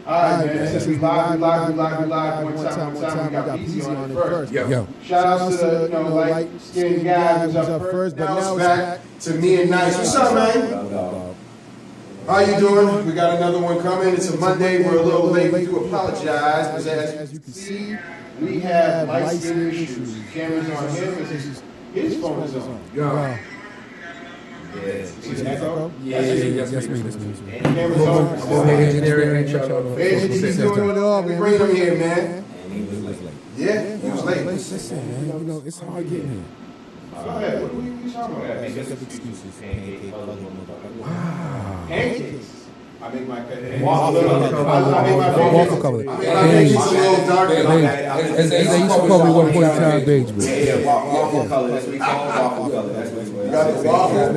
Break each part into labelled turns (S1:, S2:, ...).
S1: All right, man. Since we live. One time. We got Peasy on it first. Yo. Shout out to the light-skinned guy who's up first. But now it's back to me and Nyce. What's up, man? How you doing? We got another one coming. It's a Monday. We're a little late. We do apologize. But as you can see, we have light skin issues. Camera's on him. His phone is on.
S2: Yeah.
S1: Yes, me.
S2: Camera's on.
S1: He's doing it all. We bring him here, man. Yeah, he was late.
S3: Listen, it's hard getting here.
S1: Go ahead. What are you talking about?
S3: Make up excuses.
S1: Pancakes. I make my
S3: waffle color.
S1: I make it a little darker.
S3: They used to call me 1.5 beige, bro.
S2: Yeah, waffle color. That's what we call waffle color. That's what
S1: You got the waffle?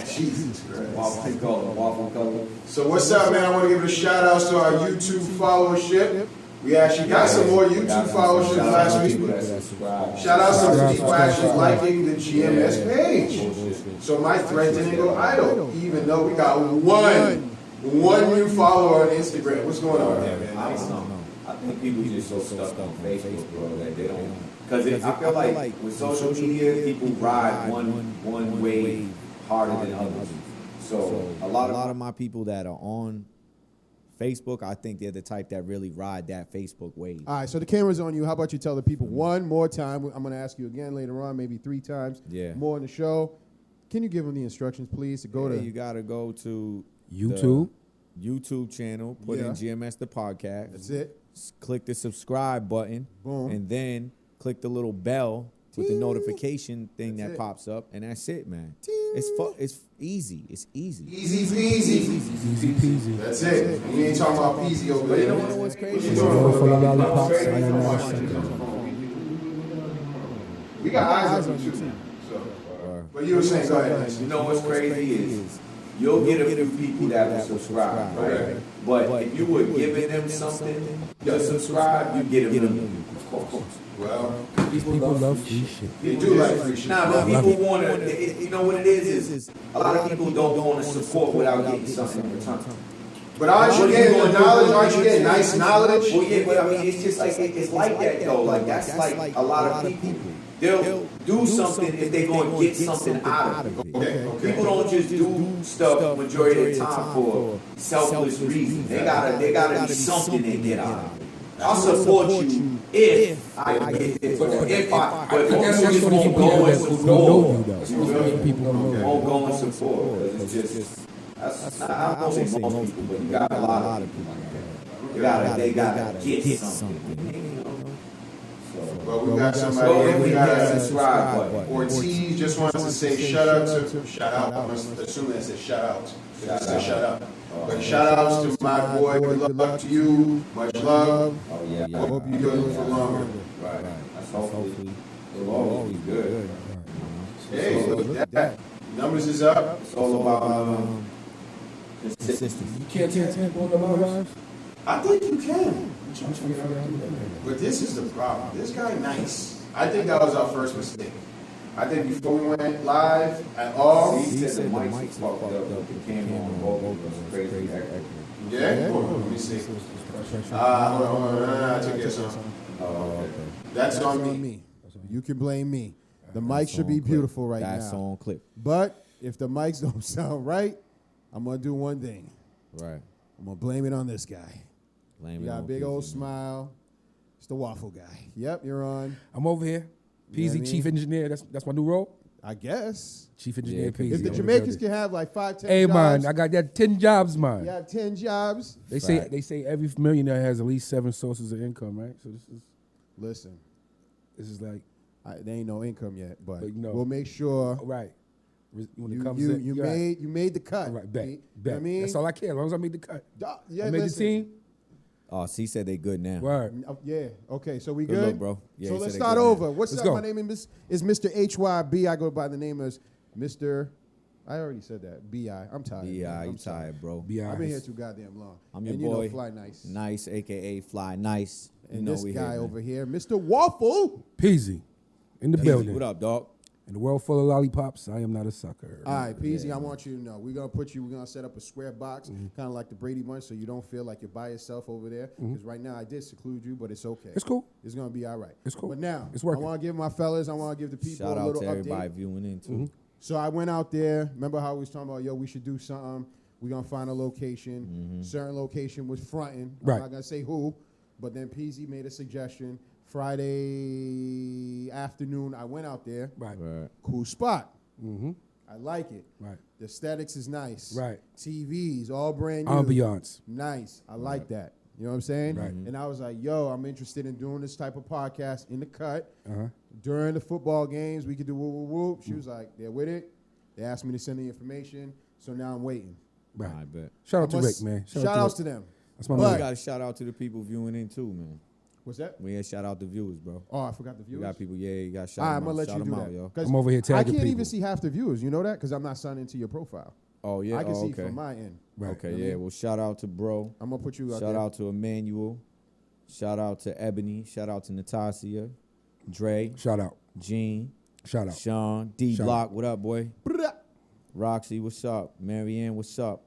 S2: Jesus Christ. Waffle color.
S1: So what's up, man? I want to give a shout out to our YouTube followership. We actually got some more YouTube followership last week. Shout out to the people actually liking the GMS page. So my thread didn't go idle, even though we got one new follower on Instagram. What's going on there, man?
S2: I don't know. I think people just so stuck on Facebook, bro, that they don't. Because I feel like with social media, people ride one wave harder than others. So a lot of my people that are on Facebook, I think they're the type that really ride that Facebook wave.
S4: All right, so the camera's on you. How about you tell the people one more time? I'm going to ask you again later on, maybe 3 times more in the show. Can you give them the instructions, please, to go to?
S2: You got to go to
S3: YouTube.
S2: YouTube channel, put in GMS the podcast.
S4: That's it.
S2: Click the subscribe button.
S4: Boom.
S2: And then click the little bell with the notification thing that pops up, and that's it, man. It's easy. It's easy.
S1: Easy peasy. That's it. We ain't talking about peasy over there.
S2: You know what's crazy?
S1: We got eyes on you too. But you were saying, go ahead.
S2: You know what's crazy is you'll get a few people that will subscribe, right? But if you were giving them something to subscribe, you get a million. Of course.
S1: Well,
S3: People love free shit.
S1: they do like free shit.
S2: Nah, but people want to, you know what it is a lot of people don't want to support without getting something in return.
S1: But aren't you getting the knowledge? Aren't you getting nice knowledge?
S2: Well, yeah, but I mean, it's just like, it's like that though. Like, that's like a lot of people. They'll do something if they're going to get something out of it.
S1: Okay.
S2: People don't just do stuff majority of the time for selfless reasons. They gotta be something they get out of it. I'll support you if I get this. But most people won't go and support.
S3: People
S2: Won't go and support. It's just, I don't say most people, but you got a lot of people like that. They gotta get something.
S1: Well, we got somebody. We got a subscribe button. Ortiz just wants to say shout out. I'm assuming that says shout out. Shout out. But shout outs to my boy. Good luck to you. Much love.
S2: Oh yeah.
S1: I hope you do it for longer.
S2: Right. That's hopefully it'll always be good.
S1: Hey, look at that. Numbers is up.
S2: It's all about consistency.
S3: You can't tap on the live?
S1: I think you can. But this is the problem. This guy Nyce. I think that was our first mistake. I think before we went live at all.
S2: He said the mics was fucked up with the camera on both of us. Crazy.
S1: Yeah? Hold on, let me see. Hold on. I took this on.
S2: Oh, okay.
S1: That's on me.
S4: You can blame me. The mic should be beautiful right now.
S2: That's on clip.
S4: But if the mics don't sound right, I'm going to do one thing.
S2: Right.
S4: I'm going to blame it on this guy.
S2: Blame
S4: You
S2: it
S4: got a
S2: on
S4: big
S2: PZ.
S4: old smile. It's the waffle guy. Yep, you're on.
S3: I'm over here. Peasy, Chief Engineer. That's my new role.
S4: I guess.
S3: Chief Engineer Peasy.
S4: If the Jamaicans can have like 5, 10
S3: Hey,
S4: jobs.
S3: man, I got that 10 jobs, man.
S4: You got 10 jobs.
S3: They say every millionaire has at least 7 sources of income, right? So this is like
S4: there ain't no income yet, but
S3: you know,
S4: we'll make sure.
S3: Right. When it
S4: You
S3: comes in,
S4: you made the cut.
S3: Right, bet.
S4: You know what I mean?
S3: That's all I care. As long as I made the cut.
S4: Yeah,
S3: I made
S4: listen.
S3: the team.
S2: Oh, C said they good now.
S3: Word.
S4: Yeah. Okay. So we
S2: Good
S4: good,
S2: look, bro. Yeah,
S4: so
S2: he
S4: let's
S2: said they
S4: start
S2: good
S4: over.
S2: now.
S4: What's
S3: Let's
S4: up?
S3: go.
S4: My name is Mr. HYB. I go by the name as Mr. I already said that. BI. I'm tired.
S2: Yeah,
S4: man.
S2: you
S4: I'm sorry.
S2: tired, bro.
S3: BI.
S4: I've been here too goddamn long.
S2: I'm your
S4: and
S2: boy.
S4: You know, Fly Nice.
S2: Nice, a.k.a. Fly Nice.
S4: And
S2: you know
S4: this
S2: we
S4: guy
S2: here,
S4: over here, Mr. Waffle.
S3: Peasy in the building.
S2: What up, dog?
S3: In the world full of lollipops, I am not a sucker.
S4: All right, Peasy, I want you to know. We're going to set up a square box, kind of like the Brady Bunch, so you don't feel like you're by yourself over there. Because right now I did seclude you, but it's okay.
S3: It's cool.
S4: It's going to be all right.
S3: It's cool.
S4: But now,
S3: it's working.
S4: I want to give my fellas, I want to give the people
S2: Shout
S4: a little update.
S2: Shout out to everybody viewing in, too.
S4: So I went out there. Remember how we was talking about, yo, we should do something. We're going to find a location. Certain location was fronting.
S3: Right.
S4: I'm not going to say who, but then Peasy made a suggestion. Friday afternoon, I went out there.
S3: Right.
S4: Cool spot.
S3: Mm-hmm.
S4: I like it.
S3: Right.
S4: The aesthetics is nice.
S3: Right.
S4: TVs, all brand new.
S3: Ambiance.
S4: Nice. I like that. You know what I'm saying?
S3: Right.
S4: And I was like, yo, I'm interested in doing this type of podcast in the cut. During the football games, we could do whoop, whoop, whoop. She was like, they're with it. They asked me to send the information, so now I'm waiting.
S3: Right.
S2: I bet.
S3: Shout out to Rick, man.
S4: Shout outs to them.
S3: That's my
S2: We
S3: man.
S2: got to shout out to the people viewing in, too, man.
S4: What's that?
S2: We ain't shout out the viewers, bro.
S4: Oh, I forgot the viewers.
S2: You got people, you got to shout
S4: All right,
S2: them
S4: I'm going
S2: out.
S4: to let
S2: Shout
S4: you do
S2: them
S4: that.
S2: out, yo.
S4: 'Cause
S3: I'm over here tagging
S4: I can't
S3: people.
S4: even see half the viewers. You know that? Because I'm not signed into your profile.
S2: Oh, yeah?
S4: I can see
S2: okay.
S4: from my end.
S3: Right.
S2: Okay,
S4: You know what I
S2: yeah.
S4: mean?
S2: Well, shout out to bro.
S4: I'm going to put you out
S2: Shout
S4: there.
S2: out to Emmanuel. Shout out to Ebony. Shout out to Natasha. Dre.
S3: Shout out.
S2: Gene.
S3: Shout out.
S2: Sean. D
S3: Shout
S2: Block. What up, boy?
S4: Brrrah.
S2: Roxy, what's up? Marianne, what's up?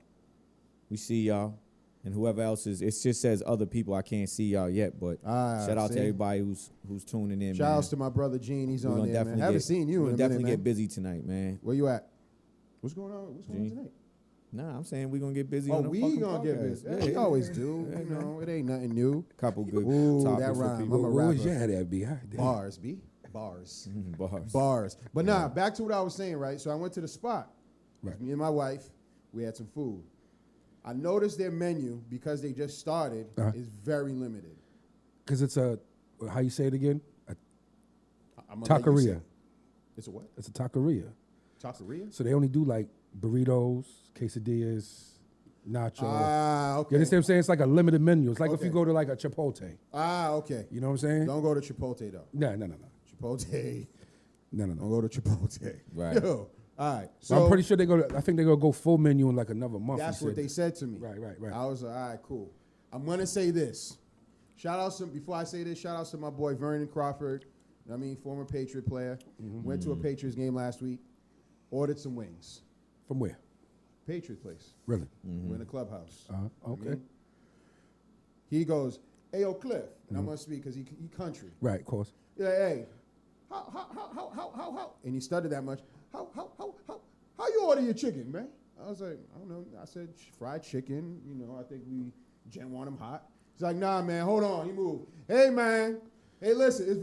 S2: We see y'all. And whoever else is, it just says other people. I can't see y'all yet, but shout out
S4: see?
S2: to everybody who's tuning in,
S4: Shout
S2: man.
S4: outs to my brother Gene. He's
S2: We
S4: on
S2: gonna
S4: there, man.
S2: definitely
S4: Haven't
S2: get-
S4: seen you
S2: we
S4: in a
S2: gonna
S4: minute,
S2: definitely
S4: man.
S2: get busy tonight, man.
S4: Where you at? What's going on? What's going on tonight?
S2: Nah, I'm saying we're going to get busy
S4: Oh,
S2: on the
S4: we
S2: fucking
S4: gonna get
S2: podcast.
S4: busy.
S2: Yeah,
S4: We
S2: yeah,
S4: always
S2: yeah.
S4: do.
S2: Yeah,
S4: You
S2: man.
S4: know, it ain't nothing new.
S2: Couple good
S4: Ooh,
S2: topics
S4: that
S2: for
S4: rhyme.
S2: people.
S4: I'm a
S3: What was
S4: rapper.
S3: your head at, B?
S4: Bars, B. Bars.
S2: Bars.
S4: Bars. But nah, back to what I was saying, right? So I went to the spot.
S3: Right.
S4: Me and my wife, we had some food. I noticed their menu, because they just started, is very limited.
S3: Because it's a, how you say it again? A
S4: I'm gonna let you say
S3: taqueria.
S4: it. It's a what?
S3: It's a taqueria.
S4: Taqueria?
S3: So they only do like burritos, quesadillas, nacho.
S4: Ah, okay.
S3: You understand what I'm saying? It's like a limited menu. It's like if
S4: Okay.
S3: you go to like a Chipotle.
S4: Ah, okay.
S3: You know what I'm saying?
S4: Don't go to Chipotle, though.
S3: No.
S4: Chipotle.
S3: No.
S4: Don't go to Chipotle.
S2: Right.
S4: Yo. All right.
S3: So I'm pretty sure I think they're going to go full menu in like another month.
S4: That's
S3: he
S4: what
S3: said.
S4: they said to me.
S3: Right.
S4: I was like, all right, cool. I'm going to say this. Before I say this, shout out to my boy Vernon Crawford. I mean, former Patriot player. Went to a Patriots game last week. Ordered some wings.
S3: From where?
S4: Patriot place.
S3: Really?
S4: We're in the clubhouse.
S3: Okay.
S4: I mean, he goes, hey, yo, Cliff. And I'm going to speak because he country.
S3: Right, of course.
S4: Yeah, hey, how? And he stuttered that much. How you order your chicken, man? I was like, I don't know. I said fried chicken. You know, I think Jen want them hot. He's like, nah, man, hold on. He moved. Hey, man. Hey, listen,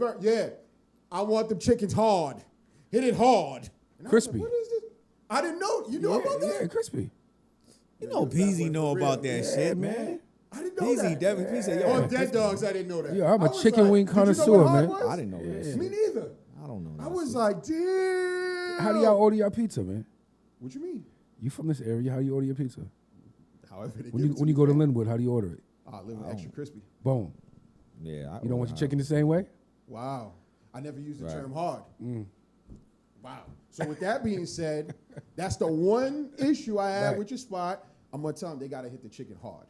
S4: I want them chickens hard. Hit it hard. And I was
S3: Crispy.
S4: like, what is this? I didn't know. You know about that?
S3: Yeah, crispy.
S2: You know Peasy know about that shit, man.
S4: I didn't know
S2: Peasy
S4: that.
S2: definitely. He said, yo,
S4: On Dead Dogs, I didn't know that.
S3: Yeah, I'm
S4: I
S3: a
S4: was
S3: chicken
S4: like,
S3: wing
S4: did you know
S3: connoisseur,
S4: what hard
S3: man.
S4: was?
S2: I didn't know that.
S4: Me neither.
S2: I don't know that.
S4: I was
S2: shit.
S4: like, damn.
S3: How do y'all order your pizza, man?
S4: What you mean?
S3: You from this area? How do you order your pizza?
S4: However they
S3: When
S4: give it
S3: you go to
S4: me.
S3: Linwood, how do you order it?
S4: I live with extra crispy.
S3: Boom.
S2: Yeah.
S3: You don't want your chicken the same way?
S4: Wow. I never used the
S2: Right.
S4: term hard. Wow. So with that being said, that's the one issue I had
S3: Right.
S4: with your spot. I'm going to tell them they got to hit the chicken hard.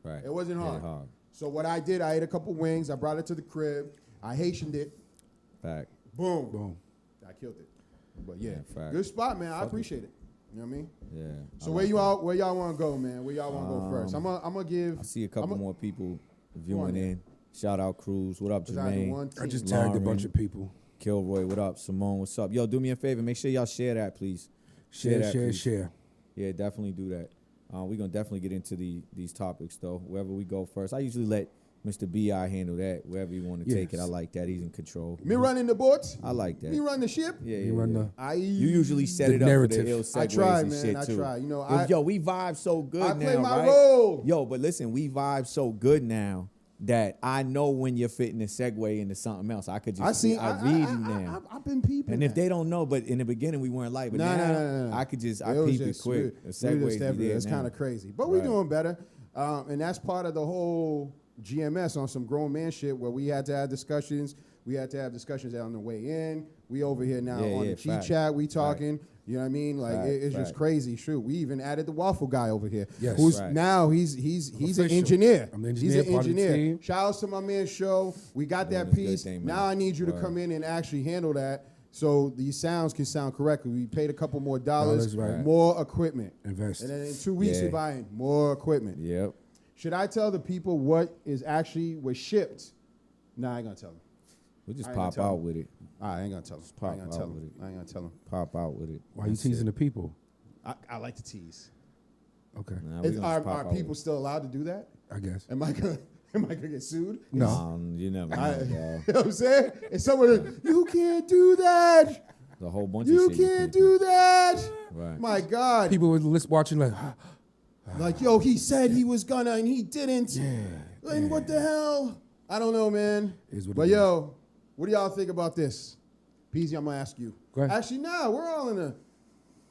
S2: Right.
S4: It wasn't
S2: Yeah,
S4: hard. So what I did, I ate a couple wings. I brought it to the crib. I Haitianed it.
S2: Fact.
S4: Boom.
S3: Boom.
S4: I killed it. But yeah,
S2: fact.
S4: good spot, man. I appreciate it. You know what I mean?
S2: Yeah.
S4: So
S2: I
S4: where
S2: like
S4: y'all want to go, man? Where y'all want to go first? I'm gonna give.
S2: I see a couple more people viewing
S4: on
S2: in. Shout out Cruz. What up,
S4: 'cause I do
S2: Jermaine?
S4: one
S3: I
S4: team.
S3: just tagged a
S2: Lauren.
S3: bunch of people.
S2: Kilroy, what up? Simone, what's up? Yo, do me a favor. Make sure y'all share that, please. that, please.
S3: Share.
S2: Yeah, definitely do that. We're going to definitely get into these topics, though, wherever we go first. I usually let Mr. BI handle that, wherever you want to take it. I like that. He's in control.
S4: Me running the boat.
S2: I like that.
S4: Me run the ship.
S2: Yeah,
S3: You run the.
S2: You usually set
S3: The
S2: it up
S3: narrative.
S2: for the ill segues
S4: I try,
S2: and
S4: man.
S2: shit,
S4: I
S2: too.
S4: try. You know,
S2: Yo, we vibe so good
S4: I
S2: now,
S4: play my
S2: right?
S4: role.
S2: Yo, but listen, we vibe so good now that I know when you're fitting to segue into something else. I could just I read you now.
S4: I've been peeping.
S2: And if they don't know, but in the beginning we weren't like, but now I could just I peep it quick. The segues be there
S4: It's
S2: now.
S4: kind of crazy, but we're
S2: Right.
S4: doing better. And that's part of the whole GMS on some grown man shit where we had to have discussions. We had to have discussions on the way in. We over here now on the G chat. We talking. You know what I mean? Like it's just crazy. Shoot, we even added the waffle guy over here.
S3: Yes.
S4: Who's
S2: Right.
S4: now he's
S3: official.
S4: an engineer.
S3: I'm the
S4: He's
S3: engineer,
S4: an
S3: part of the
S4: engineer.
S3: team.
S4: Shout out to my man Show. We got
S2: Doing
S4: that
S2: this good
S4: piece.
S2: thing, man.
S4: Now I need you to
S2: Word.
S4: come in and actually handle that. So these sounds can sound correct. We paid a couple more dollars,
S3: Right.
S4: more equipment.
S3: Invest.
S4: And then in 2 weeks, we're buying more equipment.
S2: Yep.
S4: Should I tell the people what was shipped? Nah, I ain't gonna tell them.
S2: We just
S4: I ain't
S2: pop
S4: gonna tell
S2: out
S4: them.
S2: with it.
S4: I ain't gonna tell them. I ain't gonna tell them. I ain't gonna tell them.
S2: Pop out with it.
S3: Why you
S2: That's
S3: teasing
S2: it.
S3: the people?
S4: I like to tease.
S3: Okay,
S2: Nah, we gonna just pop
S4: Are
S2: out
S4: people
S2: with
S4: still allowed to do that?
S3: I guess.
S4: Am I gonna get sued?
S2: it.
S3: No.
S2: You never know,
S4: I,
S2: dog.
S4: you know what I'm saying? If someone, you can't do that.
S2: The whole bunch
S4: You
S2: of shit.
S4: can't do that.
S2: Right.
S4: My God.
S3: People were watching like,
S4: Like, yo, he said he was gonna and he didn't. And what the hell? I don't know, man.
S3: Is what
S4: But
S3: it
S4: yo, what do y'all think about this? Peasy, I'm gonna ask you.
S3: Go ahead.
S4: Actually, nah, we're all in a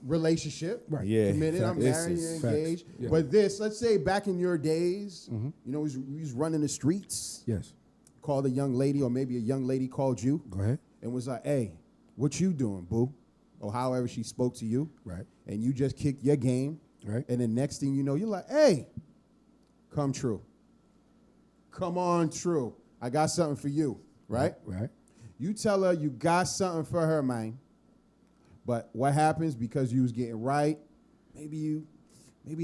S4: relationship.
S3: Right.
S2: Yeah.
S4: Committed, I'm
S2: This
S4: married,
S2: is
S4: you're engaged.
S3: facts. Yeah.
S4: But this, let's say back in your days, you know, we was running the streets,
S3: yes.
S4: called a young lady, or maybe a young lady called you
S3: Go ahead.
S4: and was like, hey, what you doing, boo? Or however she spoke to you.
S3: Right.
S4: And you just kicked your game.
S3: Right.
S4: And then next thing you know, you're like, hey, come true. Come on true. I got something for you, right?
S3: Right.
S4: You tell her you got something for her, man. But what happens because you was getting right, maybe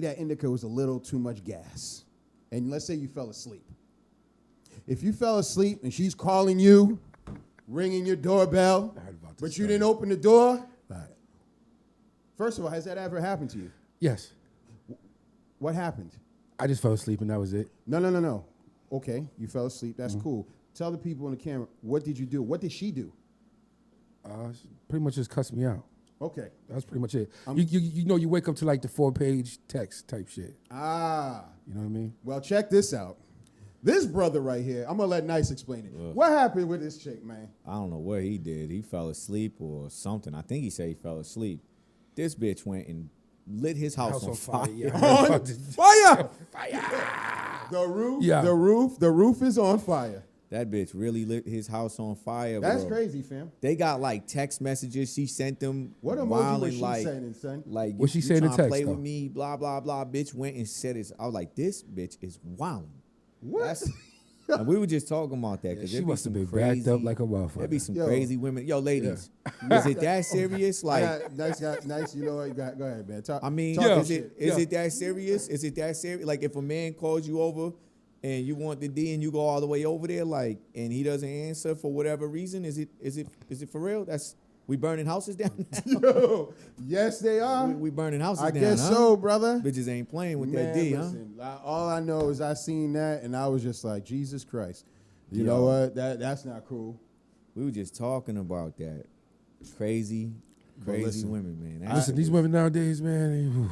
S4: that indica was a little too much gas. And let's say you fell asleep. If you fell asleep and she's calling you, ringing your doorbell,
S3: I heard about this
S4: but you
S3: story.
S4: didn't open the door,
S3: Right.
S4: first of all, has that ever happened to you?
S3: Yes.
S4: What happened?
S3: I just fell asleep and that was it.
S4: No. Okay, you fell asleep. That's cool. Tell the people on the camera, what did you do? What did she do?
S3: She pretty much just cussed me out.
S4: Okay.
S3: That's pretty much it. You know, you wake up to like the 4-page text type shit.
S4: Ah.
S3: You know what I mean?
S4: Well, check this out. This brother right here, I'm going to let Nyce explain it. What happened with this chick, man?
S2: I don't know what he did. He fell asleep or something. I think he said he fell asleep. This bitch went and lit his house on fire.
S3: Yeah.
S4: On fire! The roof,
S3: Yeah.
S4: the roof is on fire.
S2: That bitch really lit his house on fire,
S4: That's
S2: bro.
S4: crazy, fam.
S2: They got like text messages. She sent them.
S4: What emoji
S2: wilding,
S4: was she
S2: like,
S4: sending, son?
S2: Like,
S3: What she
S2: you
S3: saying in
S2: tryna
S3: text,
S2: play
S3: though?
S2: with me, blah, blah, blah. Bitch went and said it. I was like, this bitch is wild.
S4: What?
S2: And we were just talking about that. Cause
S3: She
S2: there be
S3: must have
S2: some
S3: been
S2: crazy,
S3: backed up like a
S2: There
S3: motherfucker.
S2: be some
S4: Yo.
S2: crazy women. Yo, ladies, is it that serious? Like,
S4: Nice. You know what? Go ahead, man.
S2: I mean,
S4: talk
S3: Yeah.
S2: is
S4: shit.
S2: it that serious? Is it that serious? Like, if a man calls you over and you want the D and you go all the way over there, like, and he doesn't answer for whatever reason, is it for real? We burning houses down.
S4: Yo, yes, they are.
S2: we burning houses
S4: I
S2: down.
S4: guess
S2: huh?
S4: so, brother.
S2: Bitches ain't playing with
S4: Man,
S2: that D,
S4: listen, all I know is I seen that and I was just like, Jesus Christ. You
S2: Yo.
S4: know what? That's not cool.
S2: We were just talking about that. Crazy
S4: listen,
S2: women, man.
S3: Listen, these women nowadays, man.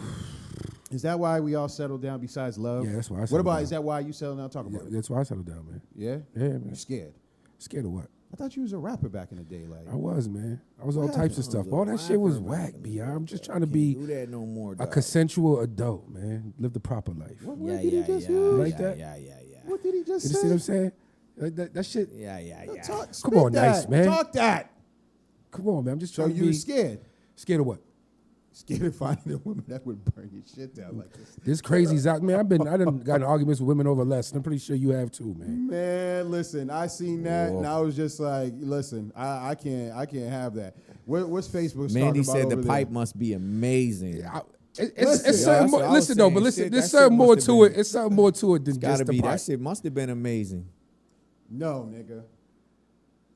S4: Is that why we all settle down besides love?
S3: Yeah, that's why I
S4: What
S3: settled
S4: about,
S3: down.
S4: is that why you settle down? Talk
S3: Yeah,
S4: about it.
S3: that's why I settled down, man.
S4: Yeah?
S3: Yeah, man.
S4: You scared?
S3: Scared of what?
S4: I thought you was a rapper back in the day. Like,
S3: I was, man. I was all types of stuff. All that shit was whack, B. I'm just trying to be
S2: do that no more,
S3: a
S2: dog.
S3: consensual adult, man. Live the proper life.
S4: what
S2: Yeah,
S4: did he
S2: yeah,
S4: just
S2: yeah,
S4: use?
S3: like that?
S2: Yeah.
S4: What did he just
S3: You
S4: say?
S3: see what I'm saying? Like that shit.
S2: Yeah.
S4: Talk,
S3: Come on,
S4: spit that.
S3: Nyce, man.
S4: Talk that.
S3: Come on, man. I'm just
S4: So
S3: trying to
S4: you
S3: be
S4: was scared?
S3: scared of what?
S4: Scared of finding a woman that would burn your shit down like this.
S3: This crazy's out, man. I done gotten arguments with women over less, and I'm pretty sure you have too, man.
S4: Man, listen, I seen that
S2: Whoa.
S4: and I was just like, listen, I can't have that. What's Facebook
S2: Mandy
S4: talking
S2: said
S4: about
S2: the
S4: over
S2: pipe
S4: there?
S2: must be amazing.
S3: It's
S4: Listen,
S3: something
S2: that's
S3: more,
S2: what I was
S3: listen though,
S2: saying.
S3: but listen,
S2: Shit,
S3: there's
S2: that
S3: something
S2: shit
S3: more
S2: must
S3: to
S2: have
S3: it.
S2: been-
S3: It's something more to it than
S2: Gotta
S3: just the
S2: be
S3: pipe.
S2: that shit must have been amazing.
S4: No, nigga.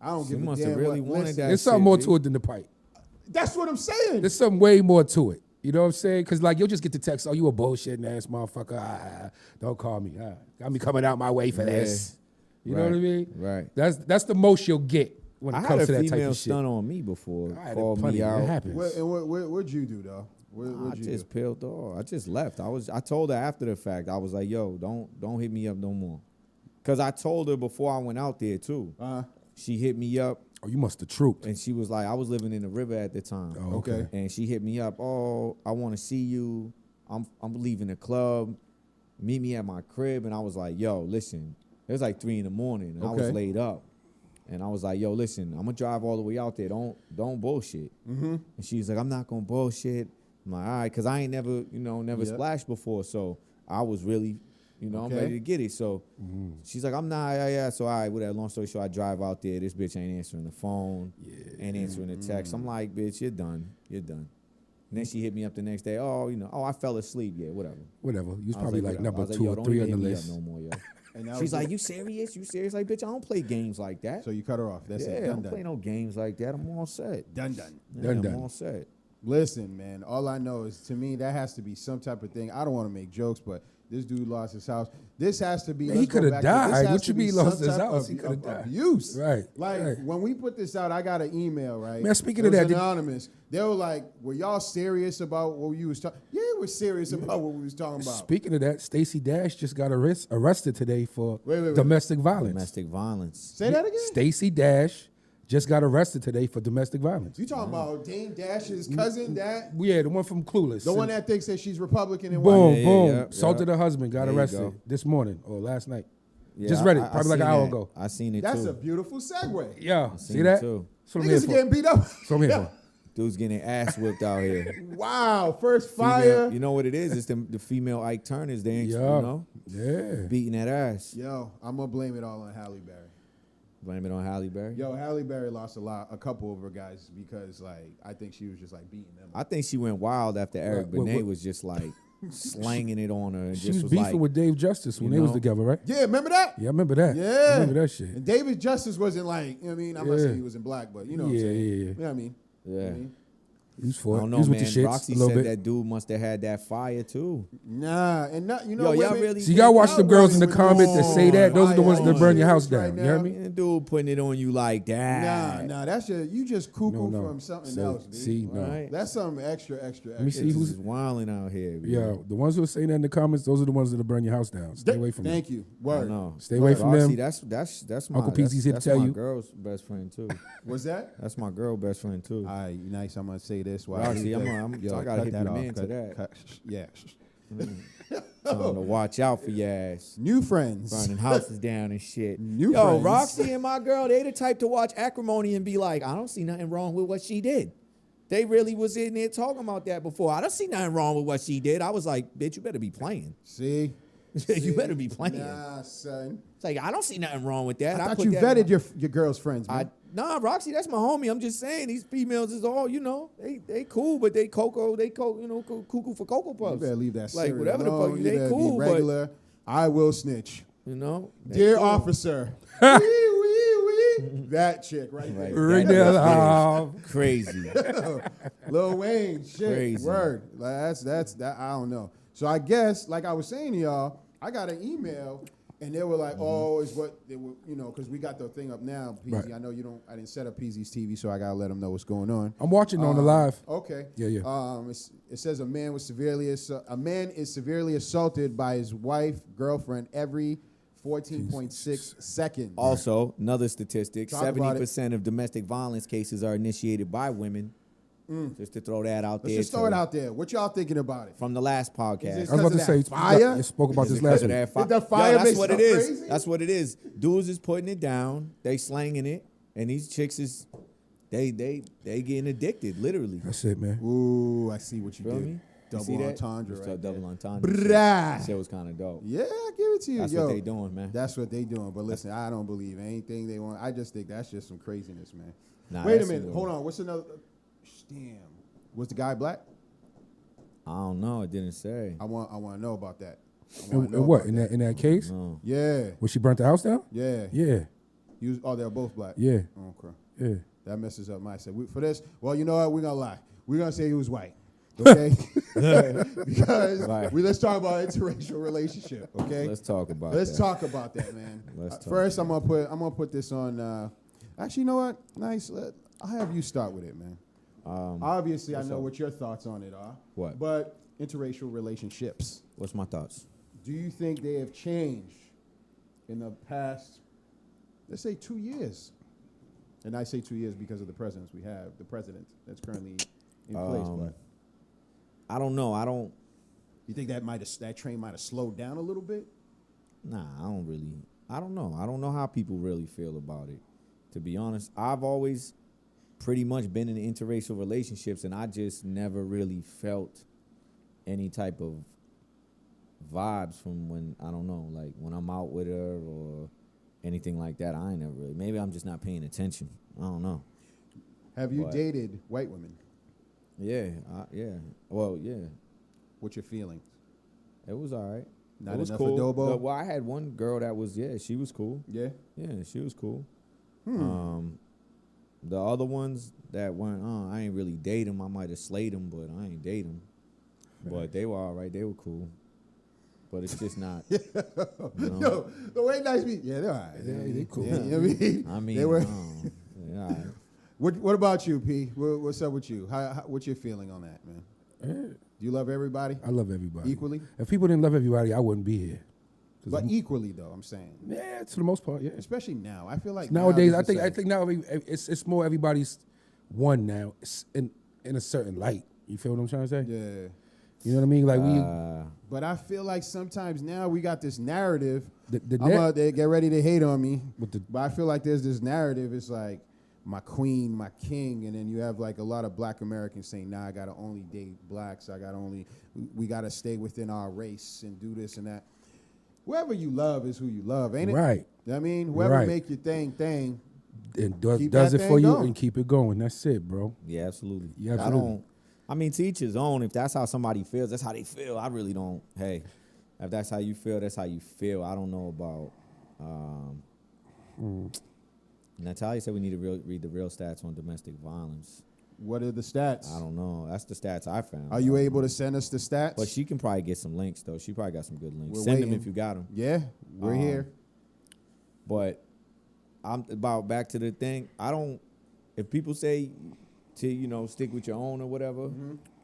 S4: I don't
S2: She
S4: give a
S2: must
S4: damn
S2: have really
S4: what.
S2: wanted
S4: Listen,
S2: that.
S3: There's something
S2: shit,
S3: more
S2: B.
S3: to it than the pipe.
S4: That's what I'm saying.
S3: There's something way more to it. You know what I'm saying? Because like you'll just get the text, "Oh, you a bullshitting ass motherfucker. Don't call me. Got me coming out my way for this." You know what I mean?
S2: Right.
S3: That's the most you'll get when it
S2: I had
S3: comes
S2: a
S3: to that type
S2: female
S3: of shit.
S2: stun on me before.
S3: I had
S2: Called
S3: plenty.
S2: me
S3: It
S2: out.
S3: happens.
S4: What'd you do, though?
S2: I
S4: What'd you
S2: just
S4: do?
S2: peeled off. I just left. I told her after the fact. I was like, "Yo, don't hit me up no more," because I told her before I went out there too. She hit me up
S3: Oh, you must have trooped.
S2: and she was like, I was living in the river at the time.
S3: Oh, okay.
S2: And she hit me up. Oh, I want to see you. I'm leaving the club. Meet me at my crib. And I was like, yo, listen. It was like 3 a.m. and I was
S4: Okay.
S2: laid up. And I was like, yo, listen. I'm gonna drive all the way out there. Don't bullshit. Mm-hmm. And she's like, I'm not gonna bullshit. I'm like, all right, because I ain't never
S4: Yep.
S2: splashed before. So I was really
S5: You know, I'm ready to get it. So she's like, I'm not, yeah. So, all right, whatever. Long story short, I drive out there. This bitch ain't answering the phone, ain't answering the text. I'm like, bitch, you're done. You're done. And then she hit me up the next day. Oh, I fell asleep. Yeah, whatever.
S3: Whatever. You was probably like
S5: whatever.
S3: number
S5: I was
S3: 2
S5: yo,
S3: or
S5: don't
S3: 3
S5: even
S3: on the
S5: hit me up
S3: list.
S5: no more, yo.
S4: And
S5: She's like, you serious? You serious? Like, bitch, I don't play games like that.
S4: So you cut her off. That's it.
S5: I
S4: Done,
S5: don't play
S4: done.
S5: no games like that. I'm all set.
S4: Done, done.
S5: Yeah,
S3: Done.
S5: I'm all set.
S4: Listen, man, all I know is, to me, that has to be some type of thing. I don't want to make jokes, but this dude lost his house. This has to be.
S3: Man, he
S4: let's go
S3: coulda
S4: back to-
S3: died.
S4: this has
S3: What
S4: to
S3: you
S4: be
S3: mean
S4: some
S3: lost his
S4: type
S3: house?
S4: of-
S3: He coulda
S4: of
S3: died.
S4: Abuse.
S3: Right,
S4: Like,
S3: right.
S4: when we put this out, I got an email, right?
S3: Man, speaking
S4: It
S3: of
S4: was
S3: that, did-
S4: anonymous. They were like, were y'all serious about what you was talking? Yeah, we're serious about what we was talking about.
S3: Speaking of that, Stacey Dash just got arrested today for
S4: Wait.
S3: domestic violence.
S5: Domestic violence.
S4: Say that again?
S3: Stacey Dash just got arrested today for domestic violence.
S4: You talking about Dame Dash's cousin, that?
S3: Yeah, the one from Clueless.
S4: The one that thinks that she's Republican and
S3: boom,
S4: white.
S3: boom.
S5: yeah.
S3: Assaulted her husband, got
S5: There you
S3: arrested
S5: go.
S3: this morning or last night.
S5: Yeah,
S3: Just read it,
S5: I
S3: probably like an
S5: seen
S3: hour
S5: that.
S3: ago.
S5: I seen it
S4: That's
S5: too.
S4: a beautiful segue.
S3: Yeah,
S5: seen
S3: see
S5: it
S3: that?
S5: too.
S3: That's what I'm here
S4: Niggas are
S3: for.
S4: getting beat up.
S3: That's what I'm here for.
S5: Dude's getting ass whipped out here.
S4: Wow, first
S5: Female,
S4: fire.
S5: you know what it is? It's the female Ike Turners. They ain't,
S3: Yeah. Yeah.
S5: beating that ass.
S4: Yo, I'm gonna blame it all on Halle Berry.
S5: Blame it on Halle Berry.
S4: Yo, Halle Berry lost a couple of her guys because, like, I think she was just like beating them.
S5: I think she went wild after Eric
S3: What-
S5: Benet
S3: what-
S5: was just like slanging it on her and
S3: She
S5: just
S3: was
S5: was
S3: beefing
S5: like,
S3: with Dave Justice when
S5: you
S3: they was
S5: know?
S3: together, right?
S4: Yeah, remember that?
S3: Yeah, I remember that.
S4: Yeah.
S3: I remember that shit.
S4: And David Justice wasn't like, you know what I mean? I'm not
S3: Yeah.
S4: saying he wasn't black, but you know what I'm
S3: Yeah,
S4: saying.
S3: yeah, yeah.
S4: You know what I mean?
S5: yeah.
S4: You know what I mean?
S3: He was
S5: I
S3: for it.
S5: don't
S3: He
S5: know,
S3: was with
S5: man.
S3: the shits
S5: Roxy
S3: a little
S5: said
S3: bit.
S5: that dude must have had that fire too.
S4: Nah, and not, you know,
S5: Yo, y'all
S4: women-
S5: really
S3: So y'all watch
S4: Y'all
S3: them girls in the
S4: really
S3: comments that say that. Those are the ones that burn your house
S4: Right
S3: down.
S4: now.
S3: You know what I mean?
S5: And the dude putting it on you like that.
S4: Nah, that's you just cuckoo
S3: No.
S4: from something
S3: So,
S4: else, B.
S3: see, no.
S5: Right?
S4: That's something extra.
S3: Let me see
S5: This
S3: who's.
S5: is wilding out here. Man.
S3: Yeah, the ones who are saying that in the comments, those are the ones that'll burn your house down. Stay away from them.
S4: Thank you.
S5: I
S4: Word.
S5: know.
S3: Stay away from
S5: Roxy,
S3: them.
S5: that's my
S3: Uncle PZ's here to
S5: that's
S3: tell
S5: my
S3: you.
S5: girl's best friend too.
S4: What's that?
S5: That's my girl best friend too.
S4: All right, nice. I'm gonna say this. While
S5: Roxy,
S4: I
S5: I gotta hit your man to that.
S4: Yeah.
S5: Telling him to watch out for your ass.
S4: New friends.
S5: Burning houses down and shit.
S4: New
S5: Yo,
S4: friends.
S5: Roxy and my girl, they the type to watch Acrimony and be like, I don't see nothing wrong with what she did. They really was in there talking about that before. I don't see nothing wrong with what she did. I was like, bitch, you better be playing.
S4: See?
S5: You better be playing.
S4: Nah, son.
S5: It's like, I don't see nothing wrong with that.
S4: I thought
S5: put
S4: you
S5: that in
S4: vetted your girl's friends, man.
S5: Nah, Roxy, that's my homie. I'm just saying these females is all, they cool, but they cuckoo for Cocoa
S4: You
S5: Puffs.
S4: better leave that
S5: Like,
S4: cereal
S5: whatever the
S4: alone.
S5: fuck,
S4: You
S5: they
S4: better
S5: cool,
S4: be
S5: but,
S4: regular. I will snitch.
S5: they
S4: Dear
S5: cool.
S4: officer. Wee. That chick right there.
S3: Right
S5: That
S3: there,
S5: is crazy.
S4: Lil Wayne, shit,
S5: Crazy.
S4: word. Like, that's that. I don't know. So I guess, like I was saying to y'all, I got an email, and they were like, "Oh, is what they were, because we got the thing up now." PZ,
S3: Right.
S4: I know you don't. I didn't set up PZ's TV, so I gotta let them know what's going on.
S3: I'm watching on the live.
S4: Okay.
S3: Yeah.
S4: It says a man is severely assaulted by his wife, girlfriend every 14.6 seconds.
S5: Also, another statistic,
S4: Talk about it.
S5: 70% of domestic violence cases are initiated by women. Just to throw that out
S4: Let's
S5: there.
S4: just throw it out there. What y'all thinking about it?
S5: From the last podcast.
S4: Is
S3: I was
S4: because
S3: about to
S4: of
S3: say,
S4: that fire?
S3: you spoke about this
S5: Because
S3: last
S5: of
S3: week.
S5: that fi-
S4: Did the
S5: Yo,
S4: fire
S5: that's
S4: make
S5: what it
S4: stuff
S5: is.
S4: crazy?
S5: That's what it is. Dudes is putting it down. They slanging it. And these chicks is, they getting addicted, literally.
S3: That's it, man.
S4: Ooh, I see what you
S5: Feel
S4: did.
S5: me? You
S4: Double
S5: see that?
S4: entendre
S5: Just
S4: right
S5: a double
S4: there.
S5: entendre.
S4: Brah.
S5: That shit was kind of dope.
S4: Yeah, I give it to you.
S5: That's
S4: Yo,
S5: what they doing, man.
S4: That's what they doing. But listen, I don't believe anything they want. I just think that's just some craziness, man.
S5: Nah,
S4: Wait a
S5: that's
S4: minute.
S5: some-
S4: Hold on. What's another? Damn. Was the guy black?
S5: I don't know. It didn't say.
S4: I want to know about that.
S3: And what in that case?
S5: No.
S4: Yeah.
S3: Was she burnt the house down?
S4: Yeah.
S3: Yeah.
S4: They're both black.
S3: Yeah.
S4: Okay.
S3: Yeah.
S4: That messes up my set. For this, well, you know what? We're gonna lie. We're gonna say he was white. Okay? Because
S5: Right.
S4: let's talk about interracial relationship. Okay?
S5: Let's talk about
S4: Let's
S5: that.
S4: talk about that, man.
S5: Let's talk
S4: First,
S5: about
S4: I'm gonna put this on. Actually, you know what? Nice. I'll have you start with it, man. Obviously, I know
S5: up?
S4: what your thoughts on it are.
S5: What?
S4: But interracial relationships.
S5: What's my thoughts?
S4: Do you think they have changed in the past, let's say, 2 years? And I say 2 years because of the president that's currently in place. But
S5: I don't know.
S4: you think that train might have slowed down a little bit?
S5: Nah, I don't know. I don't know how people really feel about it. To be honest, I've always pretty much been in interracial relationships, and I just never really felt any type of vibes from when, I don't know, like when I'm out with her or anything like that. I ain't never really. Maybe I'm just not paying attention. I don't know.
S4: Have you dated white women?
S5: Yeah, yeah. Well, yeah.
S4: What's your feelings?
S5: It was all right.
S4: Not
S5: it was
S4: enough
S5: cool.
S4: adobo?
S5: Well, I had one girl that was, she was cool.
S4: Yeah?
S5: Yeah, she was cool. The other ones that weren't, I ain't really date them. I might have slayed them, but I ain't date them. But they were all right. They were cool. But it's just not. You know?
S4: Yo, the way Nyce be, yeah, they're all right.
S3: Yeah, they cool.
S4: Yeah, you know what I mean?
S5: I mean,
S4: They were,
S5: yeah, all right.
S4: what about you, P? What's up with you? What's your feeling on that, man? Do you love everybody?
S3: I love everybody.
S4: Equally?
S3: If people didn't love everybody, I wouldn't be here.
S4: But equally, though, I'm saying.
S3: Yeah, to the most part, yeah.
S4: Especially now. I feel like
S3: Nowadays,
S4: now
S3: I think now it's more everybody's one now. It's in a certain light. You feel what I'm trying to say?
S4: Yeah.
S3: You know what I mean? Like
S4: But I feel like sometimes now we got this narrative.
S3: The
S4: I'm out there, get ready to hate on me.
S3: But
S4: I feel like there's this narrative. It's like my queen, my king, and then you have like a lot of black Americans saying, "Nah, I gotta only date blacks. We gotta stay within our race and do this and that." Whoever you love is who you love, ain't it?
S3: Right.
S4: I mean, whoever
S3: Right.
S4: make your thing,
S3: and
S4: keep
S3: does
S4: that
S3: it for
S4: thing
S3: you
S4: going.
S3: and keep it going. That's it, bro.
S5: Yeah, absolutely.
S3: Yeah, absolutely.
S5: I mean, to each his own. If that's how somebody feels, that's how they feel. I really don't. Hey, if that's how you feel, that's how you feel. I don't know about. Natalia said we need to read the real stats on domestic violence.
S4: What are the stats?
S5: I don't know. That's the stats I found.
S4: Are you able to send us the stats?
S5: But she can probably get some links, though. She probably got some good links.
S4: We're
S5: Send
S4: waiting.
S5: them if you got them.
S4: Yeah, we're here.
S5: But I'm about back to the thing. I don't. If people say to stick with your own or whatever,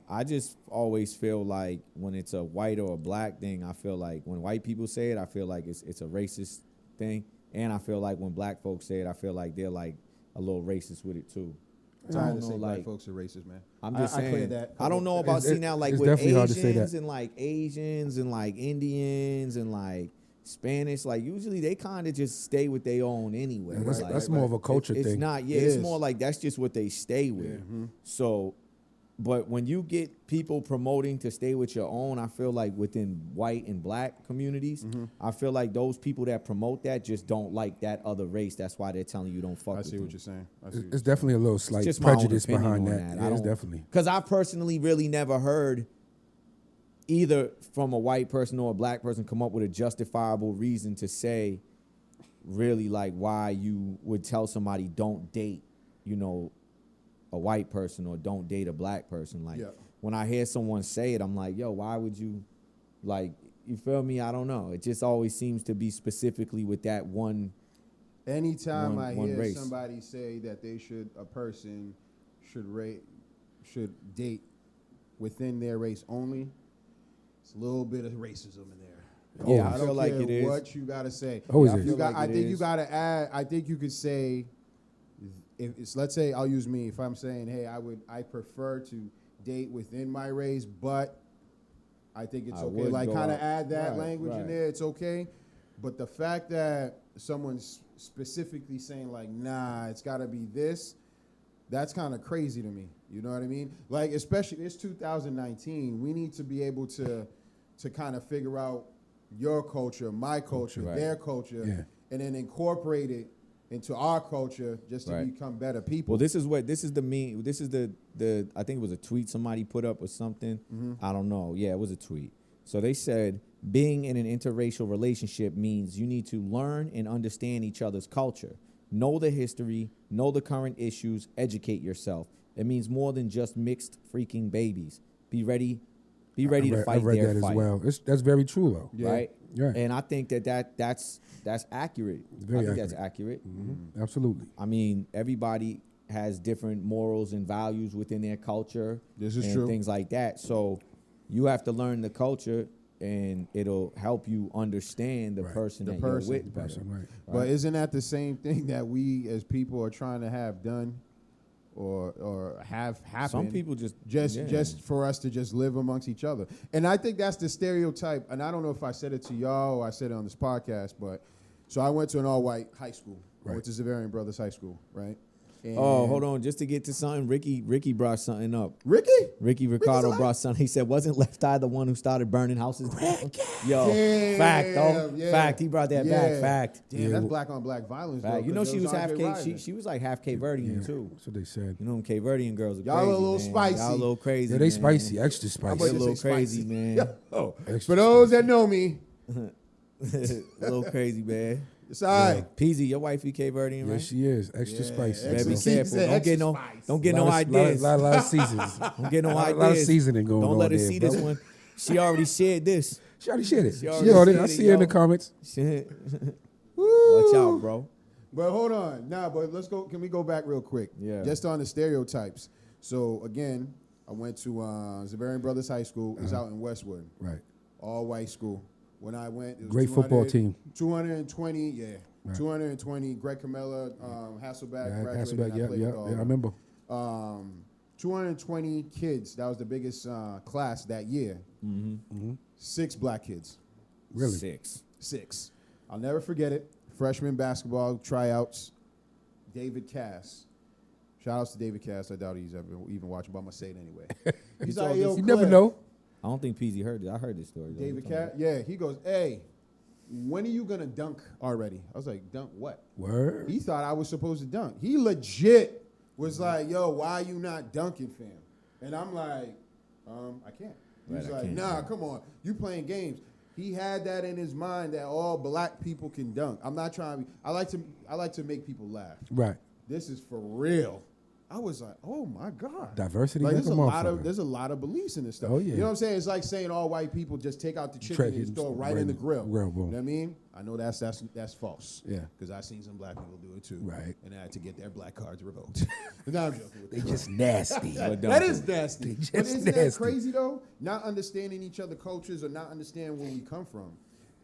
S5: I just always feel like when it's a white or a black thing, I feel like when white people say it, I feel like it's a racist thing, and I feel like when black folks say it, I feel like they're like a little racist with it too.
S4: It's hard to say black folks are racist, man.
S5: I'm just saying.
S4: I cleared that.
S5: I don't know about see now like
S3: it's
S5: with
S3: definitely hard to say that.
S5: Asians and like Indians and like Spanish, like usually they kind of just stay with their own anyway.
S3: Yeah, that's more of a culture thing.
S5: It's not. Yeah, it's more like that's just what they stay with.
S4: Mm-hmm.
S5: So, but when you get people promoting to stay with your own, I feel like within white and black communities, I feel like those people that promote that just don't like that other race. That's why they're telling you don't fuck with them.
S4: I see what you're saying.
S3: It's definitely a little slight
S5: Just my own
S3: prejudice
S5: opinion
S3: behind
S5: on
S3: that.
S5: that.
S3: Yeah, it's definitely.
S5: Because I personally really never heard either from a white person or a black person come up with a justifiable reason to say really like why you would tell somebody don't date, a white person or don't date a black person. Like when I hear someone say it, I'm like, yo, why would you you feel me? I don't know. It just always seems to be specifically with that one.
S4: Anytime I hear
S5: race.
S4: somebody say that a person should date within their race only, it's a little bit of racism in there.
S5: Yeah,
S4: I
S5: I feel
S4: don't
S5: like
S4: care
S5: it is.
S4: what you gotta say.
S3: Always
S4: I
S3: is.
S4: think
S5: is.
S4: you gotta add. I think you could say, if it's, let's say I'll use me. If I'm saying, hey, I prefer to date within my race, but I think it's
S5: I
S4: okay.
S5: would
S4: Like
S5: go
S4: kind of
S5: out.
S4: add that
S5: Right,
S4: language in
S5: right.
S4: there. It's okay. But the fact that someone's specifically saying like, nah, it's got to be this, that's kind of crazy to me. You know what I mean? Like, especially it's 2019. We need to be able to kind of figure out your culture, my culture,
S5: Right.
S4: their culture,
S3: Yeah.
S4: and then incorporate it into our culture just to
S5: Right.
S4: become better people.
S5: Well, this is the I think it was a tweet somebody put up or something. I don't know. Yeah, it was a tweet. So they said being in an interracial relationship means you need to learn and understand each other's culture, know the history, know the current issues, educate yourself. It means more than just mixed freaking babies. Be ready to fight
S3: I read
S5: their
S3: that
S5: fight.
S3: as well. That's very true though.
S4: Yeah.
S5: Right?
S3: Yeah.
S5: And I think that's accurate.
S3: Very
S5: I think that's accurate.
S3: Absolutely.
S5: I mean, everybody has different morals and values within their culture.
S4: This is
S5: and
S4: true.
S5: things like that. So you have to learn the culture, and it'll help you understand the
S3: Right.
S5: person
S4: The
S5: that
S4: person.
S5: you're with better.
S3: Right.
S4: But isn't that the same thing that we as people are trying to have done or have happen?
S5: Some people just
S4: for us to just live amongst each other. And I think that's the stereotype. And I don't know if I said it to y'all or I said it on this podcast, but so I went to an all-white high school,
S3: Right.
S4: which is Zavarian Brothers High School, right?
S5: Oh, hold on. Just to get to something, Ricky brought something up.
S4: Ricky
S5: Ricardo brought something. He said, wasn't Left Eye the one who started burning houses down? Yo,
S4: Damn,
S5: fact, though.
S4: yeah.
S5: Fact. He brought that back. Fact.
S4: Damn, that's black on black violence.
S5: Fact.
S4: Though,
S5: You know, she was half
S4: Andre
S5: Cape.
S4: Rising.
S5: She was like half Cape Verdean too.
S3: That's what they said.
S5: You know, them Cape Verdean girls are
S4: Y'all
S5: crazy.
S4: a little
S5: man.
S4: spicy.
S5: Y'all a little crazy.
S3: Yeah, they
S5: man.
S3: spicy, extra
S4: How
S5: They
S4: about
S3: spicy.
S5: a
S4: you
S5: little
S4: say
S5: crazy,
S4: spicy?
S5: man.
S4: Oh,
S3: Extra
S4: for those that know me,
S5: A little crazy, man.
S4: it's all right.
S5: Peasy, your wifey Cape Verdean,
S3: Yeah,
S5: right?
S3: she is extra spicy.
S4: extra
S5: Better be
S4: spicy.
S5: careful.
S4: Extra
S5: Don't get no ideas.
S3: Lot of seasons.
S5: Don't get no
S3: A
S5: ideas.
S3: lot of seasoning going on.
S5: Don't let her
S3: there,
S5: see
S3: bro.
S5: this one. She already shared this.
S3: She already shared it.
S5: She
S3: She
S5: already
S3: already.
S5: shared
S3: I
S5: it,
S3: see her in the
S5: yo.
S3: comments.
S5: Shit.
S4: Woo.
S5: Watch out, bro.
S4: But hold on. But let's go. Can we go back real quick?
S5: Yeah.
S4: Just on the stereotypes. So, again, I went to Zavarian Brothers High School. It's out in Westwood.
S3: Right.
S4: All white school. When I went, it was
S3: Great football team.
S4: 220, yeah.
S3: Right.
S4: 220. Greg Camilla, Hasselbeck,
S3: Yeah,
S4: graduated.
S3: Hasselbeck,
S4: and I played with all
S3: I
S4: of them.
S3: remember.
S4: 220 kids. That was the biggest class that year. 6 black kids.
S3: Really?
S5: 6.
S4: I'll never forget it. Freshman basketball tryouts. David Cass. Shout outs to David Cass. I doubt he's ever even watching, but I'm going to say it anyway. He's like, yo,
S3: You never
S4: Cliff,
S3: know.
S5: I don't think Peasy heard it. I heard this story. though.
S4: David Cass? Yeah, he goes, hey, when are you going to dunk already? I was like, dunk what?
S3: Word.
S4: He thought I was supposed to dunk. He legit was like, yo, why you not dunking, fam? And I'm like, I can't. He was
S5: Right, I
S4: like,
S5: can't,
S4: nah,
S5: right.
S4: come on. You playing games. He had that in his mind that all black people can dunk. I'm not trying to be, I like to make people laugh.
S3: Right.
S4: This is for real. I was like, oh my God.
S3: Diversity.
S4: Like,
S3: like
S4: there's a lot of beliefs in this stuff.
S3: Oh, yeah.
S4: You know what I'm saying? It's like saying all white people just take out the chicken
S3: Track
S4: and just
S3: it
S4: throw it right
S3: right
S4: in the
S3: in-
S4: grill.
S3: grill,
S4: You
S3: boom.
S4: know what I mean? I know that's false.
S3: Yeah.
S4: Because I've seen some black people do it too.
S3: Right.
S4: And I had to get their black cards revoked. No, I'm joking with
S3: They
S4: that.
S3: just nasty.
S4: That is nasty.
S3: They just
S4: But isn't that
S3: nasty.
S4: crazy though? Not understanding each other cultures or not understanding where we come from.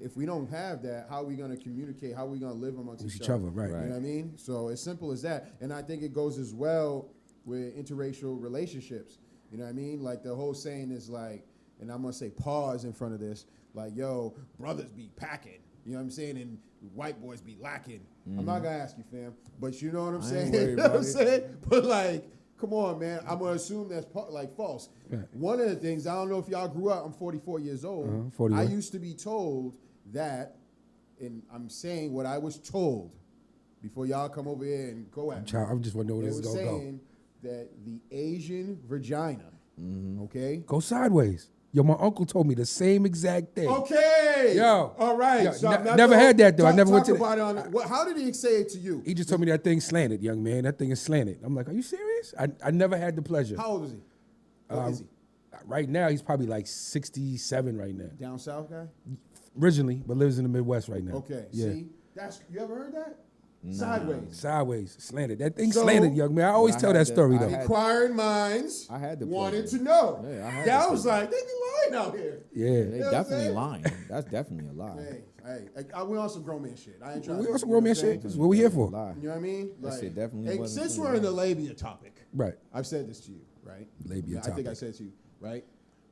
S4: If we don't have that, how are we going to communicate? How are we going to live amongst
S3: With
S4: each
S3: each
S4: other?
S3: other, right.
S4: You know what I mean? So as simple as that. And I think it goes as well with interracial relationships. You know what I mean? Like the whole saying is like, and I'm going to say pause in front of this, like, yo, brothers be packing. You know what I'm saying? And white boys be lacking. I'm not going to ask you, fam. But you know what I'm saying?
S5: worried
S4: You know what I'm
S5: about it.
S4: saying? But like, come on, man. I'm going to assume that's like false.
S3: Right.
S4: One of the things, I don't know if y'all grew up, I'm 44 years old.
S3: 41.
S4: I used to be told that, and I'm saying what I was told before y'all come over here and go at me.
S3: I just want to know where
S4: They
S3: this
S4: were
S3: is going to go.
S4: saying that the Asian vagina, okay?
S3: Go sideways. Yo, my uncle told me the same exact thing.
S4: Okay.
S3: Yo.
S4: All right.
S3: Yo,
S4: So I'm not
S3: never
S4: gonna
S3: had that, though. I never went
S4: talk
S3: to
S4: about it on it. How did he say it to you?
S3: He just told me that thing slanted, young man. That thing is slanted. I'm like, are you serious? I never had the pleasure.
S4: How old is he? What is he?
S3: Right now, he's probably like 67 right now.
S4: Down south guy?
S3: Originally, but lives in the Midwest right now.
S4: Okay.
S3: Yeah.
S4: See? You ever heard that? Sideways.
S3: Sideways, slanted. That thing
S4: So-
S3: slanted, young man. I always
S5: I
S3: tell
S5: had
S3: that
S5: that-
S3: story,
S5: I
S3: though.
S5: had-
S4: Inquiring minds
S5: I had the
S4: wanted
S5: pleasure.
S4: to know.
S5: Yeah, I had
S4: that
S5: the
S4: was like, they be lying out here.
S5: They
S3: Yeah.
S4: know what I'm
S5: definitely
S4: saying?
S5: lying. That's definitely a lie.
S4: Hey, we on some grown man shit. I ain't trying
S3: We
S4: to
S3: on some
S4: you know
S3: grown man
S4: what I'm saying?
S3: shit. That's what we here for.
S5: Lie.
S4: You know what I mean?
S5: That shit definitely
S4: hey,
S5: wasn't
S4: since
S5: true,
S4: we're in the
S5: man.
S4: labia topic,
S3: Right.
S4: I've said this to you, right?
S3: Labia
S4: I think I
S3: topic.
S4: said to you, right?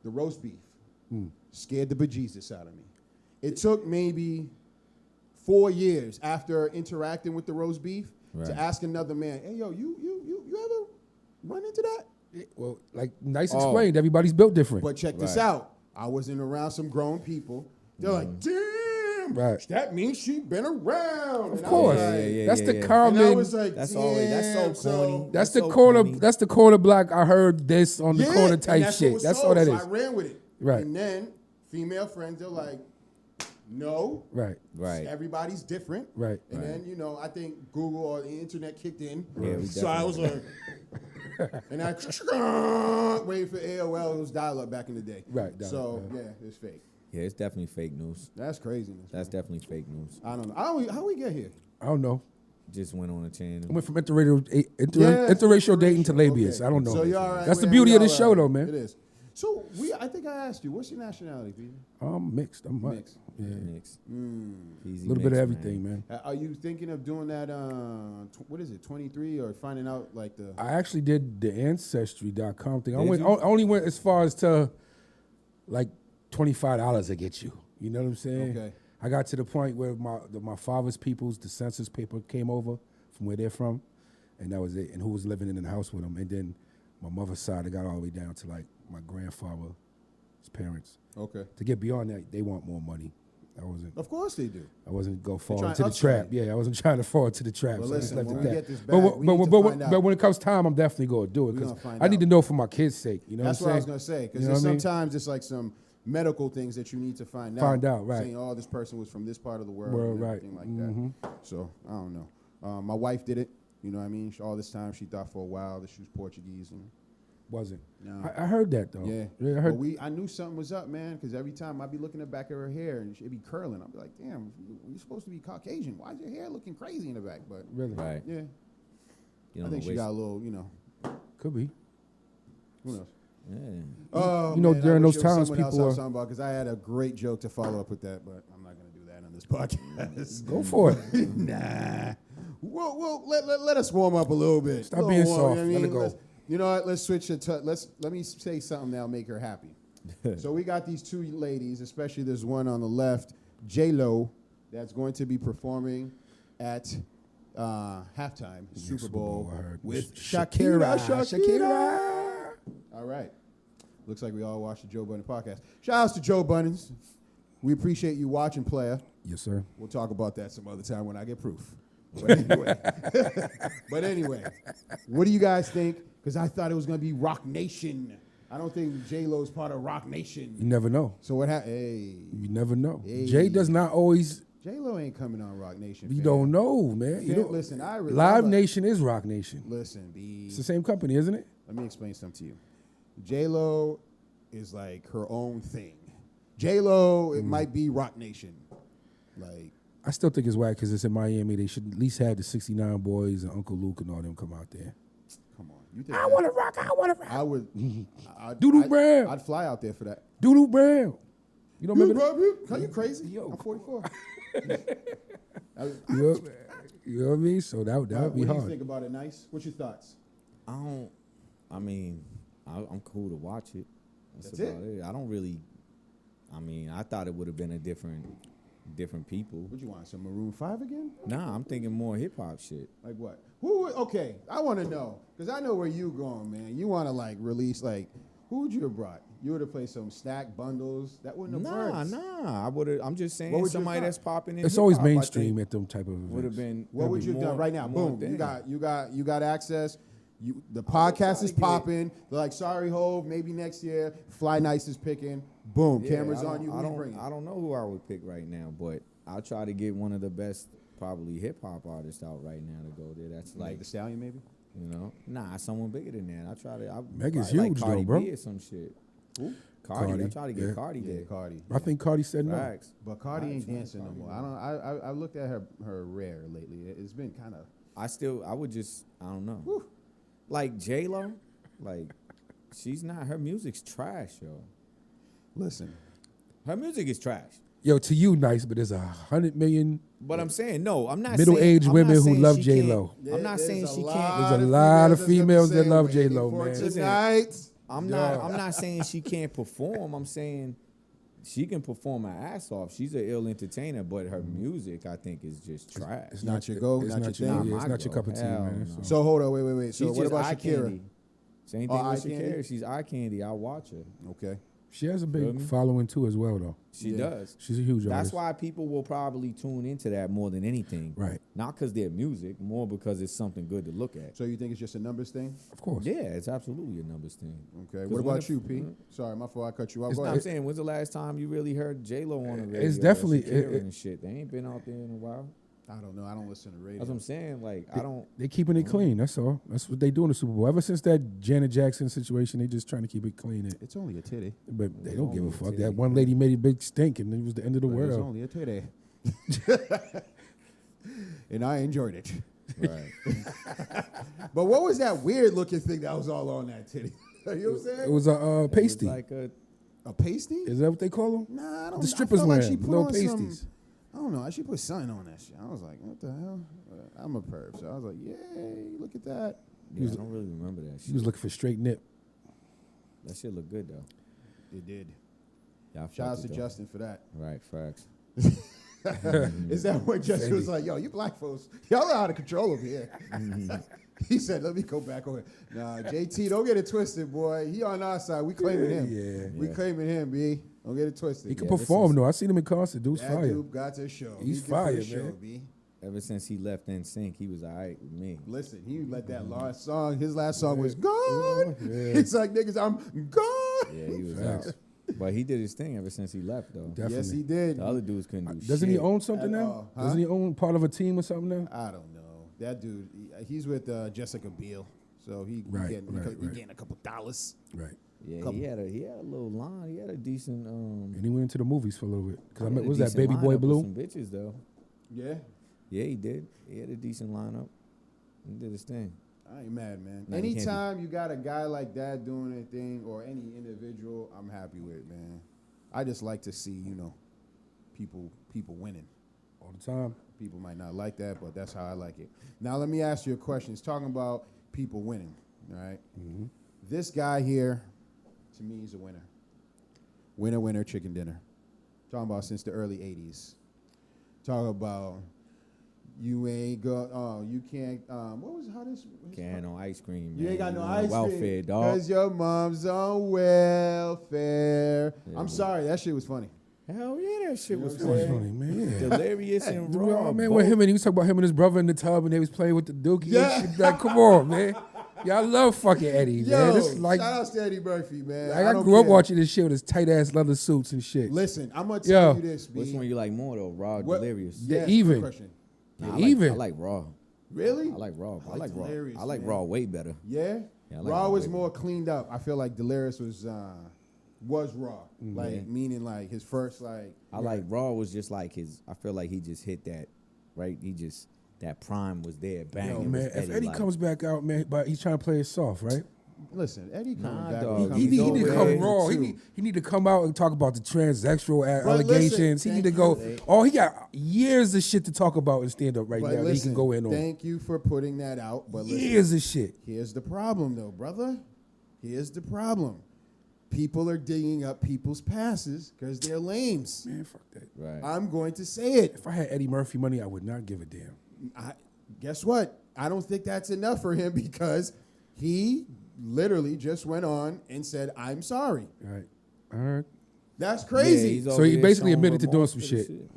S4: The roast beef scared the bejesus out of me. It took maybe 4 years after interacting with the roast beef
S5: Right.
S4: to ask another man, hey, yo, you ever run into that?
S3: Well, like Nyce
S5: Oh.
S3: explained, everybody's built different.
S4: But check this
S5: Right.
S4: out. I wasn't around some grown people. They're like, damn,
S3: Right.
S4: that means she been around.
S3: Of course. That's the
S4: And I
S3: common.
S4: was like,
S5: That's
S4: damn,
S5: always that's so corny.
S3: That's the
S5: so
S3: corner.
S5: corny.
S3: That's the corner block. I heard this on the
S4: Yeah,
S3: corner
S4: and
S3: type
S4: that's what
S3: shit.
S4: was
S3: That's
S4: told,
S3: all that
S4: so
S3: is.
S4: I ran with it.
S3: Right.
S4: And then female friends, they're like, no.
S3: Right.
S5: Right.
S4: Everybody's different.
S3: Right.
S4: And then, you know, I think Google or the internet kicked in.
S5: Yeah, we
S4: So I was like, and I waiting for AOL. It was dial-up back in the day.
S3: Right,
S4: So,
S3: dial-up,
S4: yeah, it's fake.
S5: Yeah, it's definitely fake news.
S4: That's craziness.
S5: That's definitely fake news.
S4: I don't know. How we get here?
S3: I don't know.
S5: Just went on a
S3: I
S5: channel.
S3: went from interracial
S4: Yeah,
S3: interracial dating to
S4: interracial.
S3: labias.
S4: Okay.
S3: I don't know.
S4: So you're all right,
S3: That's the
S4: man.
S3: beauty
S4: We
S3: of this
S4: all
S3: show,
S4: right.
S3: though, man.
S4: It is. So I think I asked you, what's your nationality, Peter?
S3: I'm mixed. I'm white.
S4: Mixed.
S3: Yeah.
S5: Mix.
S3: A little bit of everything, man.
S4: Are you thinking of doing that? What is it, 23, or finding out like the?
S3: I actually did the Ancestry.com thing. I
S5: Did
S3: went.
S5: you?
S3: Only went as far as to like $25 to get you. You know what I'm saying?
S4: Okay.
S3: I got to the point where my father's peoples, the census paper came over from where they're from, and that was it. And who was living in the house with him. And then my mother's side, I got all the way down to like my grandfather's parents.
S4: Okay.
S3: To get beyond that, they want more money.
S4: Of course they do.
S3: I wasn't go fall
S4: trying
S3: into the
S4: to
S3: trap.
S4: upgrade.
S3: Yeah, I wasn't trying to fall into the trap.
S4: Well,
S3: so I just
S4: listen,
S3: left
S4: when
S3: it
S4: we
S3: that.
S4: get this back, we need to find out.
S3: But when it comes time, I'm definitely going to do it.
S4: We
S3: Because
S4: gonna find
S3: I need
S4: out.
S3: to know for my kids' sake. You know
S4: That's
S3: what
S4: what I
S3: I'm
S4: was
S3: saying?
S4: gonna say. Because
S3: You know what I mean?
S4: sometimes it's like some medical things that you need to find out.
S3: Find out, right.
S4: Saying, oh, this person was from this part of the world,
S3: World,
S4: and
S3: right.
S4: everything like that. So I don't know. My wife did it. You know what I mean? All this time, she thought for a while that she was Portuguese, and
S3: Wasn't.
S4: No.
S3: I heard that, though.
S4: yeah,
S3: I heard.
S4: But I knew something was up, man. Because every time I'd be looking at the back of her hair and she'd be curling, I'd be like, "Damn, you're supposed to be Caucasian. Why is your hair looking crazy in the back?" But
S3: Really?
S5: Right.
S4: yeah,
S5: You
S4: I
S5: know,
S4: think she
S5: waste-
S4: got a little, you know,
S3: Could be.
S4: who knows?
S5: Yeah.
S4: Oh,
S3: You know,
S4: man,
S3: during
S4: I wish
S3: those
S4: there was
S3: times,
S4: someone else
S3: people
S4: I was
S3: are-
S4: talking about because I had a great joke to follow up with that, but I'm not going to do that on this podcast.
S3: Go for it.
S4: Nah. Well, let us warm up a little bit.
S3: Stop
S4: Little
S3: being
S4: warm,
S3: soft.
S4: you know what I
S3: Let it
S4: mean?
S3: go.
S4: You know what? Let's switch it. Let me say something that'll make her happy. So we got these two ladies, especially there's one on the left, Lo, that's going to be performing at halftime Super Bowl
S3: I heard.
S4: with
S3: Shakira.
S4: Shakira. All right. Looks like we all watched the Joe Budden podcast. Shout outs to Joe Bunnins. We appreciate you watching, player.
S3: Yes, sir.
S4: We'll talk about that some other time when I get proof. But anyway, what do you guys think? Because I thought it was going to be Rock Nation. I don't think J-Lo's part of Rock Nation.
S3: You never know.
S4: So what happened? Hey,
S3: You never know.
S4: Hey.
S3: Jay does not always.
S4: J-Lo ain't coming on Rock Nation.
S3: You
S4: fam.
S3: don't know, man. You
S4: Fam,
S3: don't,
S4: listen,
S3: Live Nation is Rock Nation.
S4: Listen, B.
S3: It's the same company, isn't it?
S4: Let me explain something to you. J-Lo is like her own thing. J-Lo, it might be Rock Nation. Like,
S3: I still think it's whack because it's in Miami. They should at least have the 69 Boys and Uncle Luke and all them come out there.
S4: come on. You think
S3: I want to rock. I want to rock.
S4: I would.
S3: Doodoo Brown.
S4: I'd fly out there for that.
S3: Doodoo Brown. You don't remember that?
S4: Are you crazy?
S3: Yo,
S4: I'm 44.
S3: You know what I mean? So that would be
S4: What do you
S3: hard.
S4: think about it, Nyce? What's your thoughts?
S5: I'm cool to watch it.
S4: That's
S5: about it. I don't really. I thought it would have been a different people.
S4: What you want? Some Maroon 5 again?
S5: Nah, I'm thinking more hip hop shit.
S4: Like what? Who? Okay, I want to know because I know where you going, man. You want to like release like who would you have brought? You would have played some stack bundles. That wouldn't have worked.
S5: Nah. I would have. I'm just
S4: What
S5: saying
S4: would you
S5: somebody
S4: have
S5: that's popping in.
S3: It's always
S5: hip-hop, I
S3: mainstream
S5: think
S3: at them type of events.
S5: Would have been.
S4: What would you have done right now?
S5: more
S4: Boom!
S5: thing.
S4: You got access. The podcast is popping. They're like, sorry, Hove. Maybe next year. Fly Nice is picking. Boom!
S5: Yeah,
S4: Cameras
S5: I
S4: on you. Who you bringing?
S5: don't know who I would pick right now, but I'll try to get one of the best, probably hip hop artists out right now to go there. That's like
S4: the Stallion, maybe.
S5: someone bigger than that. I try to.
S3: Megan's
S5: probably
S3: huge,
S5: like Cardi
S3: though, bro.
S5: B or some shit.
S4: Who?
S5: Cardi. I try to get
S3: yeah.
S5: Cardi
S4: Yeah,
S5: there.
S4: Cardi.
S3: I think Cardi said no.
S5: Facts.
S4: But Cardi ain't
S5: Trying to
S4: dancing no
S5: Cardi,
S4: more.
S5: man.
S4: I looked at her rare lately. It's been kind of.
S5: I don't know. Like J-Lo, like she's not. Her music's trash, yo.
S4: Listen.
S5: Her music is trash.
S3: Yo, to you, Nice, but there's 100 million
S5: But I'm saying no. I'm not
S3: middle-aged
S5: saying,
S3: women
S5: I'm not
S3: who
S5: saying
S3: love
S5: she
S3: J-Lo.
S5: can't- I'm not saying she can't.
S3: There's a lot of females that love
S4: J-Lo,
S3: J-Lo, man.
S4: Tonight.
S5: I'm not saying she can't perform. I'm saying she can perform her ass off. She's an ill entertainer, but her music, I think, is just trash.
S4: It's not your go,
S3: It's
S4: not
S3: not
S4: your
S3: your
S4: thing.
S3: yeah, it's
S5: my
S3: not your
S5: go.
S3: cup of tea,
S5: Hell
S3: man.
S5: no.
S3: So-
S4: So hold on, wait. So
S5: She's
S4: what
S5: just
S4: about
S5: eye
S4: Shakira?
S5: candy. Same
S4: Oh,
S5: thing
S4: eye
S5: with Shakira.
S4: candy?
S5: She's eye candy. I watch her.
S4: Okay.
S3: She has a
S5: Feel
S3: big
S5: me?
S3: following too, as well, though.
S5: She
S4: Yeah.
S5: does.
S3: She's a huge
S5: That's
S3: artist.
S5: why people will probably tune into that more than anything.
S3: Right.
S5: Not because they're music, more because it's something good to look at.
S4: So you think it's just a numbers thing?
S3: Of course.
S5: Yeah, it's absolutely a numbers thing.
S4: Okay.
S5: 'Cause
S4: What
S5: when
S4: about
S5: if-
S4: you, P? Sorry, my fault. I cut you off.
S3: It's
S4: Go
S5: I'm
S4: ahead.
S5: saying, when's the last time you really heard J-Lo on the radio?
S3: It's
S5: or
S3: definitely-
S5: Shakira and shit. They ain't been out there in a while.
S4: I don't know. I don't listen to radio.
S5: That's what I'm saying. Like, I don't.
S3: They keeping it clean. That's all. That's what they do in the Super Bowl. Ever since that Janet Jackson situation, they just trying to keep it clean.
S4: It's only a titty.
S3: But they don't give a
S5: only a
S3: fuck.
S5: titty.
S3: That one lady made a big stink, and it was the end of the
S4: It's
S3: world.
S4: only a titty. And I enjoyed it.
S5: Right.
S4: But what was that weird looking thing that was all on that titty? You know what I'm saying?
S3: It was a pasty.
S5: It's like
S4: A pasty?
S3: Is that what they call them?
S4: Nah, I don't.
S3: The strippers
S4: I felt like
S3: wearing
S4: she put
S3: little
S4: on
S3: pasties.
S4: Some, I don't know. She put something on that shit. I was like, what the hell? I'm a perv, so I was like, yay, look at that.
S5: yeah, I don't really remember that
S3: She
S5: shit.
S3: was looking for straight nip.
S5: That shit look good though.
S4: It did.
S5: Yeah, I
S4: Shout out
S5: fucked
S4: to
S5: it, though.
S4: Justin for that.
S5: Right, facts.
S4: Is that what Justin was like? Yo, you black folks, y'all are out of control over here. He said, let me go back over. Nah, JT, don't get it twisted, boy. He on our side. We claiming him.
S3: Yeah.
S4: We claiming him, B. Don't get it twisted.
S3: He can perform, though. I seen him in concert. Dude's
S4: that
S3: fire.
S4: dude got to show.
S3: He's
S4: good for
S3: fire,
S4: the show,
S3: man.
S4: B.
S5: Ever since he left NSYNC, he was all right with me.
S4: Listen, he let that last song, his last song was gone.
S3: Yeah.
S4: It's like, niggas, I'm gone.
S5: Yeah, he was out. But he did his thing ever since he left, though.
S3: Definitely.
S4: Yes, he did.
S5: The other dudes couldn't do shit.
S3: Doesn't he own something
S4: At
S3: now?
S4: all. Huh?
S3: Doesn't he own part of a team or something now?
S4: I don't know. That dude, he's with Jessica Biel. So he getting a couple dollars.
S3: Right.
S5: Yeah, he had a little line. He had a decent.
S3: And he went into the movies for a little bit. Because
S5: he had a
S3: was that
S5: decent
S3: Baby Boy
S5: lineup with
S3: Blue?
S5: Some bitches though.
S4: Yeah.
S5: Yeah, he did. He had a decent lineup. He did his thing.
S4: I ain't mad, man.
S5: No, you can't
S4: Anytime you got a guy like that doing anything or any individual, I'm happy with, man. I just like to see, people winning.
S3: All the time.
S4: People might not like that, but that's how I like it. Now, let me ask you a question. It's talking about people winning, all right?
S3: Mm-hmm.
S4: This guy here, to me, is a winner. Winner, winner, chicken dinner. Talking about since the early 80s. Talking about you ain't you can't, what was how this?
S5: Can't no ice cream, man.
S4: You ain't got no
S5: on
S4: ice
S5: welfare,
S4: cream.
S5: dog.
S4: Because your mom's on welfare.
S5: Yeah.
S4: I'm sorry, that shit was funny.
S5: Hell yeah, that shit was
S3: That was
S5: funny.
S3: funny, man. Yeah.
S5: Delirious and raw.
S3: Oh, man,
S5: both.
S3: with him and he was talking about him and his brother in the tub and they was playing with the dookie
S4: Yeah.
S3: and shit. Like, come on, man. Yeah, I love fucking Eddie, man.
S4: Yo,
S3: This is like,
S4: shout out to Eddie Murphy, man.
S3: I
S4: don't
S3: grew up
S4: care.
S3: watching this shit with his tight ass leather suits and shit.
S4: Listen, I'm gonna tell
S3: Yo.
S4: you this, B.
S5: Which one you like more though, raw or
S4: What-
S5: delirious?
S3: Yeah,
S4: Yes,
S3: even.
S4: good question.
S5: Nah,
S3: even.
S5: I like raw.
S4: Really?
S5: I like raw. I
S4: like
S5: like raw.
S4: Delirious,
S5: I like
S4: man.
S5: raw way better.
S4: Yeah?
S5: Yeah, I like
S4: Raw
S5: that
S4: was
S5: way
S4: more cleaned up. I feel like Delirious was raw. Like
S5: Yeah.
S4: meaning like his first like
S5: I like raw was just like his. I feel like he just hit that, right? He just that prime was there. Bang.
S3: Yo,
S5: it was
S3: man, if Eddie
S5: like,
S3: comes back out, man, but he's trying to play it soft, right?
S4: listen, Eddie coming
S5: Nah,
S4: back.
S5: dog.
S3: He
S5: He's
S3: need to
S5: over
S3: come
S5: there,
S3: raw.
S4: too.
S3: He need to come out and talk about the transsexual allegations.
S4: listen,
S3: He need
S4: thank
S3: to go.
S4: you.
S3: Oh, he got years of shit to talk about and stand up right
S4: But
S3: now. That he
S4: listen,
S3: can go in on
S4: thank you for putting that out. But listen,
S3: years of shit.
S4: here's the problem though, brother. Here's the problem. People are digging up people's passes because they're lames.
S3: Man, fuck that.
S5: right.
S4: I'm going to say it.
S3: If I had Eddie Murphy money, I would not give a damn.
S4: Guess what? I don't think that's enough for him because he literally just went on and said, I'm sorry.
S3: All right.
S4: That's
S5: Yeah,
S4: crazy.
S5: he's
S3: So
S5: over
S3: he
S5: there
S3: basically
S5: showing
S3: admitted to doing
S5: remorse
S3: some
S5: for the
S3: shit.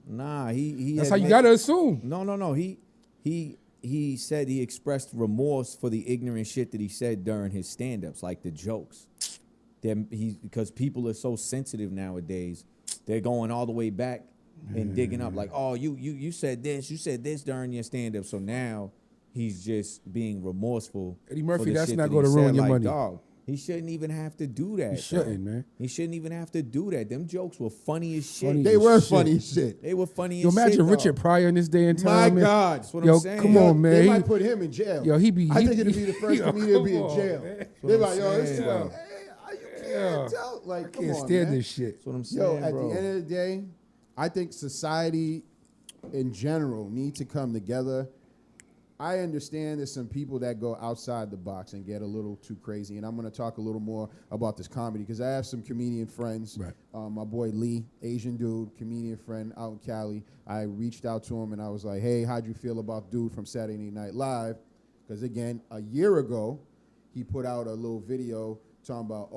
S5: Nah, he.
S3: That's how you
S5: admit-
S3: gotta assume.
S5: No. He said he expressed remorse for the ignorant shit that he said during his stand-ups, like the jokes. Because people are so sensitive nowadays, they're going all the way back and digging up like, oh, you said this during your stand-up, so now he's just being remorseful.
S3: Eddie
S5: for
S3: Murphy,
S5: the
S3: that's
S5: shit
S3: not
S5: that
S3: gonna
S5: he
S3: ruin
S5: said.
S3: your
S5: Like,
S3: money.
S5: dog, he shouldn't even have to do that.
S3: He shouldn't,
S5: dog.
S3: man.
S5: He shouldn't even have to do that. Them jokes were funny as shit.
S3: Funny
S4: They
S3: as
S4: were
S3: shit.
S4: funny as shit.
S5: They were funny
S3: Yo,
S5: as shit.
S3: imagine
S5: dog.
S3: Richard Pryor in this day and
S4: My
S3: time. man.
S4: God.
S5: That's what
S3: Yo,
S5: I'm saying.
S3: come on, man.
S4: They
S3: He-
S4: might put him in jail.
S3: Yo, I think
S4: it'd be the first
S3: Yo,
S4: comedian to be
S3: come
S4: in
S3: on,
S4: jail.
S3: man.
S4: They're like, yo, this
S5: saying.
S4: is well, hey, you can't tell. Like,
S3: I
S4: come
S3: can't
S4: on,
S3: stand
S4: man.
S3: this shit.
S5: That's what I'm saying,
S4: Yo, at
S5: bro.
S4: the end of the day, I think society in general need to come together. I understand there's some people that go outside the box and get a little too crazy, and I'm going to talk a little more about this comedy because I have some comedian friends.
S3: Right.
S4: My boy Lee, Asian dude, comedian friend out in Cali. I reached out to him and I was like, hey, how'd you feel about dude from Saturday Night Live? Because, again, a year ago, he put out a little video talking about,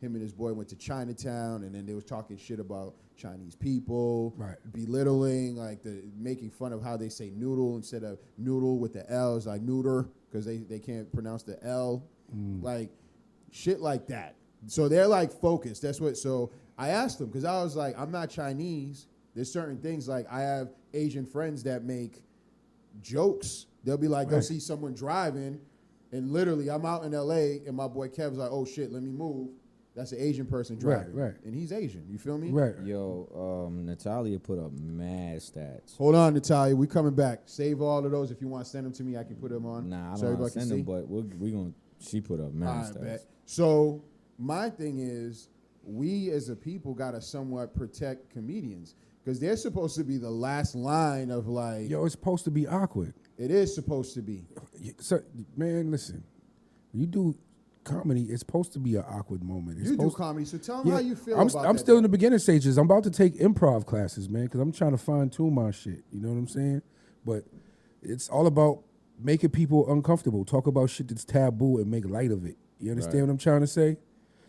S4: him and his boy went to Chinatown, and then they was talking shit about Chinese people,
S3: Right.
S4: belittling, like making fun of how they say noodle instead of noodle with the L, it's like neuter, because they can't pronounce the L, like shit like that. So they're like focused. That's what. So I asked them because I was like, I'm not Chinese. There's certain things like I have Asian friends that make jokes. They'll be like, they'll see someone driving, and literally I'm out in LA, and my boy Kev's like, oh shit, let me move. That's an Asian person driving.
S3: Right.
S4: And he's Asian. You feel me?
S3: Right.
S5: Yo, Natalia put up mad stats.
S4: Hold on, Natalia. We coming back. Save all of those. If you want to send them to me, I can put them on.
S5: Nah, I
S4: so
S5: don't
S4: everybody can
S5: send them,
S4: see.
S5: but we gonna. She put up mad
S4: All right,
S5: stats.
S4: bet. So my thing is, we as a people got to somewhat protect comedians because they're supposed to be the last line of like.
S3: Yo, it's supposed to be awkward.
S4: It is supposed to be.
S3: So, man, listen. When you do comedy, it's supposed to be an awkward moment. It's
S4: You do
S3: supposed-
S4: comedy, so tell them
S3: Yeah,
S4: how you feel
S3: I'm
S4: about
S3: I'm
S4: that.
S3: still in the beginning stages. I'm about to take improv classes, man, because I'm trying to fine tune my shit. You know what I'm saying? But it's all about making people uncomfortable. Talk about shit that's taboo and make light of it. You understand what I'm trying to say?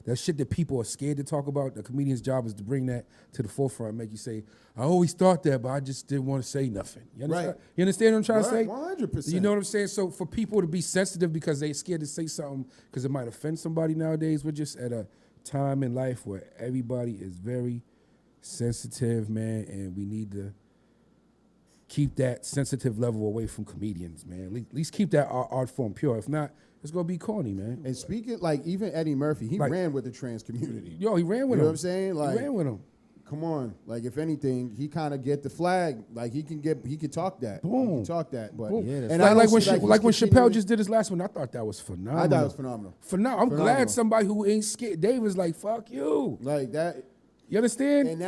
S3: That shit that people are scared to talk about, the comedian's job is to bring that to the forefront and make you say, I always thought that, but I just didn't want to say nothing. You understand,
S4: Right.
S3: you understand what I'm trying to say?
S4: 100%.
S3: You know what I'm saying? So for people to be sensitive because they're scared to say something because it might offend somebody nowadays, we're just at a time in life where everybody is very sensitive, man, and we need to keep that sensitive level away from comedians, man. At least keep that art form pure. If not, it's gonna be corny, man.
S4: And speaking, like, even Eddie Murphy, he
S3: Like-
S4: ran with the trans community.
S3: Yo, he ran with
S4: You know
S3: him.
S4: what I'm saying? Like,
S3: he ran with him.
S4: come on. Like, if anything, he kind of get the flag. Like, he can talk that. He
S3: Boom.
S4: can talk that. But
S3: Boom.
S5: Yeah, that's
S4: and I
S3: like
S4: don't
S3: when
S4: see,
S3: like when
S4: he's
S3: Chappelle
S4: continuing-
S3: just did his last one, I thought that was phenomenal.
S4: I thought it was phenomenal.
S3: Phenomenal. I'm
S4: Phenomenal.
S3: glad somebody who ain't scared. Dave was like, "Fuck you."
S4: Like that.
S3: You understand?
S4: And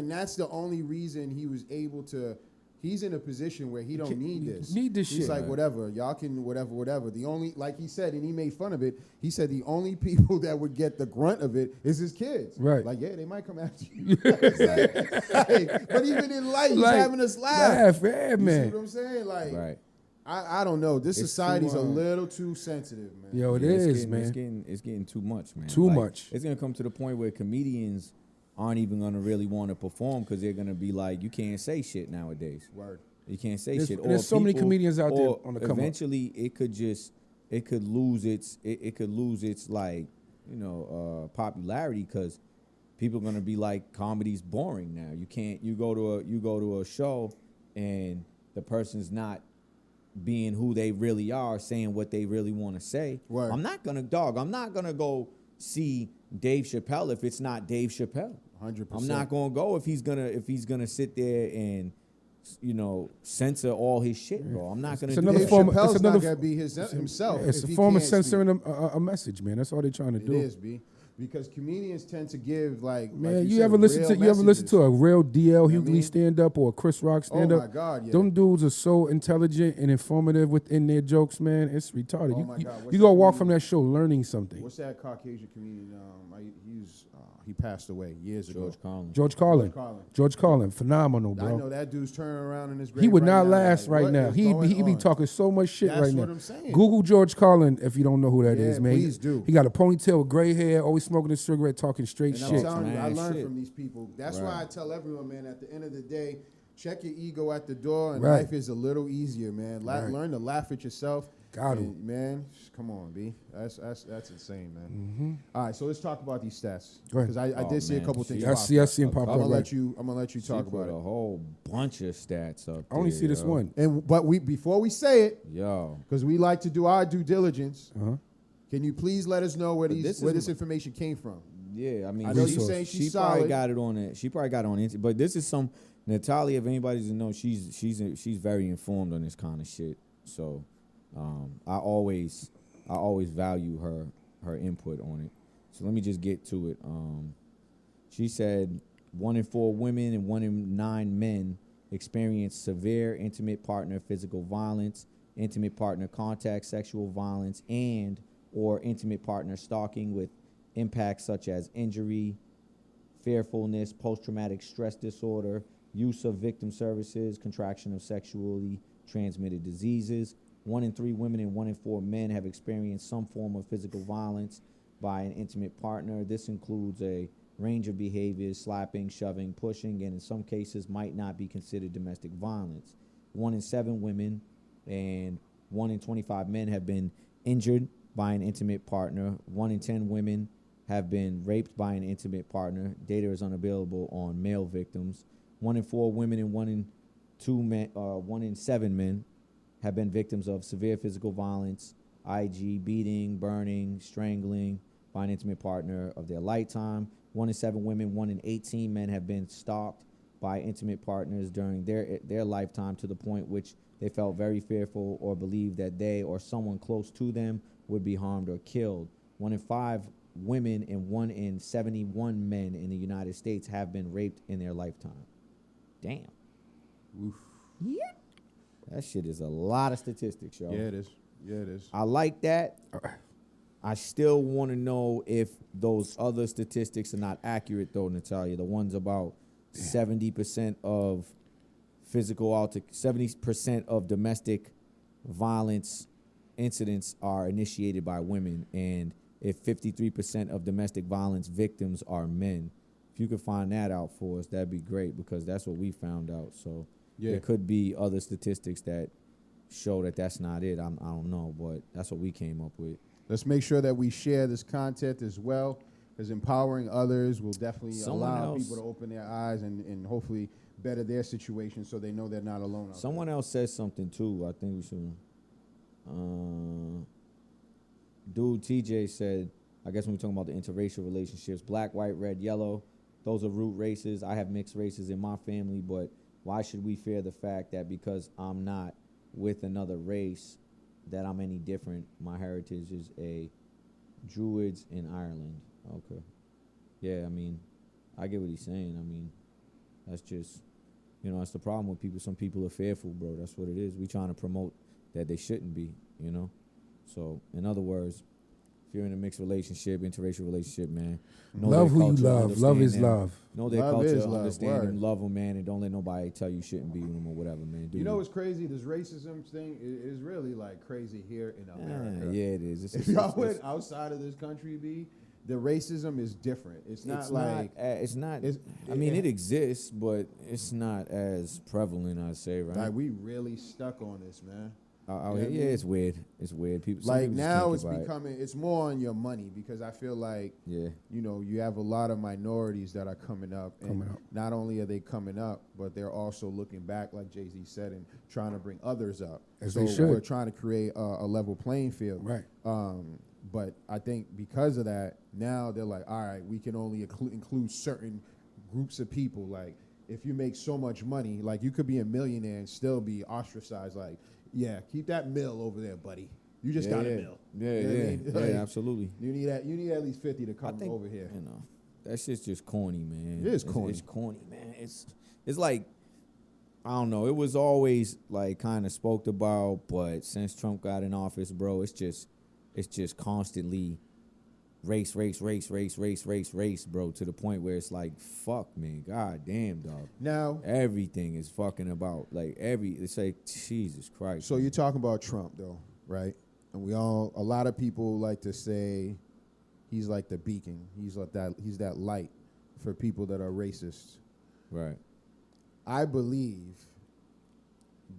S4: that's the only reason he was able to. He's in a position where he don't need this.
S3: Need this
S4: He's
S3: shit.
S4: like, whatever, y'all can whatever. The only, like he said, and he made fun of it. He said the only people that would get the grunt of it is his kids.
S3: Right.
S4: Like, yeah, they might come after you. Like, but even in life, he's
S3: Like,
S4: having us laugh.
S3: yeah,
S4: You
S3: man.
S4: see what I'm saying? Like,
S5: Right.
S4: I don't know. This
S5: It's
S4: society's
S5: too,
S4: a little too sensitive, man.
S3: Yo, it
S5: Yeah,
S3: is,
S5: it's
S3: man.
S5: getting too much, man.
S3: Too much.
S5: It's gonna come to the point where comedians aren't even gonna really want to perform because they're gonna be like, you can't say shit nowadays.
S4: Word.
S5: You can't say
S3: There's-
S5: shit.
S3: there's so many comedians out there
S5: or
S3: on the come up.
S5: eventually, it could lose its like, popularity because people are gonna be like, comedy's boring now. You go to a show and the person's not being who they really are, saying what they really want to say.
S4: Word.
S5: I'm not gonna go see Dave Chappelle if it's not Dave Chappelle.
S4: 100%.
S5: I'm not gonna go if he's gonna sit there and censor all his shit, bro. I'm not gonna.
S3: It's
S5: do
S3: another
S4: Dave
S5: that.
S3: form-
S4: Chappelle's
S3: it's another
S4: not gonna be himself.
S3: It's
S4: if
S3: a
S4: he
S3: form of
S4: can't speak.
S3: censoring a message, man. That's all they're trying to
S4: It
S3: do.
S4: is, B. Because comedians tend to give
S3: Man,
S4: like
S3: you
S4: said,
S3: ever listen
S4: real
S3: to
S4: messages.
S3: a real DL
S4: You know what I
S3: Hughley
S4: mean?
S3: stand up or a Chris Rock stand up?
S4: Oh my God, yeah.
S3: Them dudes are so intelligent and informative within their jokes, man. It's retarded.
S4: Oh
S3: You-
S4: my
S3: you,
S4: God, what's
S3: you go
S4: that
S3: walk from
S4: comedian?
S3: that show learning something.
S4: What's that Caucasian comedian? He passed away years ago.
S5: George Carlin.
S3: George Carlin.
S4: Carlin.
S3: George Carlin, phenomenal,
S4: I
S3: bro.
S4: know that dude's turning around in his grave.
S3: He would
S4: right
S3: not
S4: now,
S3: last
S4: like,
S3: right
S4: what
S3: now.
S4: is
S3: He
S4: going
S3: be
S4: on?
S3: talking so much shit
S4: That's
S3: right now.
S4: what I'm saying.
S3: Google George Carlin if you don't know who that is,
S4: Yeah,
S3: man.
S4: please do.
S3: He got a ponytail with gray hair, always smoking a cigarette, talking straight
S4: And I'm
S3: shit.
S4: telling you, I
S5: Man,
S4: learned
S5: shit.
S4: from these people. That's why
S5: Right.
S4: I tell everyone, man, at the end of the day, check your ego at the door, and
S3: Right.
S4: life is a little easier, man.
S3: Right.
S4: Learn to laugh at yourself.
S3: Got
S4: And, man, come on, B. That's insane, man.
S3: Mm-hmm.
S4: All right, so let's talk about these stats
S3: Go ahead.
S4: because I
S5: Oh,
S4: did see a
S5: man,
S4: couple
S5: she-
S4: things.
S3: I see him pop
S4: I'm
S3: up.
S4: gonna
S3: Right.
S4: let you
S5: She
S4: talk
S5: put
S4: about
S5: a
S4: it.
S5: whole bunch of stats up.
S3: I only
S5: there,
S3: see this
S5: yo.
S3: one.
S4: But before we say it,
S5: Yo,
S4: because we like to do our due diligence,
S3: Uh-huh.
S4: can you please let us know where
S5: But
S4: this
S5: this is-
S4: information came from?
S5: yeah. I mean,
S4: I know you
S3: Resource.
S4: saying she's
S5: she probably
S4: solid.
S5: got it on it. She probably got it on it. But this is some Natalia. If anybody doesn't know, she's very informed on this kind of shit. So I always value her input on it. So let me just get to it. She said 1 in 4 women and 1 in 9 men experience severe intimate partner physical violence, intimate partner contact sexual violence, and or intimate partner stalking with impacts such as injury, fearfulness, post-traumatic stress disorder, use of victim services, contraction of sexually transmitted diseases. 1 in 3 women and 1 in 4 men have experienced some form of physical violence by an intimate partner. This includes a range of behaviors, slapping, shoving, pushing, and in some cases might not be considered domestic violence. 1 in 7 women and 1 in 25 men have been injured by an intimate partner. 1 in 10 women have been raped by an intimate partner. Data is unavailable on male victims. 1 in 4 women and 1 in 7 men have been victims of severe physical violence, i.e. beating, burning, strangling by an intimate partner of their lifetime. 1 in 7 women, 1 in 18 men have been stalked by intimate partners during their lifetime to the point which they felt very fearful or believed that they or someone close to them would be harmed or killed. 1 in 5 women and 1 in 71 men in the United States have been raped in their lifetime. Damn.
S4: Oof.
S5: Yeah. That shit is a lot of statistics, yo.
S4: Yeah, it is. Yeah, it is.
S5: I like that. I still want to know if those other statistics are not accurate, though, Natalia. The ones about 70% of 70% of domestic violence incidents are initiated by women, and if 53% of domestic violence victims are men. If you could find that out for us, that'd be great, because that's what we found out. So there could be other statistics that show that that's not it. I don't know, but that's what we came up with.
S4: Let's make sure that we share this content as well, because empowering others will definitely allow people to open their eyes and hopefully better their situation so they know they're not alone out
S5: Someone else said something too. I think we should. Dude, TJ said, I guess when we're talking about the interracial relationships, black, white, red, yellow, those are root races. I have mixed races in my family, but why should we fear the fact that because I'm not with another race that I'm any different? My heritage is a Druids in Ireland. Okay. Yeah, I mean, I get what he's saying. I mean, that's just, you know, that's the problem with people. Some people are fearful, bro. That's what it is. We trying to promote that they shouldn't be, you know? So, in other words, if you're in a mixed relationship, interracial relationship, man,
S3: love who you love. Love is love.
S5: Know their culture, understand them, love them, man, and don't let nobody tell you shouldn't be with them or whatever, man.
S4: You know what's crazy? This racism thing is really like crazy here in America.
S5: Yeah, it is.
S4: If y'all went outside of this country, the racism is different. It's not.
S5: I mean, it exists, but it's not as prevalent, I'd say, right?
S4: Like, we really stuck on this, man.
S5: It's weird. It's weird. People
S4: like now it's becoming. It's more on your money, because I feel like you know, you have a lot of minorities that are coming up, and not only are they coming up, but they're also looking back, like Jay-Z said, and trying to bring others up.
S3: As they should.
S4: We're trying to create a level playing field,
S3: right?
S4: But I think because of that, now they're like, all right, we can only include certain groups of people. Like, if you make so much money, like, you could be a millionaire and still be ostracized. Like, yeah, keep that mill over there, buddy. You just got a mill.
S5: Yeah, absolutely.
S4: You need at least 50 to come over here.
S5: You know, that shit's just corny, man.
S4: It is corny.
S5: It's corny, man. It's like, I don't know. It was always like kind of spoke about, but since Trump got in office, bro, it's just constantly race, bro, to the point where it's like, fuck, man, god damn, dog.
S4: Now
S5: everything is fucking about, like, it's like, Jesus Christ.
S4: So you're talking about Trump, though, right? And a lot of people like to say he's like the beacon. He's that light for people that are racist.
S5: Right.
S4: I believe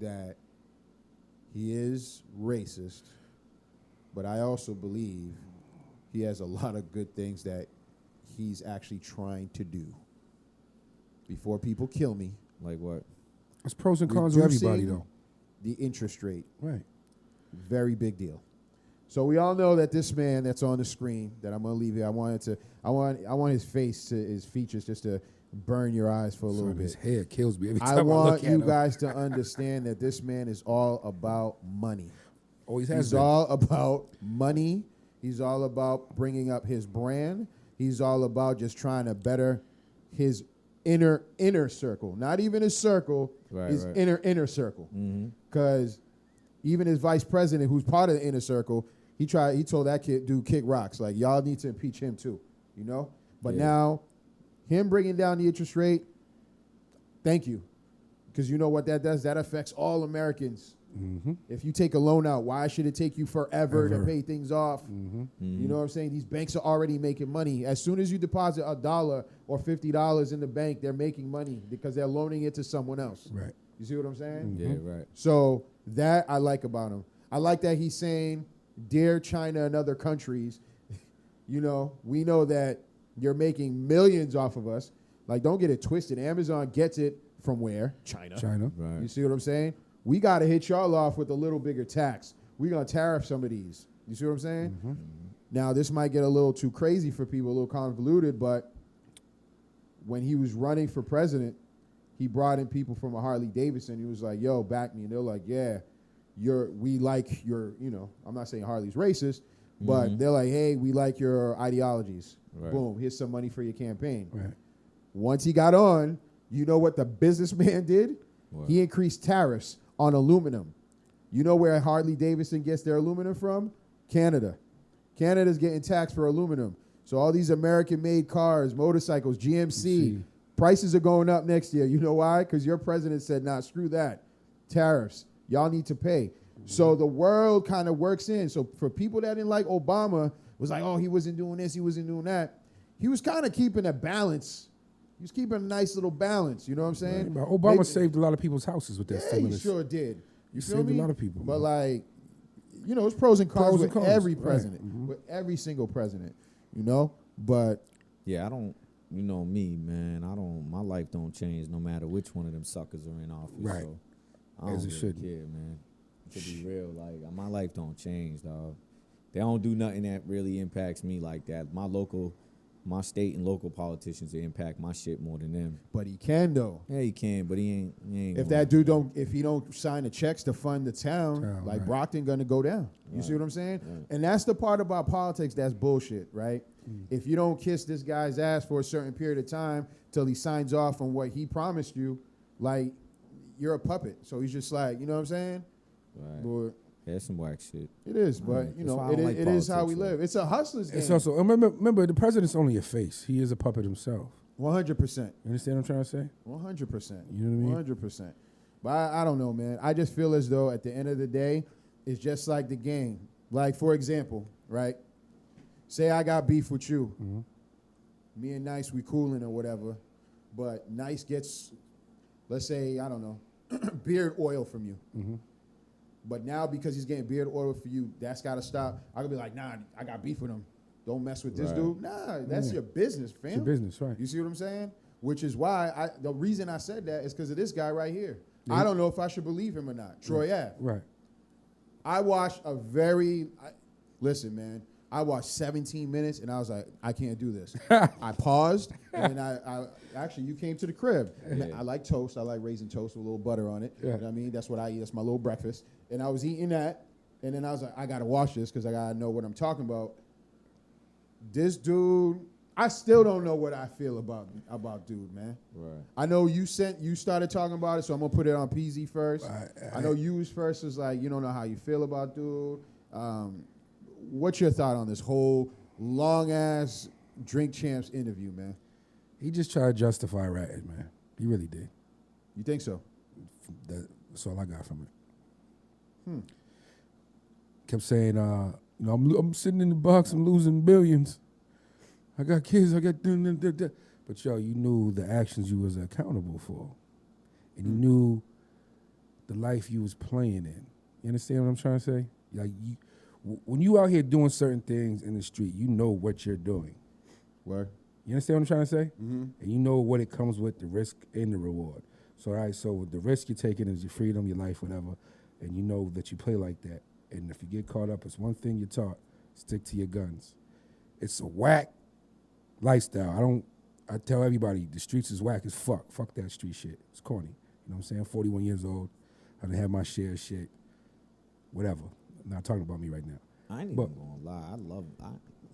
S4: that he is racist, but I also believe he has a lot of good things that he's actually trying to do. Before people kill me.
S5: Like what?
S3: There's pros and cons with everybody, though.
S4: The interest rate.
S3: Right.
S4: Very big deal. So we all know that this man that's on the screen that I'm gonna leave here, I want his features just to burn your eyes for a little bit.
S3: His hair kills me every time
S4: I want
S3: look at him.
S4: you guys to understand that this man is all about money.
S3: Always has
S4: He's
S3: been.
S4: all about money. He's all about bringing up his brand. He's all about just trying to better his inner circle. Not even his circle, his inner circle. Because even his vice president, who's part of the inner circle, he told that dude kick rocks. Like, y'all need to impeach him too, you know? But now, him bringing down the interest rate, thank you. Because you know what that does? That affects all Americans. If you take a loan out, why should it take you forever to pay things off? You know what I'm saying? These banks are already making money. As soon as you deposit $1 or $50 in the bank, they're making money because they're loaning it to someone else.
S3: Right.
S4: You see what I'm saying?
S5: Yeah, right.
S4: So that I like about him. I like that he's saying, dear China and other countries, you know, we know that you're making millions off of us. Like, don't get it twisted. Amazon gets it from where? China.
S5: Right.
S4: You see what I'm saying? We got to hit y'all off with a little bigger tax. We're going to tariff some of these. You see what I'm saying? Now, this might get a little too crazy for people, a little convoluted, but when he was running for president, he brought in people from a Harley Davidson. He was like, yo, back me. And they're like, yeah, we like your, you know, I'm not saying Harley's racist, but they're like, hey, we like your ideologies.
S5: Right.
S4: Boom, here's some money for your campaign.
S3: Right.
S4: Once he got on, you know what the businessman did?
S5: What?
S4: He increased tariffs on aluminum. You know where Harley Davidson gets their aluminum from? Canada. Canada's getting taxed for aluminum. So all these American-made cars, motorcycles, GMC, prices are going up next year. You know why? Because your president said, nah, screw that. Tariffs. Y'all need to pay. So the world kind of works in. So for people that didn't like Obama, was like, oh, he wasn't doing this, he wasn't doing that. He was kind of keeping a balance. He was keeping a nice little balance. You know what I'm saying?
S3: Right. Obama saved a lot of people's houses with that stimulus.
S4: He sure did.
S3: You saved a lot of people.
S4: But like, you know, it's pros and cons with every president,
S3: right.
S4: with every single president. You know, but
S5: yeah, I don't. You know me, man. My life don't change no matter which one of them suckers are in office.
S3: Right.
S5: So I
S3: As
S5: don't
S3: it
S5: really
S3: shouldn't.
S5: care, man. To be real, like my life don't change, dog. They don't do nothing that really impacts me like that. My state and local politicians, they impact my shit more than them.
S4: But he can though.
S5: Yeah, he can, but he ain't.
S4: If that dude if he don't sign the checks to fund the town, like
S3: right.
S4: Brockton gonna go down. You see what I'm saying? And that's the part about politics that's bullshit, right? If you don't kiss this guy's ass for a certain period of time till he signs off on what he promised you, like you're a puppet. So he's just like, you know what I'm saying?
S5: Right.
S4: But
S5: that's some whack shit.
S4: it is, but
S5: Right.
S4: you
S5: That's
S4: know,
S5: why I don't like
S4: it is how we
S5: politics,
S4: live. It's a hustler's game.
S3: It's also remember the president's only a face. He is a puppet himself.
S4: 100%.
S3: You understand what I'm trying to say?
S4: 100%.
S3: You know what I mean?
S4: 100%. But I don't know, man. I just feel as though at the end of the day, it's just like the game. Like, for example, right? Say I got beef with you.
S3: Mm-hmm.
S4: Me and Nyce, we cooling or whatever. But Nyce gets, let's say, I don't know, beard oil from you.
S3: Mm-hmm.
S4: But now because he's getting beard oil for you, that's got to stop. I could be like, nah, I got beef with him. Don't mess with this
S5: Right.
S4: dude. Nah, that's your business, fam.
S3: It's your business, right?
S4: You see what I'm saying? Which is why the reason I said that is because of this guy right here.
S3: Yeah.
S4: I don't know if I should believe him or not. Troy Ave.
S3: Right.
S4: I watched listen, man. I watched 17 minutes and I was like, I can't do this. I paused and then I actually, you came to the crib.
S5: Yeah.
S4: I like toast. I like raisin toast with a little butter on it.
S3: Yeah.
S4: You know what I mean? That's what I eat. That's my little breakfast. And I was eating that. And then I was like, I got to watch this because I got to know what I'm talking about. This dude, I still don't know what I feel about dude, man.
S5: Right.
S4: I know you started talking about it, so I'm going to put it on PZ first. I know you was first. It's like, you don't know how you feel about dude. What's your thought on this whole long-ass Drink Champs interview, man?
S3: He just tried to justify ratting, man. He really did.
S4: You think so?
S3: That's all I got from it. Kept saying, you know, I'm sitting in the box, I'm losing billions. I got kids, I got... But, yo, you knew the actions you was accountable for. And you knew the life you was playing in. You understand what I'm trying to say? Like, when you out here doing certain things in the street, you know what you're doing.
S4: Where?
S3: You understand what I'm trying to say?
S4: Mm-hmm.
S3: And you know what it comes with, the risk and the reward. So, all right, so the risk you're taking is your freedom, your life, whatever, and you know that you play like that. And if you get caught up, it's one thing you're taught, stick to your guns. It's a whack lifestyle. I tell everybody, the streets is whack as fuck. Fuck that street shit. It's corny. You know what I'm saying? 41 years old. I done had my share of shit. Whatever. I'm not talking about me right now.
S5: I ain't even gonna lie.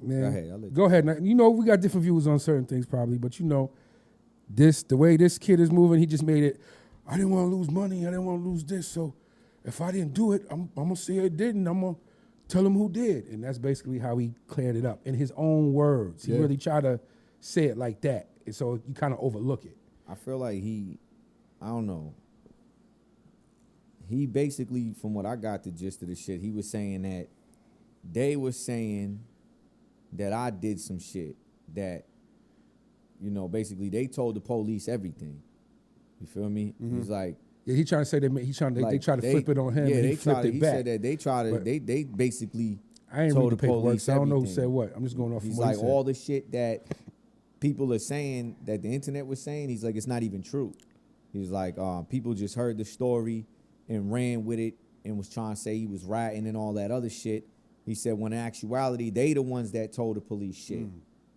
S3: Man, go ahead. Now, you know, we got different views on certain things probably, but you know, the way this kid is moving, he just made it, I didn't want to lose money. I didn't want to lose this. So if I didn't do it, I'm going to say it didn't. I'm going to tell him who did. And that's basically how he cleared it up in his own words. He really tried to say it like that. And so you kind of overlook it.
S5: I feel like I don't know. He basically, from what I got the gist of the shit, he was saying that they were saying that I did some shit that, you know, basically they told the police everything. You feel me? Mm-hmm. He's like,
S3: yeah, he trying to say they tried to flip it on him.
S5: Yeah,
S3: and
S5: he
S3: flipped it back.
S5: He said that they basically.
S3: I ain't read the paperwork, so I don't know who said what. I'm just going off.
S5: He's
S3: from what
S5: like,
S3: he said.
S5: all the shit that people are saying, that the internet was saying, he's like, it's not even true. He's like, people just heard the story and ran with it and was trying to say he was ratting and all that other shit. He said, when in actuality, they the ones that told the police shit.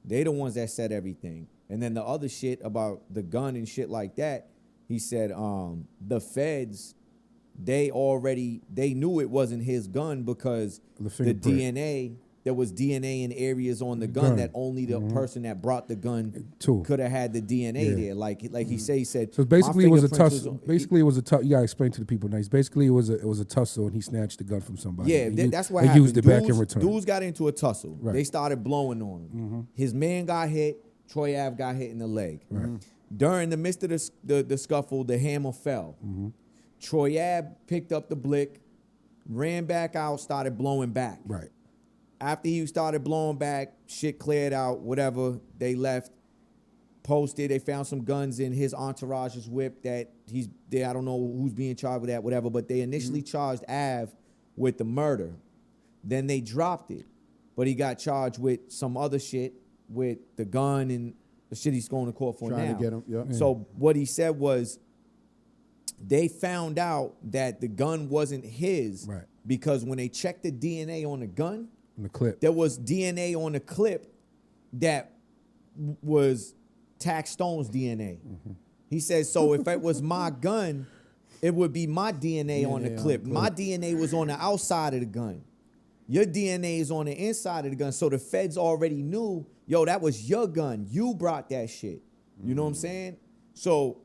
S5: They the ones that said everything. And then the other shit about the gun and shit like that, he said, the feds, they knew it wasn't his gun because the DNA, there was DNA in areas on the gun that only the person that brought the gun could have had the DNA there. Like he said.
S3: So basically, it was a tussle. Basically, it was a tussle. You gotta explain to the people, Nyce. Basically, it was a tussle, and he snatched the gun from somebody.
S5: Yeah, that's what happened.
S3: Used it back in return.
S5: Dudes got into a tussle.
S3: Right.
S5: They started blowing on him. Mm-hmm. His man got hit. Troy Ave got hit in the leg.
S3: Right.
S5: During the midst of the scuffle, the hammer fell. Troy Ave picked up the blick, ran back out, started blowing back.
S3: Right.
S5: After he started blowing back, shit cleared out, whatever, they left, posted, they found some guns in his entourage's whip that he's there. I don't know who's being charged with that, whatever, but they initially charged Av with the murder. Then they dropped it, but he got charged with some other shit with the gun and the shit he's going to court for
S4: Trying
S5: now.
S4: to get him, yep.
S5: So what he said was they found out that the gun wasn't his
S3: Right.
S5: because when they checked the DNA on the gun,
S3: In the clip.
S5: there was DNA on the clip that was Tax Stone's DNA. He says, so if it was my gun, it would be my DNA on the clip. My DNA was on the outside of the gun. Your DNA is on the inside of the gun. So the feds already knew, yo, that was your gun. You brought that shit. You know what I'm saying? So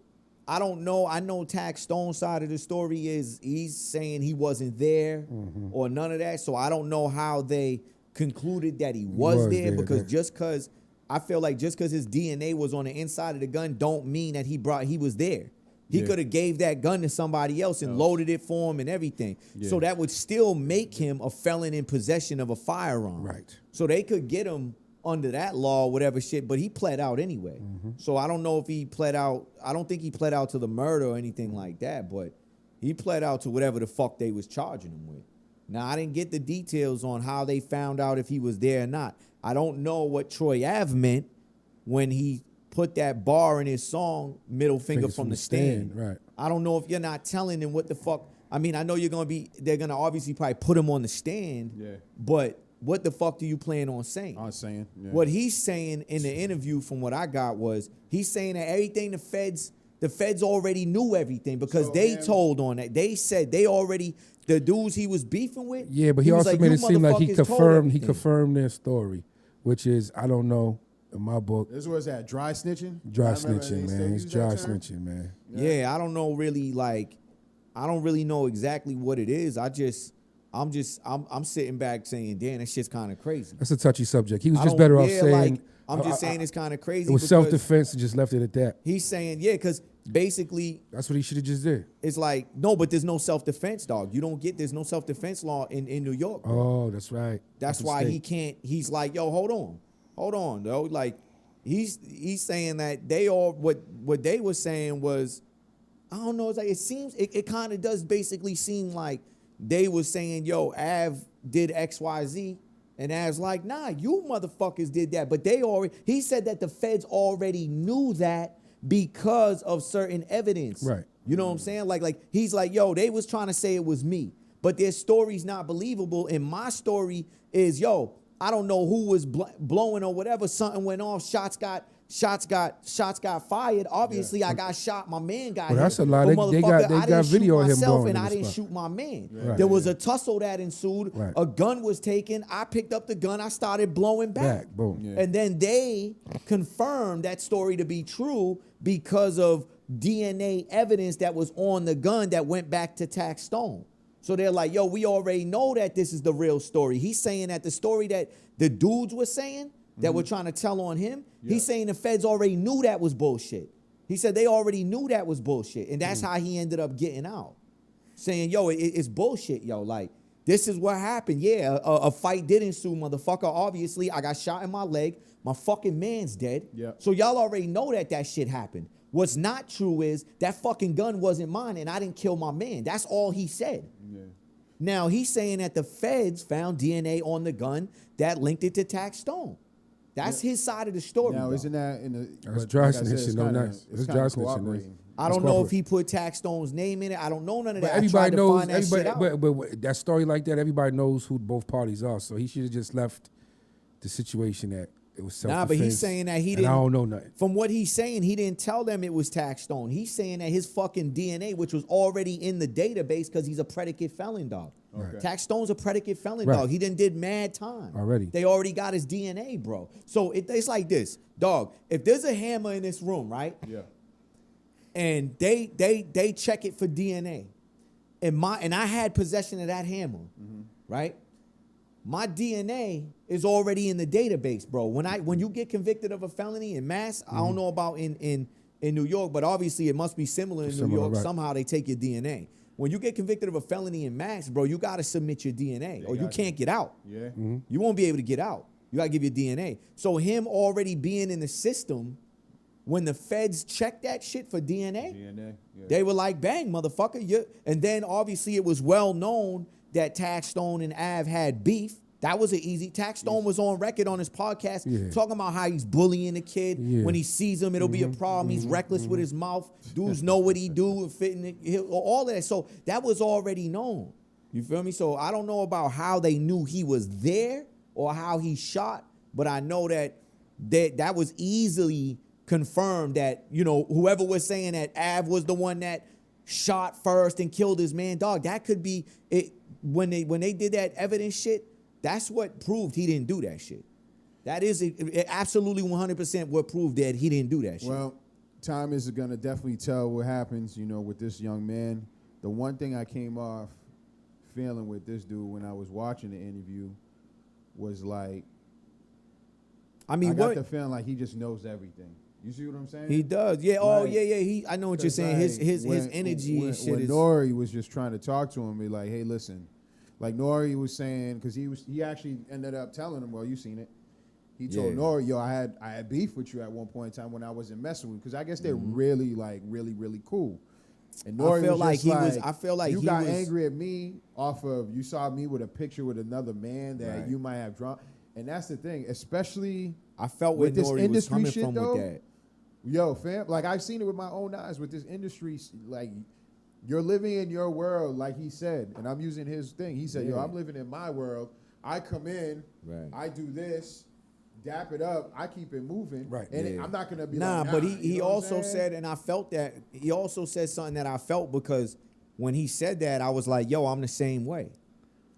S5: I don't know. I know Tax Stone's side of the story is he's saying he wasn't there or none of that. So I don't know how they concluded that he was there because just because I feel like just because his DNA was on the inside of the gun don't mean that he was there. He could have gave that gun to somebody else and loaded it for him and everything. So that would still make him a felon in possession of a firearm.
S3: Right.
S5: So they could get him under that law, whatever shit, but he pled out anyway. So I don't know if he pled out. I don't think he pled out to the murder or anything like that, but he pled out to whatever the fuck they was charging him with. Now, I didn't get the details on how they found out if he was there or not. I don't know what Troy Ave meant when he put that bar in his song, Middle Finger from the Stand.
S3: Right.
S5: I don't know if you're not telling them what the fuck. I mean, I know they're going to obviously probably put him on the stand, but what the fuck do you plan on saying?
S4: I'm saying. Yeah.
S5: What he's saying in the interview from what I got was he's saying that everything the feds already knew everything because they told on that. They said they already, the dudes he was beefing with.
S3: Yeah, but he also made it seem like he confirmed their story, which is, I don't know, in my book.
S4: This was that dry snitching?
S3: Dry snitching, man. It's dry snitching, man.
S5: Yeah, I don't know really I don't really know exactly what it is. I'm sitting back saying, damn, that shit's kind of crazy.
S3: That's a touchy subject. He was just better off saying.
S5: I'm just saying it's kind of crazy.
S3: It was self-defense and just left it at that.
S5: He's saying, yeah, because basically.
S3: That's what he should have just did.
S5: It's like, no, but there's no self-defense, dog. There's no self-defense law in New York. Bro.
S3: Oh, that's right.
S5: That's why he can't. He's like, yo, hold on, though. Like, he's saying that what they were saying was, I don't know. It's like it kind of does basically seem like they were saying, yo, Av did XYZ, and Av's like, nah, you motherfuckers did that. But he said that the feds already knew that because of certain evidence.
S3: Right.
S5: You know what I'm saying? Like he's like, yo, they was trying to say it was me, but their story's not believable. And my story is, yo, I don't know who was blowing or whatever. Something went off. Shots got fired. Obviously, I got shot. My man got hit.
S3: That's a lot. They got video of him blowing.
S5: And I didn't shoot my man.
S3: Right.
S5: There was a tussle that ensued.
S3: Right.
S5: A gun was taken. I picked up the gun. I started blowing back.
S3: Boom.
S4: Yeah.
S5: And then they confirmed that story to be true because of DNA evidence that was on the gun that went back to Tax Stone. So they're like, yo, we already know that this is the real story. He's saying that the story that the dudes were saying that were trying to tell on him, he's saying the feds already knew that was bullshit. He said they already knew that was bullshit. And that's how he ended up getting out. Saying, yo, it's bullshit, yo. Like, this is what happened. Yeah, a fight did ensue, motherfucker. Obviously, I got shot in my leg. My fucking man's dead.
S4: Yeah.
S5: So y'all already know that shit happened. What's not true is that fucking gun wasn't mine and I didn't kill my man. That's all he said.
S4: Yeah.
S5: Now, he's saying that the feds found DNA on the gun that linked it to Tax Stone. That's his side of the story.
S4: Now,
S5: though.
S4: isn't that in the...
S3: That's dry snitching, no nice.
S4: It's
S3: dry
S4: kind of
S3: snitching.
S4: cooperating.
S5: I don't know if he put Tax Stone's name in it. I don't know none of that.
S3: But everybody knows.
S5: But
S3: That story like that, everybody knows who both parties are. So he should have just left the situation that it was self-defense.
S5: Nah, but he's saying that he didn't.
S3: I don't know nothing.
S5: From what he's saying, he didn't tell them it was Tax Stone. He's saying that his fucking DNA, which was already in the database because he's a predicate felon, dog.
S4: Okay.
S5: Tax Stone's a predicate felon,
S3: Right.
S5: dog. He did mad time.
S3: Already.
S5: They already got his DNA, bro. So it's like this, dog. If there's a hammer in this room, right?
S4: Yeah.
S5: And they check it for DNA. And I had possession of that hammer, right? My DNA is already in the database, bro. When you get convicted of a felony in Mass, I don't know about in New York, but obviously it must be similar in New York.
S3: Right.
S5: Somehow they take your DNA, when you get convicted of a felony in Max, bro, you got to submit your DNA or you can't get out.
S4: Yeah.
S5: You won't be able to get out. You got to give your DNA. So him already being in the system, when the feds checked that shit for DNA, they were like, bang, motherfucker. And then obviously it was well known that Taxstone and Av had beef. That was an easy. Taxstone was on record on his podcast talking about how he's bullying the kid. When he sees him, it'll be a problem. He's reckless with his mouth. Dudes know what he do and fitting all of that. So that was already known. You feel me? So I don't know about how they knew he was there or how he shot, but I know that that was easily confirmed that, you know, whoever was saying that Av was the one that shot first and killed his man, dog, that could be it. When they did that evidence shit, that's what proved he didn't do that shit. That is it absolutely 100% what proved that he didn't do that shit.
S4: Well, time is going to definitely tell what happens, you know, with this young man. The one thing I came off feeling with this dude when I was watching the interview was like, I got the feeling like he just knows everything. You see what I'm saying?
S5: He does. Yeah. Oh, yeah. I know what you're saying.
S4: Like,
S5: his energy and shit
S4: when
S5: is.
S4: Nori was just trying to talk to him, be like, hey, listen. Like Nori was saying, because he actually ended up telling him, well, you seen it. He told Nori, yo, I had beef with you at one point in time when I wasn't messing with you, because I guess they're really really cool. And Nori I feel like you got angry at me off of you saw me with a picture with another man that you might have drawn, and that's the thing, especially
S5: I felt
S4: with
S5: where
S4: this
S5: Nori
S4: industry
S5: was coming
S4: shit
S5: from
S4: though.
S5: With that.
S4: Yo, fam, like I've seen it with my own eyes with this industry, like. You're living in your world, like he said, and I'm using his thing. He said, yo, I'm living in my world. I come in, I do this, dap it up, I keep it moving. Right. And I'm not going to be like,
S5: but he also said, and I felt that, he also said something that I felt, because when he said that, I was like, yo, I'm the same way.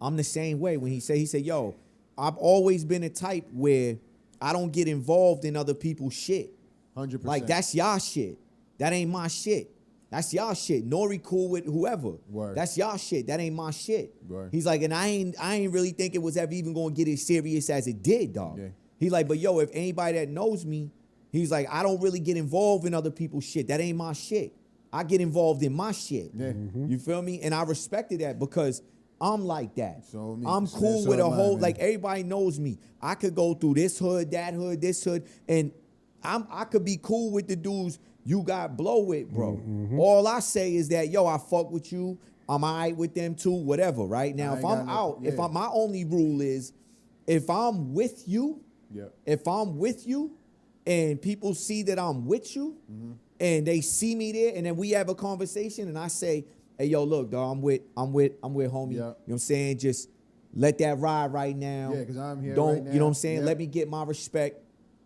S5: I'm the same way. When he said, yo, I've always been a type where I don't get involved in other people's shit.
S4: 100%.
S5: Like, that's y'all shit. That ain't my shit. That's y'all shit. Nori cool with whoever.
S4: Word.
S5: That's y'all shit. That ain't my shit.
S4: Word.
S5: He's like, and I ain't really think it was ever even gonna get as serious as it did, dog.
S4: Yeah.
S5: He's like, but yo, if anybody that knows me, he's like, I don't really get involved in other people's shit. That ain't my shit. I get involved in my shit.
S4: Yeah.
S5: You feel me? And I respected that because I'm like that.
S4: So me.
S5: I'm cool with a whole, like everybody knows me. I could go through this hood, this hood, and I could be cool with the dudes you got blow with, bro. All I say is that, yo, I fuck with you. I'm all right with them too, whatever, right? Now, if I'm out, my only rule is, if I'm with you, and people see that I'm with you, and they see me there, and then we have a conversation, and I say, hey, yo, look, dog, I'm with homie. You know what I'm saying? Just let that ride right now.
S4: Yeah, because I'm here
S5: Don't,
S4: right now.
S5: you know what I'm saying? Let me get my respect.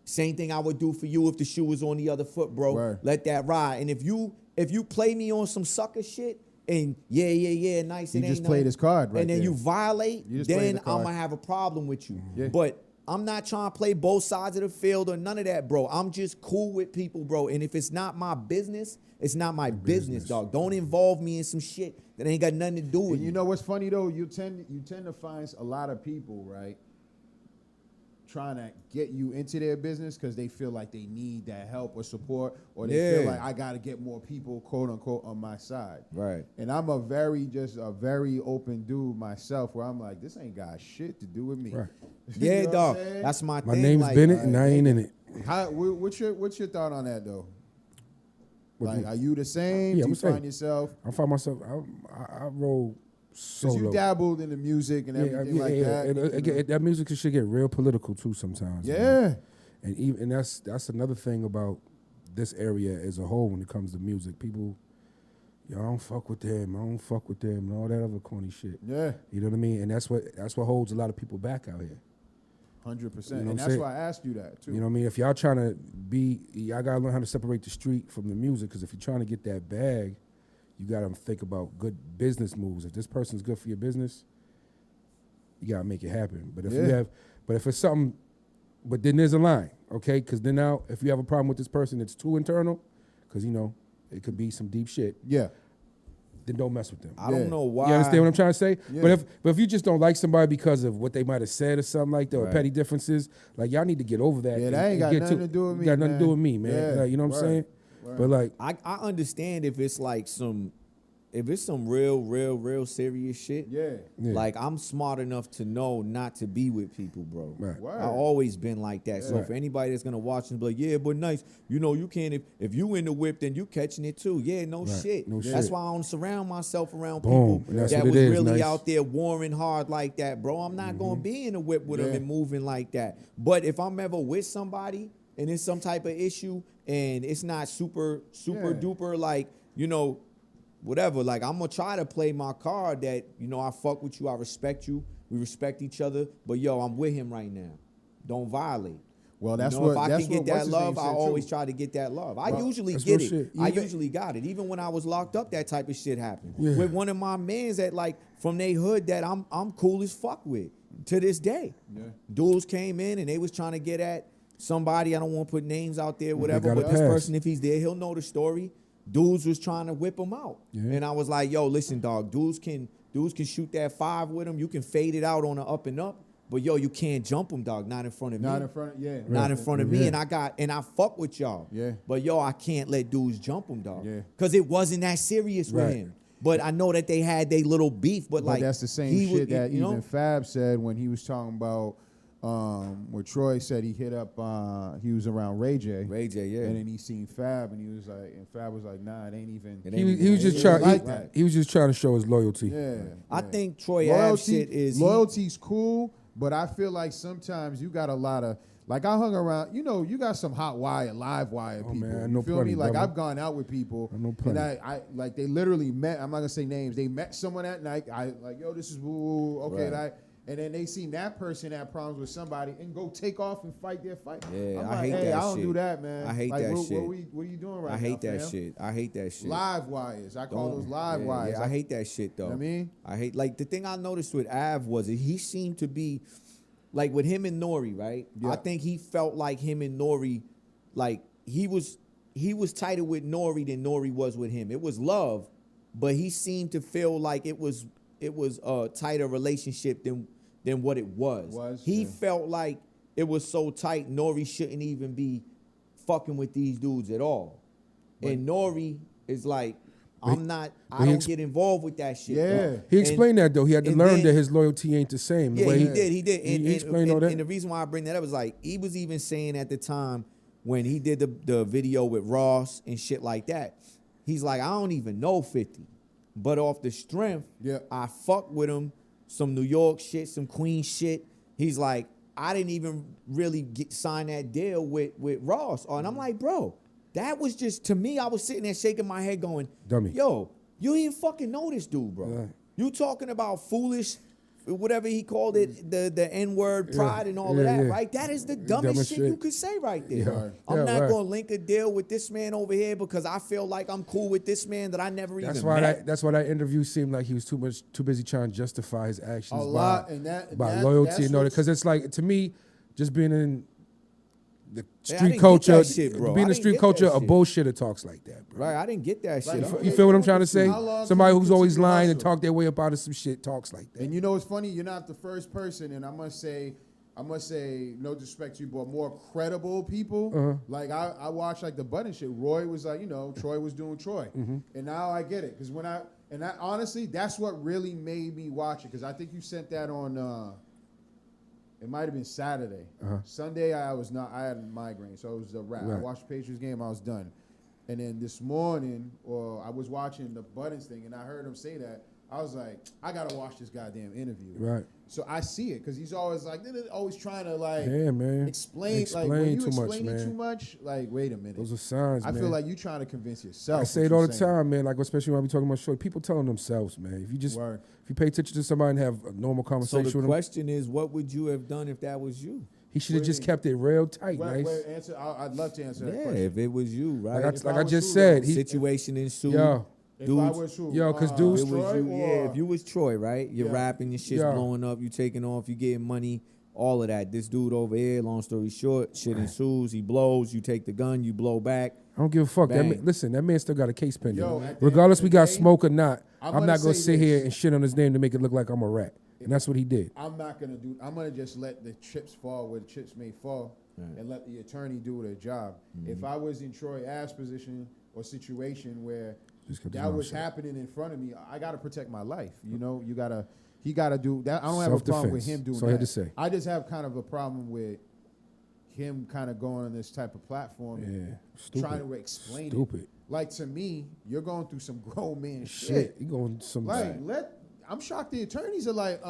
S5: Same thing I would do for you if the shoe was on the other foot, bro.
S4: Word.
S5: Let that ride. And if you play me on some sucker shit and nice,
S4: you
S5: and
S4: just played his card right
S5: and then
S4: there.
S5: you violate, then I'm gonna have a problem with you. But I'm not trying to play both sides of the field or none of that, bro. I'm just cool with people, bro. And if it's not my business, it's not my business, dog. Don't involve me in some shit that ain't got nothing to do with
S4: you. You know what's funny though? You tend to find a lot of people, right, trying to get you into their business because they feel like they need that help or support, or they feel like I got to get more people, quote unquote, on my side.
S5: Right.
S4: And I'm a very open dude myself, where I'm like, this ain't got shit to do with me.
S3: Right.
S5: Yeah,
S4: know
S5: dog.
S4: what I'm
S5: That's my thing.
S3: My name's
S5: like,
S3: Bennett, and I ain't in it.
S4: What's your thought on that though?
S3: What
S4: Are you the same?
S3: Yeah,
S4: Do you
S3: I'm saying.
S4: find yourself?
S3: I find myself. I roll solo.
S4: Because you dabbled in the music and everything like that.
S3: And that music should get real political too sometimes.
S4: Yeah.
S3: Man. And that's another thing about this area as a whole when it comes to music. People, I don't fuck with them. I don't fuck with them, and all that other corny shit.
S4: Yeah.
S3: You know what I mean? And that's what holds a lot of people back out here.
S4: 100%.
S3: You know
S4: and that's why I asked you that too.
S3: You know what I mean? If y'all trying to y'all gotta learn how to separate the street from the music. Because if you're trying to get that bag, you gotta think about good business moves. If this person's good for your business, you gotta make it happen. But if it's something, but then there's a line, okay? Because then now, if you have a problem with this person, it's too internal. Because it could be some deep shit.
S4: Yeah.
S3: Then don't mess with them.
S5: I don't know why.
S3: You understand what I'm trying to say?
S4: Yeah.
S3: But if you just don't like somebody because of what they might have said or something like that, or petty differences, like y'all need to get over that.
S4: Yeah, that ain't got nothing to do with me.
S3: Got nothing to do with me, man.
S4: Yeah.
S3: Like, you know what I'm saying?
S4: Right.
S3: But like,
S5: I understand if it's like some if it's some real serious shit,
S4: Yeah.
S5: like I'm smart enough to know not to be with people, bro.
S3: Right.
S4: Word.
S5: I've always been like that. So
S3: Right.
S5: for anybody that's gonna watch and be like, yeah, but Nyce, you know, you can't if you in the whip, then you catching it too. Yeah, no
S3: Right.
S5: shit.
S3: No
S5: That's
S3: shit.
S5: why I don't surround myself around
S3: Boom.
S5: people
S3: That's
S5: that
S3: what
S5: was
S3: it is,
S5: really
S3: Nyce.
S5: out there warring hard like that, bro. I'm not gonna be in the whip with them and moving like that. But if I'm ever with somebody and it's some type of issue and it's not super duper like, you know, whatever, like I'm gonna try to play my card that, you know, I fuck with you, I respect you, we respect each other, but yo, I'm with him right now. Don't violate.
S4: Well, that's
S5: You know,
S4: what
S5: if I
S4: that's
S5: can get
S4: what
S5: that
S4: what's his name
S5: love, I
S4: said,
S5: always
S4: too.
S5: try to get that love. I usually
S3: that's
S5: get
S3: real
S5: it.
S3: shit.
S5: I
S3: Even-
S5: usually got it. Even when I was locked up, that type of shit happened.
S3: Yeah.
S5: With one of my mans that like from they hood that I'm cool as fuck with to this day.
S4: Yeah.
S5: Dudes came in and they was trying to get at somebody. I don't want to put names out there, whatever.
S3: gotta
S5: But this
S3: pass.
S5: person, if he's there, he'll know the story. Dudes was trying to whip him out,
S3: Yeah.
S5: and I was like, "Yo, listen, dog. Dudes can shoot that 5 with him. You can fade it out on an up and up, but yo, you can't jump him, dog. Not in front of me.
S4: Not in front. Yeah.
S5: Not in front of me,
S3: Yeah.
S5: and I fuck with y'all.
S4: Yeah.
S5: But yo, I can't let dudes jump him, dog.
S4: Yeah.
S5: Cause it wasn't that serious with
S3: Right.
S5: him. But I know that they had their little beef. But
S4: But
S5: like
S4: that's the same
S5: he
S4: shit
S5: would-
S4: that
S5: you know?
S4: even Fab said when he was talking about where Troy said he hit up. He was around Ray J.
S5: Ray J, yeah.
S4: And then he seen Fab, and he was like, and Fab was like, nah, it ain't even.
S5: It
S3: He
S5: ain't
S3: was, he was just
S4: It
S3: trying.
S4: ain't like that.
S3: He was just trying to show his loyalty.
S4: Yeah.
S5: I
S4: yeah.
S5: think Troy Ave shit is
S4: loyalty's cool, but I feel like sometimes you got a lot of like I hung around. You know, you got some hot wire, live wire
S3: Oh,
S4: people.
S3: man, I
S4: you
S3: know
S4: feel
S3: plenty,
S4: me? Like
S3: brother.
S4: I've gone out with people,
S3: I know
S4: and
S3: plenty.
S4: I like they literally met. I'm not gonna say names. They met someone that night. I like, yo, this is woo, okay,
S5: Right.
S4: and then they seen that person have problems with somebody and go take off and fight their fight.
S5: Yeah,
S4: I'm
S5: I
S4: like,
S5: hate
S4: hey,
S5: that
S4: I don't
S5: shit.
S4: do that, man.
S5: I hate
S4: like,
S5: that
S4: what,
S5: shit.
S4: What are you doing right now?
S5: I hate that
S4: fam?
S5: shit. I hate that shit.
S4: Live wires. I call those live
S5: Yeah,
S4: wires.
S5: Yeah, I hate that shit though.
S4: You know what I mean?
S5: I hate like the thing I noticed with Av was that he seemed to be like with him and Nori, right?
S4: Yeah.
S5: I think he felt like him and Nori, like he was tighter with Nori than Nori was with him. It was love, but he seemed to feel like it was a tighter relationship than what it was. He
S4: yeah.
S5: felt like it was so tight Nori shouldn't even be fucking with these dudes at all. And Nori is like, I don't get involved with that shit.
S4: Yeah.
S5: bro.
S3: He explained that though. He had to
S5: and
S3: learn
S5: then-
S3: that his loyalty ain't the same. The
S5: Yeah,
S3: way
S5: he did.
S3: He explained all that.
S5: And the reason why I bring that up is like he was even saying at the time when he did the video with Ross and shit like that, he's like, I don't even know 50, but off the strength,
S4: Yeah.
S5: I fuck with him. Some New York shit, some Queen shit. He's like, I didn't even really sign that deal with Ross. And I'm like, bro, that was just, to me, I was sitting there shaking my head going,
S3: Dummy.
S5: yo, you ain't fucking know this dude, bro.
S3: Right.
S5: You talking about foolish, whatever he called it, the N-word, pride and all of that,
S3: yeah.
S5: right? That is the dumbest
S3: Dumbest
S5: shit
S3: shit.
S5: you could say right there.
S3: Yeah.
S5: I'm
S3: Yeah,
S5: not
S3: right.
S5: going to link a deal with this man over here because I feel like I'm cool with this man that I never
S3: That's
S5: even
S3: why
S5: met.
S3: that's why that interview seemed like he was too busy trying to justify his actions
S4: A lot, and that-
S3: by
S4: that-
S3: loyalty
S4: that's
S3: and all that.
S4: what's-
S3: Because it's like, to me, just being in the
S5: Yeah, I
S3: street
S5: didn't get
S3: culture,
S5: that shit, bro. I
S3: being in the
S5: didn't
S3: street
S5: get
S3: culture,
S5: that
S3: a
S5: shit.
S3: bullshitter talks like that, bro.
S5: Right, I didn't get that shit.
S4: Like,
S3: You feel what I'm trying to say?
S4: How long
S3: Somebody
S4: can you
S3: who's always
S4: continue to
S3: lying and
S4: hustle?
S3: talk their way up out of some shit talks like that.
S4: And you know what's funny? You're not the first person, and I must say, no disrespect to you, but more credible people. Like I watched like the Button shit. Roy was like, Troy was doing Troy, and now I get it because honestly, that's what really made me watch it because I think you sent that on. It might have been Saturday. Sunday I had a migraine, so it was a wrap. I
S3: Right.
S4: watched the Patriots game. I was done, and then this morning, I was watching the Buttons thing, and I heard him say that. I was like, I gotta watch this goddamn interview.
S3: Right.
S4: So I see it because he's always like, they're always trying to like
S3: Yeah, man.
S4: explain like when you
S3: too much,
S4: explaining
S3: man.
S4: too much, like wait a minute.
S3: Those are signs,
S4: I
S3: man.
S4: feel like you trying to convince yourself.
S3: I say
S4: what
S3: it all
S4: you're
S3: the
S4: saying.
S3: time, man. Like especially when I be talking about short, people telling themselves, man. If you pay attention to somebody and have a normal
S5: So
S3: conversation
S5: the
S3: with them,
S5: question is, what would you have done if that was you?
S3: he should have just kept it real tight,
S4: Wait,
S3: nice.
S4: answer. I'd love to answer that
S5: Yeah,
S4: question.
S5: if it was you, right?
S3: Like
S4: If
S3: I
S4: I was
S3: just
S4: who,
S3: said,
S4: though?
S3: he,
S5: Situation ensued.
S3: yo,
S4: If I was who?
S3: Yo, 'cause dudes-
S5: If it was
S4: Troy
S5: you,
S4: or-
S5: yeah, if you was Troy, right? You're
S4: Yeah.
S5: rapping, your shit's
S3: Yeah.
S5: blowing up, you taking off, you getting money, all of that. This dude over here, long story short, shit ensues, he blows, you take the gun, you blow back.
S3: I don't give a fuck. That
S5: Bang.
S3: man, listen, that man still got a case pending.
S4: Yo, at the
S3: Regardless
S4: end
S3: we
S4: of the
S3: got
S4: day,
S3: smoke or not,
S4: I'm
S3: I'm
S4: gonna
S3: not gonna
S4: say
S3: sit
S4: this.
S3: here and shit on his name to make it look like I'm a rat. And that's what he did.
S4: I'm not gonna do. I'm gonna just let the chips fall where the chips may fall, and let the attorney do their job. If I was in Troy Ave's position or situation where that was happening in front of me. I got to protect my life. You know, he got to do that. I don't have a problem with him doing that.
S3: So I had to say.
S4: I just have kind of a problem with him kind of going on this type of platform and trying to explain it. Like, to me, you're going through some grown man shit.
S3: You going some
S4: I'm shocked the attorneys are like,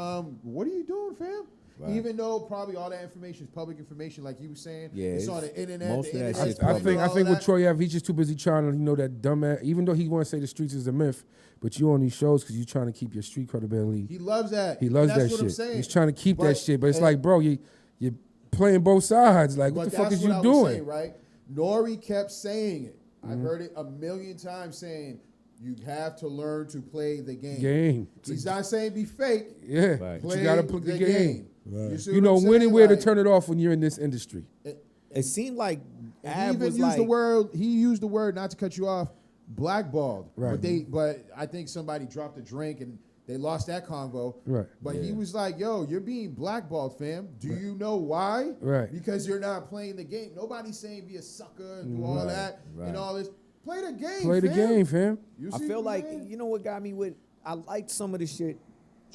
S4: what are you doing, fam? Right. Even though probably all that information is public information, like you were saying, it's on the internet.
S5: Most of that shit.
S3: I think with Troy Ave, he's just too busy trying to, that dumbass. Even though he want to say the streets is a myth, but you on these shows because you're trying to keep your street credibility.
S4: He loves that.
S3: He loves that shit. He's trying to keep that shit, but it's like, bro, you're playing both sides. Like, what the fuck is you doing?
S4: Saying, right? Nori kept saying it. I've heard it a million times saying, you have to learn to play the game. He's not saying be fake.
S3: Yeah, right.
S4: Play
S3: you got to play the game.
S4: Right.
S3: You know when and where to turn it off when you're in this industry.
S5: It seemed like
S4: he used the word, not to cut you off, blackballed.
S3: Right.
S4: But I think somebody dropped a drink and they lost that convo.
S3: Right.
S4: But he was like, yo, you're being blackballed, fam. Do you know why?
S3: Right.
S4: Because you're not playing the game. Nobody's saying be a sucker and do all that and all this. Play the game,
S3: Play the game, fam.
S5: I feel like, you know what got me with, I liked some of the shit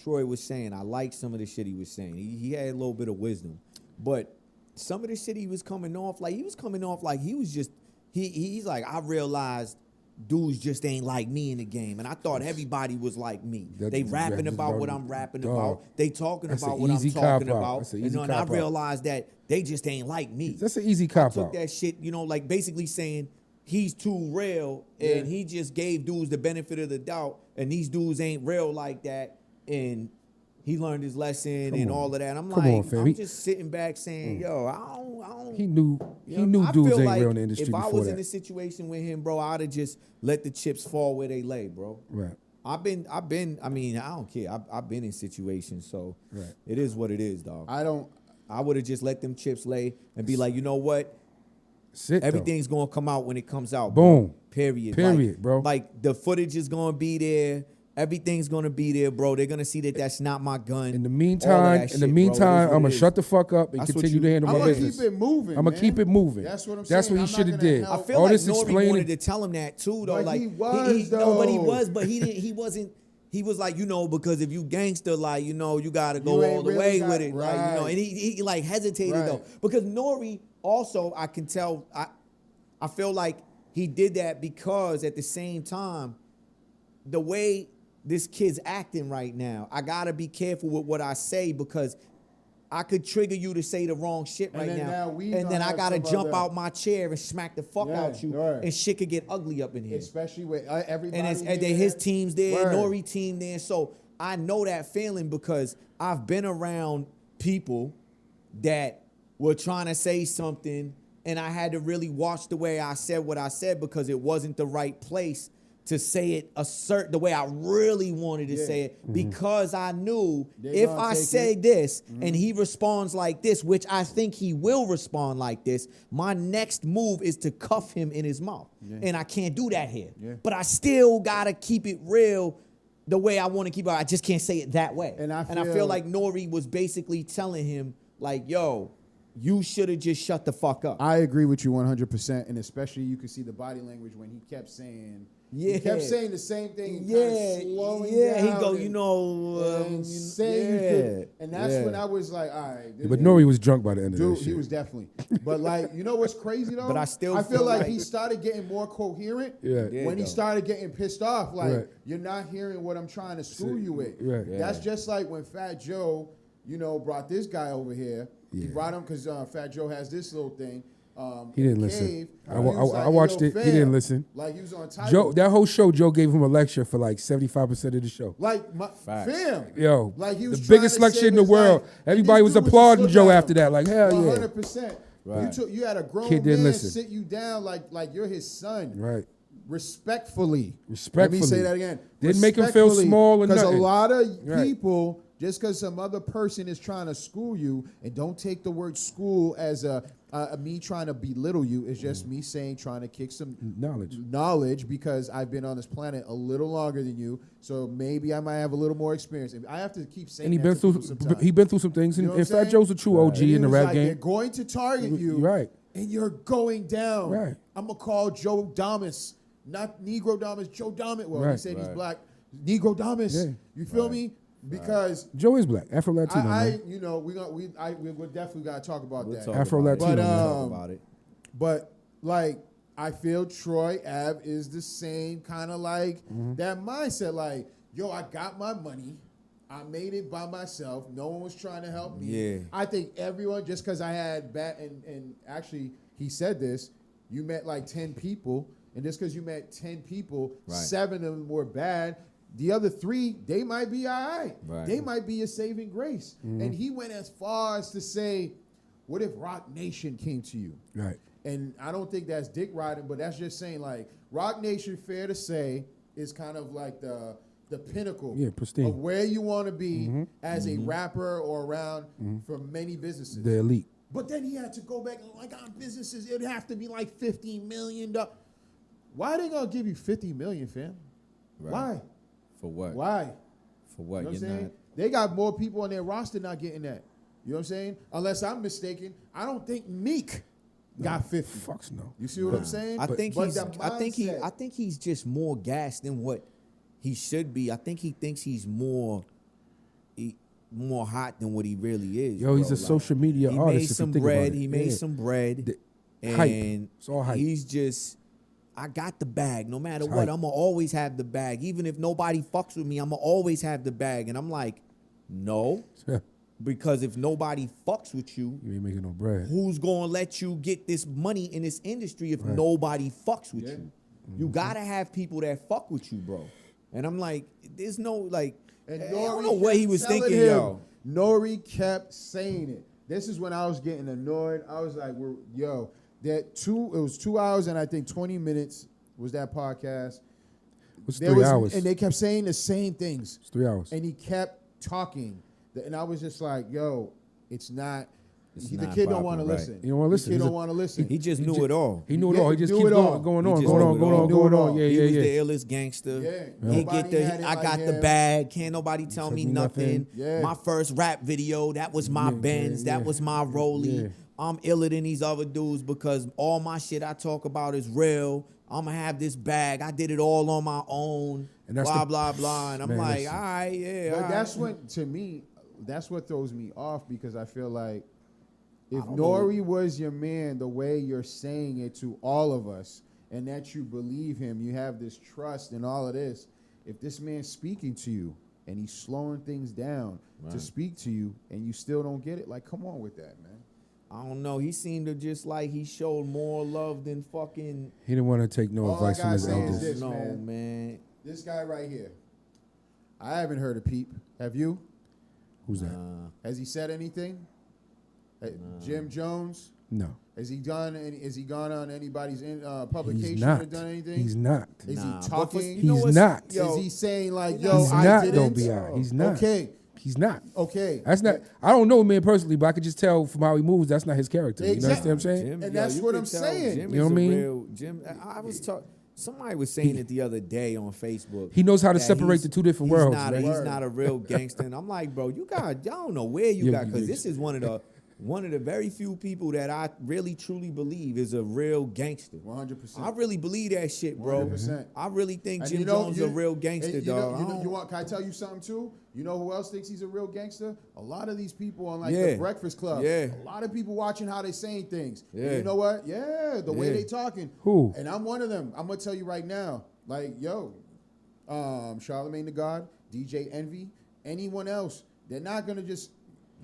S5: Troy was saying. I liked some of the shit he was saying. He had a little bit of wisdom. But some of the shit he was coming off like he was just, he's like, I realized dudes just ain't like me in the game. And I thought everybody was like me. They rapping about what I'm rapping about. They talking about what I'm talking about. And I realized that they just ain't like me.
S3: That's an easy cop out.
S5: I took that shit, like basically saying he's too real and he just gave dudes the benefit of the doubt and these dudes ain't real like that. And he learned his lesson and all of that. I'm just sitting back saying, yo, I don't.
S3: He knew dudes ain't real in the industry.
S5: If I was in a situation with him, bro, I'd have just let the chips fall where they lay, bro.
S3: Right.
S5: I've been. I don't care. I've been in situations, so it is what it is, dog. I would have just let them chips lay and be like, you know what? Everything's gonna come out when it comes out.
S3: Boom.
S5: Bro. Period,
S3: bro.
S5: Like the footage is gonna be there. Everything's gonna be there, bro. They're gonna see that that's not my gun.
S3: In the meantime, I'm gonna shut the fuck up and continue to handle my business.
S4: I'm gonna keep it moving.
S3: I'm gonna keep it moving.
S4: That's what I'm saying.
S3: That's what he should have did.
S5: I feel like Nori wanted to tell him that too, though.
S4: But
S5: like
S4: he was,
S5: but he didn't. He wasn't. He was like, because if you gangster, like, you gotta go all the way with it, like, and he like hesitated though, because Nori also, I can tell, I feel like he did that because at the same time, the way this kid's acting right now, I gotta be careful with what I say because I could trigger you to say the wrong shit right now. And then I gotta jump out my chair and smack the fuck out you, and shit could get ugly up in here.
S4: Especially with everybody.
S5: And his team's there, Nori team there. So I know that feeling because I've been around people that were trying to say something, and I had to really watch the way I said what I said because it wasn't the right place to say it the way I really wanted to say it, because I knew if I say this and he responds like this, which I think he will respond like this, my next move is to cuff him in his mouth. And I can't do that here. But I still gotta keep it real the way I want to keep it. I just can't say it that way. And I feel like Nori was basically telling him, like, yo, you should have just shut the fuck up.
S4: I agree with you 100%, and especially you could see the body language when he kept saying... He kept saying the same thing and kind of slowing down.
S5: He go,
S4: and that's when I was like, all right.
S3: But Nori was drunk by the end of this shit.
S4: He was definitely. But like, you know what's crazy though?
S5: But I
S4: feel like he started getting more coherent when he started getting pissed off. Like, you're not hearing what I'm trying to screw you with. That's just like when Fat Joe, brought this guy over here. He brought him because Fat Joe has this little thing.
S3: He didn't listen. I watched it. He didn't listen.
S4: Like, he was on Tiger.
S3: Joe, that whole show, Joe gave him a lecture for like 75% of the show.
S4: Like, fam.
S3: Yo,
S4: like he was
S3: the biggest lecture in the world. Everybody was applauding Joe after that. Like, hell
S4: 100%.
S3: Right.
S4: You had a grown
S3: man
S4: listen. Sit you down like you're his son.
S3: Right.
S4: Respectfully. Let me say that again.
S3: Didn't make him feel small or nothing.
S4: Because a lot of people, just because some other person is trying to school you, and don't take the word school as me trying to belittle you, it's just me saying trying to kick some knowledge because I've been on this planet a little longer than you, so maybe I might have a little more experience. I have to keep saying.
S3: And he been through some things, and Fat Joe's a true OG in the rap game.
S4: They're going to target you, and you're going down.
S3: Right.
S4: I'm gonna call Joe Damas not Negro dominance, Joe dominant. Well, he
S3: Right.
S4: said he's black. Negro dominance.
S3: Yeah.
S4: You feel me? Because
S3: Joe is black, Afro Latino.
S4: you know, we definitely got to talk about
S5: We'll
S4: that.
S5: talk
S3: Afro
S5: about it.
S3: Latino.
S5: We'll talk about it.
S4: But like, I feel Troy Ave is the same kind of like that mindset. Like, yo, I got my money. I made it by myself. No one was trying to help me.
S5: Yeah.
S4: I think everyone, just because I had and actually he said this, you met like 10 people, and just because you met 10 people,
S5: Right.
S4: 7 of them were bad. The other 3, they might be all right.
S5: Right.
S4: They might be a saving grace. And he went as far as to say, what if Rock Nation came to you?
S3: Right.
S4: And I don't think that's dick riding, but that's just saying, like, Rock Nation, fair to say, is kind of like the pinnacle
S3: pristine.
S4: of where you want to be as a rapper or around for many businesses.
S3: The elite.
S4: But then he had to go back and like, our businesses, it'd have to be like $50 million. Why they gonna give you $50 million, fam?
S5: Right.
S4: Why?
S5: For what?
S4: Why?
S5: For what?
S4: You know what I'm
S5: You're
S4: saying?
S5: not.
S4: They got more people on their roster not getting that. You know what I'm saying? Unless I'm mistaken, I don't think Meek got 50.
S3: Fucks no.
S4: You see what I'm saying?
S5: I think
S4: But
S5: he's.
S4: the
S5: I think he's just more gassed than what he should be. I think he thinks he's more hot than what he really is.
S3: Yo, he's
S5: bro.
S3: a social media
S5: he
S3: artist.
S5: made
S3: if you
S5: some
S3: think about
S5: bread.
S3: it.
S5: He made
S3: Yeah.
S5: some bread.
S3: The hype.
S5: And
S3: It's all hype.
S5: he's just. I got the bag. No matter
S3: It's
S5: what,
S3: hype.
S5: I'ma always have the bag. Even if nobody fucks with me, I'ma always have the bag. And I'm like, no, because if nobody fucks with you,
S3: You ain't making no bread.
S5: who's gonna let you get this money in this industry if nobody fucks with you? You gotta have people that fuck with you, bro. And I'm like, there's no like,
S4: And
S5: I
S4: Nori
S5: don't know what he was
S4: kept telling
S5: thinking,
S4: him.
S5: yo.
S4: Nori kept saying it. This is when I was getting annoyed. I was like, it was 2 hours and I think 20 minutes was that podcast.
S3: It's 3 hours.
S4: And they kept saying the same things.
S3: It's 3 hours.
S4: And he kept talking. And I was just like, yo, it's not.
S5: It's
S4: the
S5: not
S4: kid don't
S5: proper,
S4: want to
S5: right.
S4: listen.
S3: He don't wanna listen.
S4: The kid
S3: He's
S4: don't
S3: a-
S4: want to listen.
S5: He just knew it all.
S3: He knew it all. He just
S4: knew
S3: keeps
S4: it all.
S3: going
S5: He
S3: on,
S5: just
S3: going
S5: knew
S3: on,
S5: it
S3: going
S5: all.
S3: on,
S4: Knew
S3: going
S4: it
S3: on.
S4: all.
S3: Yeah,
S5: He
S3: yeah,
S5: was
S3: yeah.
S5: the illest gangster.
S4: Yeah.
S5: He
S4: Nobody
S5: get the.
S4: had it
S5: I
S4: like
S5: got the
S4: him.
S5: bag. Can't nobody tell me nothing.
S4: Yeah.
S5: My first rap video, that was my Benz. That was my Rollie.
S3: Yeah.
S5: I'm iller than these other dudes because all my shit I talk about is real. I'm gonna have this bag. I did it all on my own.
S3: And that's
S5: blah
S3: the-
S5: blah blah. And I'm
S3: Man,
S5: like,
S3: listen.
S5: all right, yeah.
S4: But
S5: all
S4: that's
S5: right.
S4: when, to me, that's what throws me off because I feel like if
S5: don't know.
S4: Nori was your man the way you're saying it to all of us and that you believe him, you have this trust and all of this, if this man's speaking to you and he's slowing things down to speak to you and you still don't get it, like, come on with that, man.
S5: I don't know. He seemed to just like he showed more love than fucking.
S3: He didn't want to take no
S4: All I
S3: advice from
S4: gotta
S3: his
S4: say is
S3: elders.
S4: this,
S5: no,
S4: man.
S5: man.
S4: This guy right here, I haven't heard a peep. Have you?
S3: Who's that?
S4: Has he said anything? Jim Jones?
S3: No.
S4: Has he done? Has he gone on anybody's publication
S3: He's not.
S4: or done anything?
S3: He's not.
S4: Is
S5: Nah,
S4: he
S5: but
S4: talking?
S5: you know
S3: He's
S5: what's-
S3: not.
S5: Yo,
S4: Is he saying like, "Yo,
S3: He's
S4: I
S3: not,
S4: didn't"?
S3: though, B.I. He's not.
S4: Okay,
S3: He's not.
S4: okay.
S3: That's not. I don't know him man personally, but I could just tell from how he moves. That's not his character. You
S4: Exactly.
S3: understand what I'm saying?
S5: Jim,
S4: And
S5: yo,
S4: that's
S5: you
S4: what
S5: could
S4: I'm
S5: tell
S4: saying.
S5: Jim
S3: You know
S5: is
S3: what I
S5: a
S3: mean?
S5: real Jim. I was talking. Somebody was saying it the other day on Facebook.
S3: He knows how to
S5: that
S3: separate
S5: he's-
S3: the two different
S5: he's
S3: worlds,
S5: Not
S3: man.
S5: he's not a real gangster. And I'm like, bro, y'all don't know where you got, because this is one of the very few people that I really truly believe is a real gangster.
S4: 100%.
S5: I really believe that shit, bro.
S4: 100%.
S5: I really think
S4: And
S5: Jim
S4: you know-
S5: Jones
S4: you-
S5: a real gangster,
S4: and
S5: dog.
S4: Can I tell you something too? You know who else thinks he's a real gangster? A lot of these people on like
S5: Yeah.
S4: the Breakfast Club.
S5: Yeah.
S4: A lot of people watching how they saying things. And
S5: Yeah.
S4: you know what? Yeah, the way
S5: Yeah.
S4: they talking.
S3: Who?
S4: And I'm one of them. I'm gonna tell you right now. Like, yo, Charlemagne the God, DJ Envy, anyone else, they're not gonna just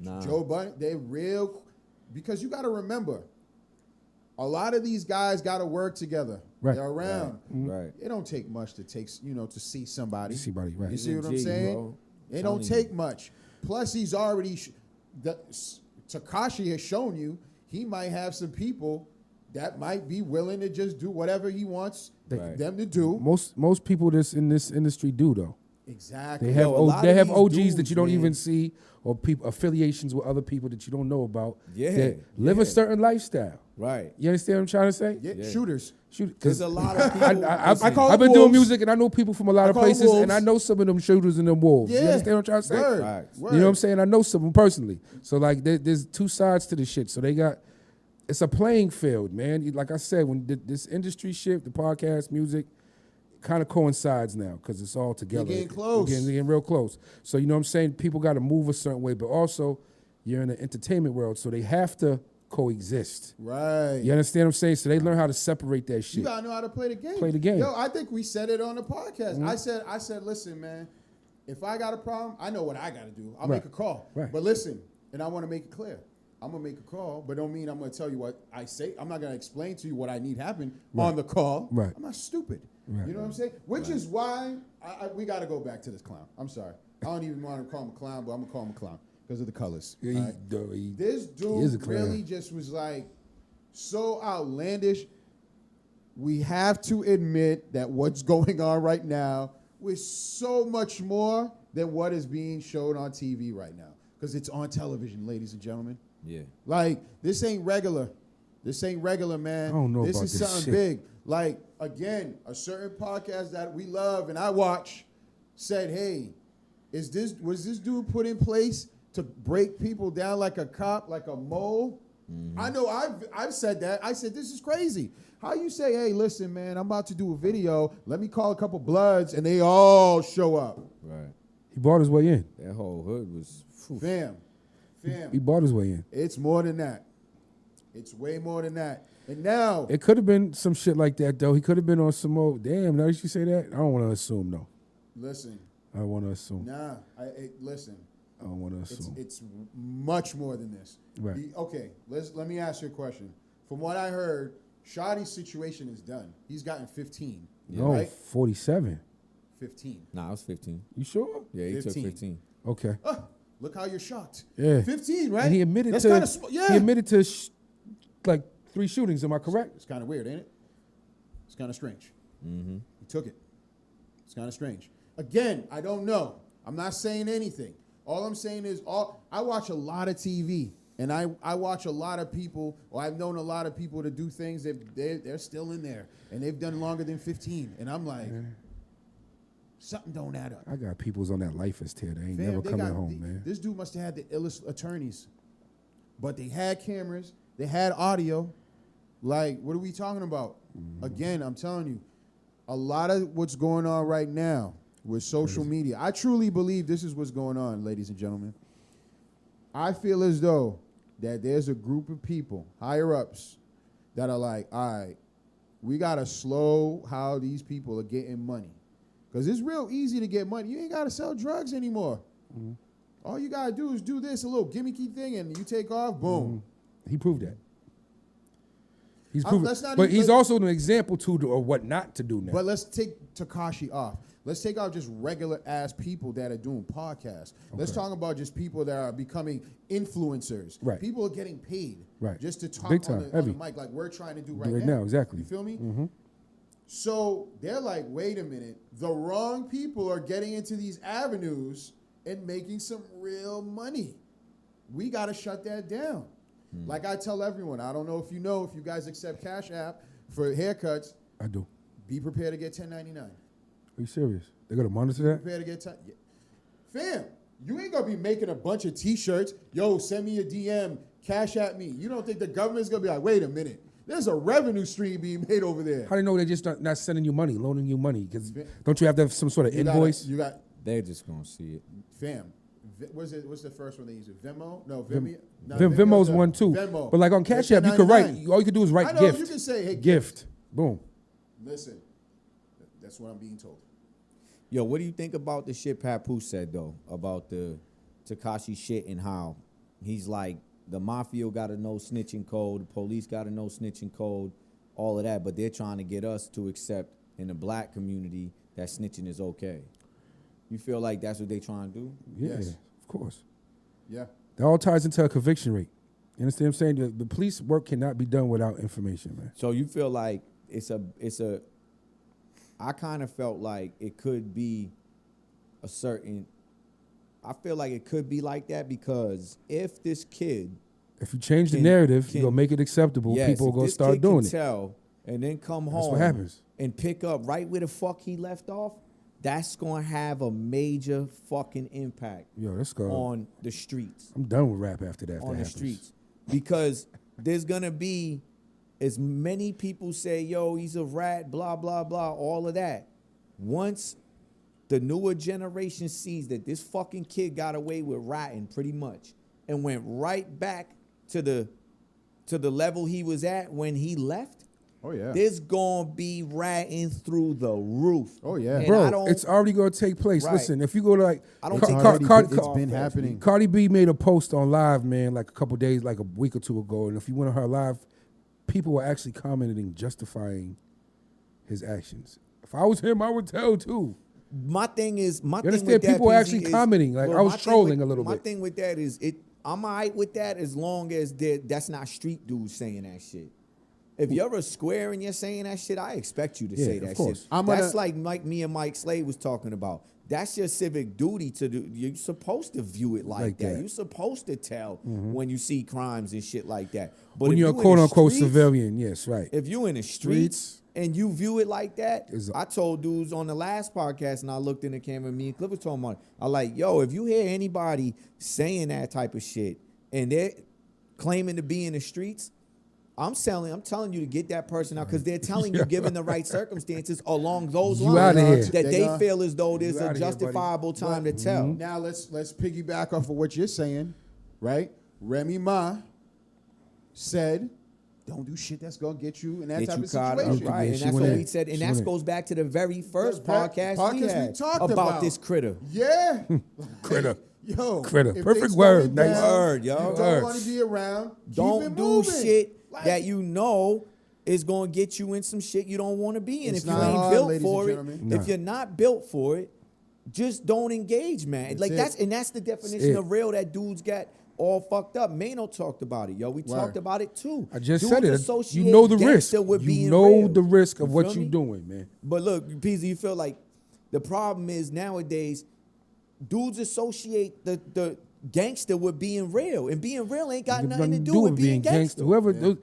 S5: Nah.
S4: Joe Budden. They're real, because you got to remember, a lot of these guys got to work together.
S3: Right.
S4: They're around.
S5: Right.
S4: It don't take much to to see somebody.
S3: To see somebody, right.
S4: You see what I'm
S5: G,
S4: saying?
S5: bro.
S4: It don't
S5: Telling
S4: take much. Plus, he's already Takashi has shown you he might have some people that might be willing to just do whatever he wants
S5: Right.
S4: them to do.
S3: Most people that's in this industry do though.
S4: Exactly.
S3: They have
S5: Yo, a lot
S3: they
S5: of
S3: have
S5: these
S3: OGs that
S5: dudes,
S3: you don't
S5: man.
S3: even see, or people affiliations with other people that you don't know about.
S5: Yeah,
S3: that live a
S5: yeah.
S3: certain lifestyle.
S5: Right.
S3: You understand what I'm trying to say?
S4: Yeah, shooters.
S3: Shoot,
S5: There's a lot of people.
S3: I
S4: call
S3: I've
S4: them
S3: been doing
S4: wolves.
S3: music and I know people from a lot of
S4: call them
S3: places, and
S4: wolves.
S3: I know some of them shooters and them wolves.
S4: Yeah.
S3: You understand what I'm trying to say?
S4: Word.
S5: Facts.
S4: Word.
S3: You know what I'm saying? I know some of them personally. So like, there's two sides to the shit. So it's a playing field, man. Like I said, when this industry shift, the podcast, music, kind of coincides now because it's all together.
S4: They're getting close.
S3: They're getting real close. So, you know what I'm saying? People got to move a certain way, but also you're in the entertainment world, so they have to coexist.
S4: Right.
S3: You understand what I'm saying? So they learn how to separate that shit.
S4: You gotta know how to play the game.
S3: Play the game.
S4: Yo, I think we said it on the podcast. I said, listen, man, if I got a problem, I know what I gotta do. I'll make a call.
S3: Right.
S4: But listen, and I want to make it clear. I'm gonna make a call, but don't mean I'm gonna tell you what I say. I'm not gonna explain to you what I need happen on the call.
S3: Right.
S4: I'm not stupid.
S3: Right.
S4: You know what I'm saying? Which is why we gotta go back to this clown. I'm sorry. I don't even want to call him a clown, but I'm gonna call him a clown because of the colors.
S3: Yeah,
S4: This dude really just was like so outlandish. We have to admit that what's going on right now was so much more than what is being shown on TV right now. Because it's on television, ladies and gentlemen.
S5: Yeah.
S4: Like, this ain't regular. This ain't regular, man.
S3: I don't know
S4: this
S3: about
S4: is
S3: this
S4: something
S3: shit.
S4: big. Like, again, a certain podcast that we love and I watch said, hey, was this dude put in place to break people down like a cop, like a mole? Mm-hmm. I know I've said that. I said, this is crazy. How you say, hey, listen, man, I'm about to do a video. Let me call a couple bloods, and they all show up.
S5: Right.
S3: He bought his way in.
S5: That whole hood was...
S4: Fam.
S3: He bought his way in.
S4: It's more than that. It's way more than that. And now...
S3: It could have been some shit like that, though. He could have been on some old... Damn, now that you say that, I don't want to assume, though.
S4: Listen.
S3: I don't want to assume.
S4: Nah. Listen.
S3: I don't want to assume.
S4: It's much more than this.
S3: Right.
S4: Okay, let me ask you a question. From what I heard, Shotty's situation is done. He's gotten 15.
S3: No,
S4: right?
S3: 47.
S4: 15.
S5: Nah, I was 15.
S3: You sure?
S5: Yeah, he
S4: 15.
S5: took 15.
S3: Okay.
S4: Look how you're shocked.
S3: Yeah.
S4: 15, right?
S3: And he admitted
S4: That's
S3: to...
S4: kinda yeah.
S3: He admitted to like 3 shootings, am I correct?
S4: It's kind of weird, ain't it? It's kind of strange.
S5: Mm-hmm.
S4: He took it. It's kind of strange. Again, I don't know. I'm not saying anything. All I'm saying is I watch a lot of TV, and I watch a lot of people, or I've known a lot of people to do things that they're still in there, and they've done longer than 15. And I'm like, something don't add up.
S3: I got people's on that life is tear. They ain't
S4: Fam,
S3: never
S4: they
S3: coming
S4: got-
S3: home, man.
S4: This dude must have had the illest attorneys. But they had cameras. They had audio. Like, what are we talking about? Again, I'm telling you, a lot of what's going on right now with social media. I truly believe this is what's going on, ladies and gentlemen. I feel as though that there's a group of people, higher-ups, that are like, all right, we got to slow how these people are getting money. Because it's real easy to get money. You ain't got to sell drugs anymore.
S3: Mm-hmm.
S4: All you got to do is do this, a little gimmicky thing, and you take off, boom.
S3: He proved that. He's
S4: I'm-
S3: proven,
S4: let's not
S3: but
S4: even-
S3: he's also an example too of what not to do now.
S4: But let's take Takashi off. Let's take out just regular ass people that are doing podcasts. Let's talk about just people that are becoming influencers.
S3: Right.
S4: People are getting paid
S3: Right.
S4: just to talk
S3: Big
S4: on
S3: time,
S4: the
S3: heavy.
S4: mic like we're trying to do right
S3: Right
S4: now.
S3: now, exactly.
S4: You feel me?
S3: Mm-hmm.
S4: So they're like, wait a minute. The wrong people are getting into these avenues and making some real money. We got to shut that down. Like I tell everyone, I don't know if you guys accept Cash App for haircuts,
S3: I do.
S4: be prepared to get 1099.
S3: Are you serious? They're gonna monitor that?
S4: Prepare to get Fam, you ain't gonna be making a bunch of T-shirts. Yo, send me a DM, Cash at me. You don't think the government's gonna be like, wait a minute, there's a revenue stream being made over there.
S3: How do you know they're just not sending you money, loaning you money? Because don't you have to have some sort of invoice?
S4: You got
S5: They're just going to see it.
S4: fam. What's the first one they use? Venmo? No, Vimeo. No,
S3: Venmo's one too.
S4: Venmo.
S3: But like on Cash App, you could write. All you could do is
S4: I
S3: write
S4: know,
S3: gift.
S4: you can say, hey,
S3: gift. Boom.
S4: Listen, that's what I'm being told.
S5: Yo, what do you think about the shit Papoose said, though, about the Takashi shit and how he's like, the mafia got a no snitching code, the police got a no snitching code, all of that, but they're trying to get us to accept in the black community that snitching is okay. You feel like that's what they trying to do?
S3: Yeah,
S4: Yes.
S3: of course.
S4: Yeah.
S3: That all ties into a conviction rate. You understand what I'm saying? The police work cannot be done without information, man.
S5: So you feel like it's a I kind of felt like it could be a certain, I feel like it could be like that because if this kid,
S3: If you change the
S5: Can-
S3: narrative,
S5: can-
S3: you're going to make it acceptable.
S5: yes,
S3: People are
S5: if
S3: going to
S5: this
S3: start
S5: kid
S3: doing
S5: can
S3: it.
S5: tell and then come
S3: That's
S5: home
S3: what happens.
S5: and pick up right where the fuck he left off, that's going to have a major fucking impact
S3: Yo, that's good.
S5: on the streets.
S3: I'm done with rap after that. if
S5: On
S3: that
S5: the
S3: happens.
S5: streets. Because there's going to be as many people say, yo, he's a rat, blah, blah, blah, all of that. once the newer generation sees that this fucking kid got away with ratting pretty much and went right back to the level he was at when he left,
S4: Oh yeah.
S5: there's gonna be ratting through the roof.
S4: Oh yeah.
S5: And
S3: Bro, it's already gonna take place.
S5: Right.
S3: Listen, if you go to like,
S5: I don't
S4: It's
S5: think
S4: already, it's been happening.
S3: Cardi B made a post on live, man, like a couple days, like a week or two ago, and if you went on her live, people were actually commenting, justifying his actions. If I was him, I would tell too.
S5: My thing is,
S3: You understand? People are actually commenting. Like, I was trolling a little bit.
S5: My thing with that is, I'm all right with that as long as that's not street dudes saying that shit. If you're a square and you're saying that shit, I expect you to say that shit. That's like me and Mike Slade was talking about. That's your civic duty to do. You're supposed to view it like that. You're supposed to tell when you see crimes and shit like that. But
S3: when you're a quote-unquote civilian, yes, right.
S5: If you in the streets and you view it like that, I told dudes on the last podcast, and I looked in the camera, me and Cliff was talking about it. I like, yo, if you hear anybody saying that type of shit and they're claiming to be in the streets, I'm telling you to get that person out because they're telling you, given the right circumstances along those lines, that they feel as though there's a justifiable time to tell.
S4: Now let's piggyback off of what you're saying, right? Remy Ma said, "Don't do shit that's gonna get you in that type of situation."
S5: Right, and that's what we said, and that goes back to the very first podcast we had about this critter.
S4: Yeah,
S3: Critter.
S4: Yo,
S3: Critter. Perfect word. Nice
S5: word, yo.
S4: You don't want to be around.
S5: Don't do shit that you know is going to get you in some shit you don't want to be in. If you ain't built for it, if you're not built for it, just don't engage, man. That's the definition of real that dudes got all fucked up. Mano talked about it, yo. We talked about it too.
S3: I just
S5: dudes
S3: said it.
S5: associate
S3: You know the risk.
S5: with
S3: You
S5: being
S3: know
S5: real.
S3: the risk of
S5: You
S3: what
S5: feel
S3: you're
S5: me?
S3: doing, man.
S5: But look, Peasy, you feel like the problem is nowadays dudes associate the gangster with being real, and being real ain't got nothing to do with being gangster.
S3: Whoever those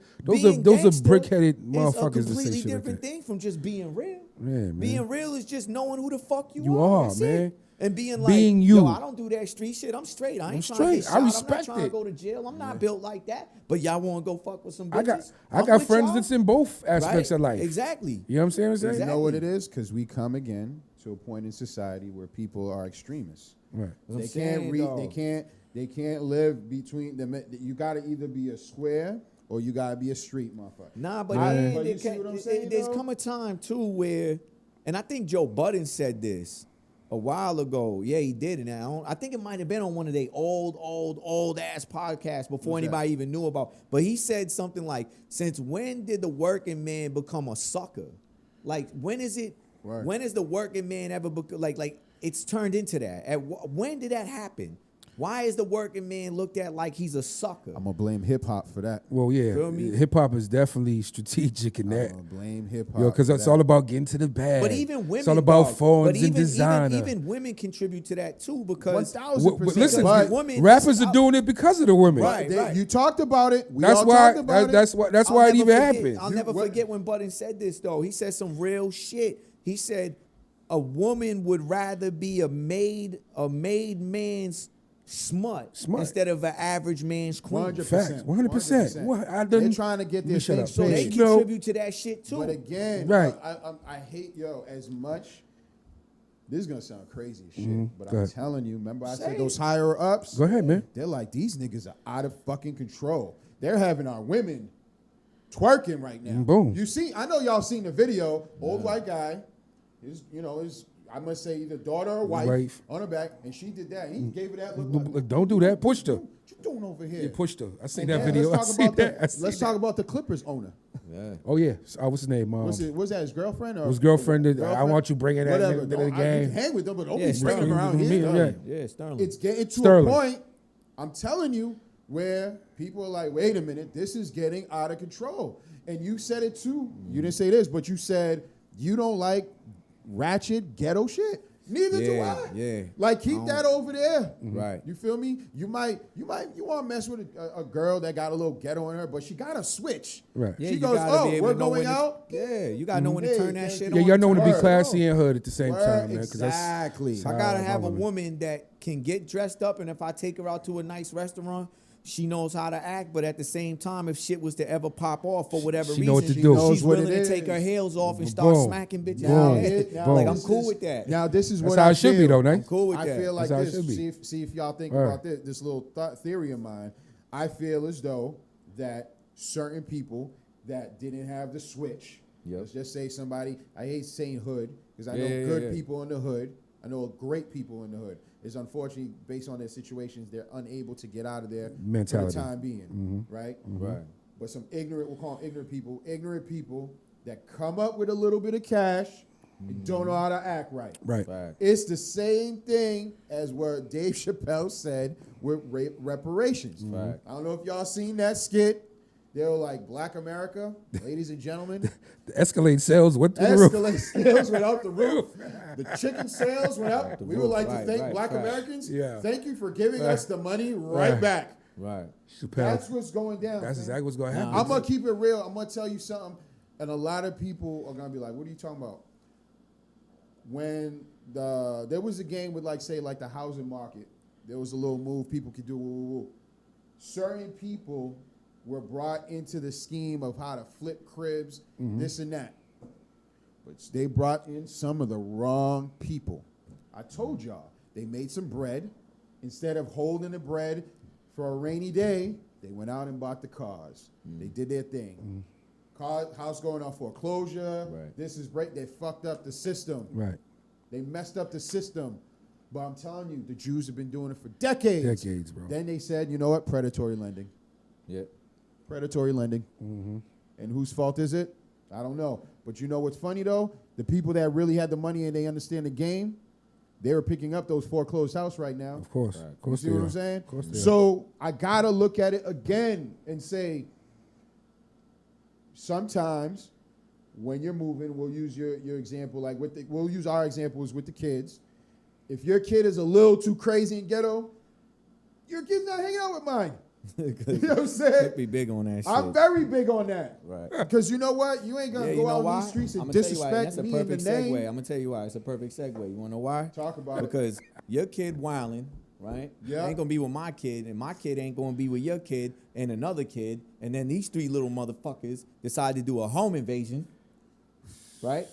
S3: are brick-headed motherfuckers.
S5: It's a completely
S3: that
S5: different thing from just being real.
S3: Yeah, man.
S5: Being real is just knowing who the fuck you
S3: You
S5: are.
S3: are,
S5: That's
S3: man.
S5: it. And being like,
S3: Being you.
S5: yo, I don't do that street shit. I'm straight. I ain't trying to get shot.
S3: I respect
S5: I'm not trying to
S3: it.
S5: go to jail. I'm not built like that. But y'all want to go fuck with some
S3: I
S5: bitches?
S3: got friends that's in both aspects of life.
S5: Exactly.
S3: You know what I'm saying?
S5: Exactly.
S4: You know what it is? Because we come again to a point in society where people are extremists.
S3: Right.
S4: They can't read. They can't live between them. You got to either be a square or you got to be a street motherfucker.
S5: Nah, but
S4: you see what I'm saying,
S5: there's
S4: though?
S5: come a time too where, and I think Joe Budden said this a while ago. Yeah, he did, and I think it might have been on one of their old ass podcasts before anybody even knew about. But he said something like, "Since when did the working man become a sucker? Like, when is it?
S4: Right.
S5: When is the working man ever like it's turned into that? When did that happen? Why is the working man looked at like he's a sucker?"
S4: I'm gonna blame hip hop for that.
S3: Well, yeah,
S5: Feel me?
S3: hip hop is definitely strategic in that.
S4: I'm gonna blame hip hop.
S3: Yo, because it's all about getting to the bag.
S5: But even women,
S3: it's all about
S5: dog,
S3: phones
S5: but
S3: and designer.
S5: even women contribute to that too because
S4: 1000%.
S3: Listen,
S4: But
S5: women,
S3: rappers are doing it because of the women.
S5: Right.
S4: You talked about it. We
S3: That's
S4: all
S3: why.
S4: talked about it.
S3: That's why it even happened.
S5: I'll never forget when Budden said this though. He said some real shit. He said a woman would rather be a made man's smut instead of an average man's queen.
S4: 100%.
S3: 100%.
S4: They're trying to get their things
S5: So they
S4: paid.
S5: contribute to that shit too.
S4: But again,
S3: Right.
S4: I hate, as much. This is gonna sound crazy as shit, but I'm telling you. Remember, I said those higher ups.
S3: Go ahead, man.
S4: They're like, these niggas are out of fucking control. They're having our women twerking right now.
S3: Boom.
S4: You see? I know y'all seen the video. Old white guy. His I must say either daughter or wife on her back, and she did that. He gave her that look.
S3: Look, don't do that. Pushed her.
S4: What you doing over here?
S3: He pushed her. I seen
S4: And
S3: that
S4: then
S3: video.
S4: Let's talk about the Clippers owner.
S3: Oh yeah. What's his name?
S4: Was that his girlfriend? Or
S3: His girlfriend. I want you bringing that
S4: Whatever.
S3: nigga to the
S4: You
S3: game.
S4: can hang with them, but don't
S5: Yeah,
S4: be bringing them around
S3: Sterling.
S4: here.
S5: Yeah, Sterling.
S4: It's getting to
S3: Sterling.
S4: a point, I'm telling you, where people are like, wait a minute, this is getting out of control. And you said it too. You didn't say this, but you said you don't like ratchet ghetto shit. Neither do I.
S5: Yeah.
S4: Like, keep that over there.
S5: Right.
S4: You feel me? You want to mess with a girl that got a little ghetto in her, but she got a switch.
S3: Right.
S5: Yeah,
S4: She
S5: you
S4: goes,
S5: gotta be able
S4: we're
S5: to know
S4: going
S5: when to-
S4: out?
S5: Yeah, you gotta know when to turn that shit on.
S3: Yeah, y'all know when to be
S4: Word.
S3: classy and hood at the same time, man. 'Cause
S4: Exactly.
S5: So I gotta have a woman that can get dressed up, and if I take her out to a nice restaurant, she knows how to act, but at the same time, if shit was to ever pop off for whatever
S3: She
S5: reason,
S3: know what to do.
S5: she's willing to
S4: is.
S5: take her heels off and start
S3: Boom.
S5: smacking bitches.
S3: Boom.
S5: in the head.
S4: Now,
S5: Like, I'm
S4: this
S5: cool
S4: is-
S5: with that.
S4: Now this is
S3: That's
S4: what
S3: how
S4: I
S3: it should be,
S4: feel.
S3: though,
S5: I'm
S3: Nyce.
S5: cool with
S4: I
S5: that.
S4: feel like
S3: That's how it
S4: this.
S3: should be.
S4: See if y'all think
S3: Right.
S4: about this little theory of mine. I feel as though that certain people that didn't have the switch.
S5: Yep.
S4: Let's just say somebody. I hate saying hood because I know
S5: Yeah,
S4: good
S5: yeah.
S4: people in the hood. I know great people in the hood. It's unfortunately based on their situations, they're unable to get out of there
S3: Mentality.
S4: for the time being, right?
S5: Right.
S4: But some ignorant, we'll call them ignorant people that come up with a little bit of cash and don't know how to act right.
S3: Right.
S5: Fact.
S4: It's the same thing as what Dave Chappelle said with reparations.
S5: Fact.
S4: I don't know if y'all seen that skit. They were like, Black America, ladies and gentlemen,
S3: The Escalade sales went through the roof.
S4: Escalade sales went out the roof. The chicken sales went up. We would
S5: roof.
S4: like
S5: Right,
S4: to thank
S5: right,
S4: Black
S5: right.
S4: Americans.
S3: Yeah.
S4: Thank you for giving us the money right
S3: Right.
S4: back.
S5: Right.
S3: Chappelle.
S4: That's what's going down.
S3: That's
S4: man.
S3: exactly what's going to happen.
S4: I'm going to keep it real. I'm going to tell you something. And a lot of people are going to be like, what are you talking about? When there was a game with, like, say, like the housing market, there was a little move people could do. Woo, woo, woo. Certain people were brought into the scheme of how to flip cribs, this and that. But they brought in some of the wrong people. I told y'all, they made some bread. Instead of holding the bread for a rainy day, they went out and bought the cars. They did their thing. House going on foreclosure.
S5: Right.
S4: This is break. They fucked up the system.
S3: Right.
S4: They messed up the system. But I'm telling you, the Jews have been doing it for decades.
S3: Decades, bro.
S4: Then they said, you know what? Predatory lending.
S5: Yep.
S4: Predatory lending. And whose fault is it? I don't know. But you know what's funny, though? The people that really had the money and they understand the game, they were picking up those foreclosed house right now.
S3: Of course.
S5: Right.
S3: Of course
S4: You see
S3: they
S4: what
S3: are.
S4: I'm saying?
S3: Of course they are.
S4: So I got to look at it again and say, sometimes when you're moving, we'll use your example, like we'll use our examples with the kids. If your kid is a little too crazy and ghetto, your kid's not hanging out with mine. You know what I'm saying?
S5: Be big on that shit.
S4: I'm very big on that.
S5: Right.
S4: Because you know what? You ain't going to
S5: Yeah,
S4: go
S5: you know
S4: out
S5: why?
S4: in these streets and
S5: I'ma tell you why.
S4: disrespect
S5: That's a
S4: me in the
S5: perfect
S4: name.
S5: segue. I'm gonna tell you why. It's a perfect segue. You wanna know why?
S4: Talk about it.
S5: Because your kid wilding, right?
S4: Yeah.
S5: Ain't gonna be with my kid, and my kid ain't gonna be with your kid and another kid, and then these three little motherfuckers decide to do a home invasion, right?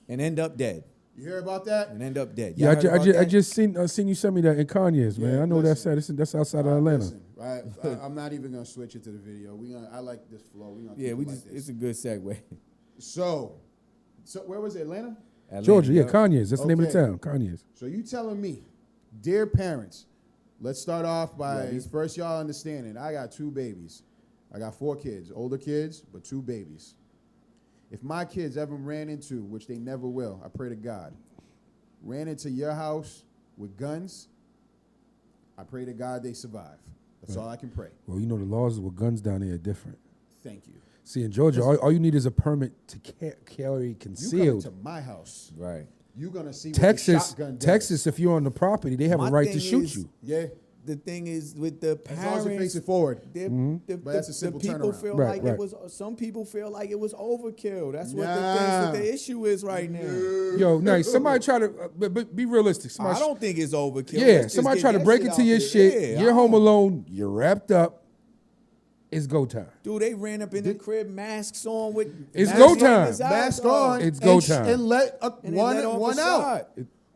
S5: And end up dead.
S4: You hear about that?
S5: And end up dead.
S3: Yeah,
S5: Y'all heard about
S3: I
S5: that?
S3: just seen you send me that in Kanye's, man.
S4: Yeah,
S3: I know
S4: listen.
S3: that's outside of Atlanta.
S4: Listen, right? I'm not even going to switch it to the video. I like this flow. We gonna
S5: Yeah,
S4: keep
S5: we
S4: it like
S5: just
S4: this.
S5: it's a good segue.
S4: So where was it? Atlanta?
S3: Georgia, yeah,
S5: Yup.
S3: Kanye's. That's the name of the
S4: Okay.
S3: town, Kanye's.
S4: So you telling me, dear parents, let's start off by first y'all understanding. I got 2 babies. I got 4 kids, older kids, but 2 babies. If my kids ever ran into, which they never will, I pray to God, ran into your house with guns, I pray to God they survive. That's all I can pray.
S3: Well, you know the laws with guns down there are different.
S4: Thank you.
S3: See, in Georgia, all you need is a permit to carry
S4: You coming
S3: concealed.
S4: to my house,
S5: Right.
S4: you're going to see what
S3: Texas,
S4: the shotgun does.
S3: Texas, if you're on the property, they have
S5: My
S3: a right to
S5: thing
S3: shoot
S5: is-
S3: you.
S4: Yeah,
S5: The thing is with the
S4: as long as you face
S5: parents,
S4: it forward.
S5: but
S4: that's a simple
S5: people
S4: turnaround.
S5: feel
S3: Right,
S5: like
S3: right.
S5: it was. Some people feel like it was overkill. That's what
S4: Nah.
S5: the issue is right now.
S3: Yo, nice. Somebody try to, but be realistic. Somebody,
S5: I don't think it's overkill.
S3: yeah,
S5: Let's just
S3: somebody
S5: get
S3: try to
S5: that
S3: break
S5: shit
S3: into
S5: out
S3: your
S5: there.
S3: shit.
S5: Yeah,
S3: You're
S5: I
S3: home
S5: don't-
S3: alone. You're wrapped up. It's go time.
S5: Dude, they ran up in the crib, masks on with.
S3: It's
S5: masks
S3: go
S5: on
S3: time.
S5: his eyes,
S4: Mask
S5: dog.
S4: on.
S3: It's go
S4: and
S3: time.
S4: And let
S5: And they let off
S4: one
S5: a
S4: out.
S5: shot.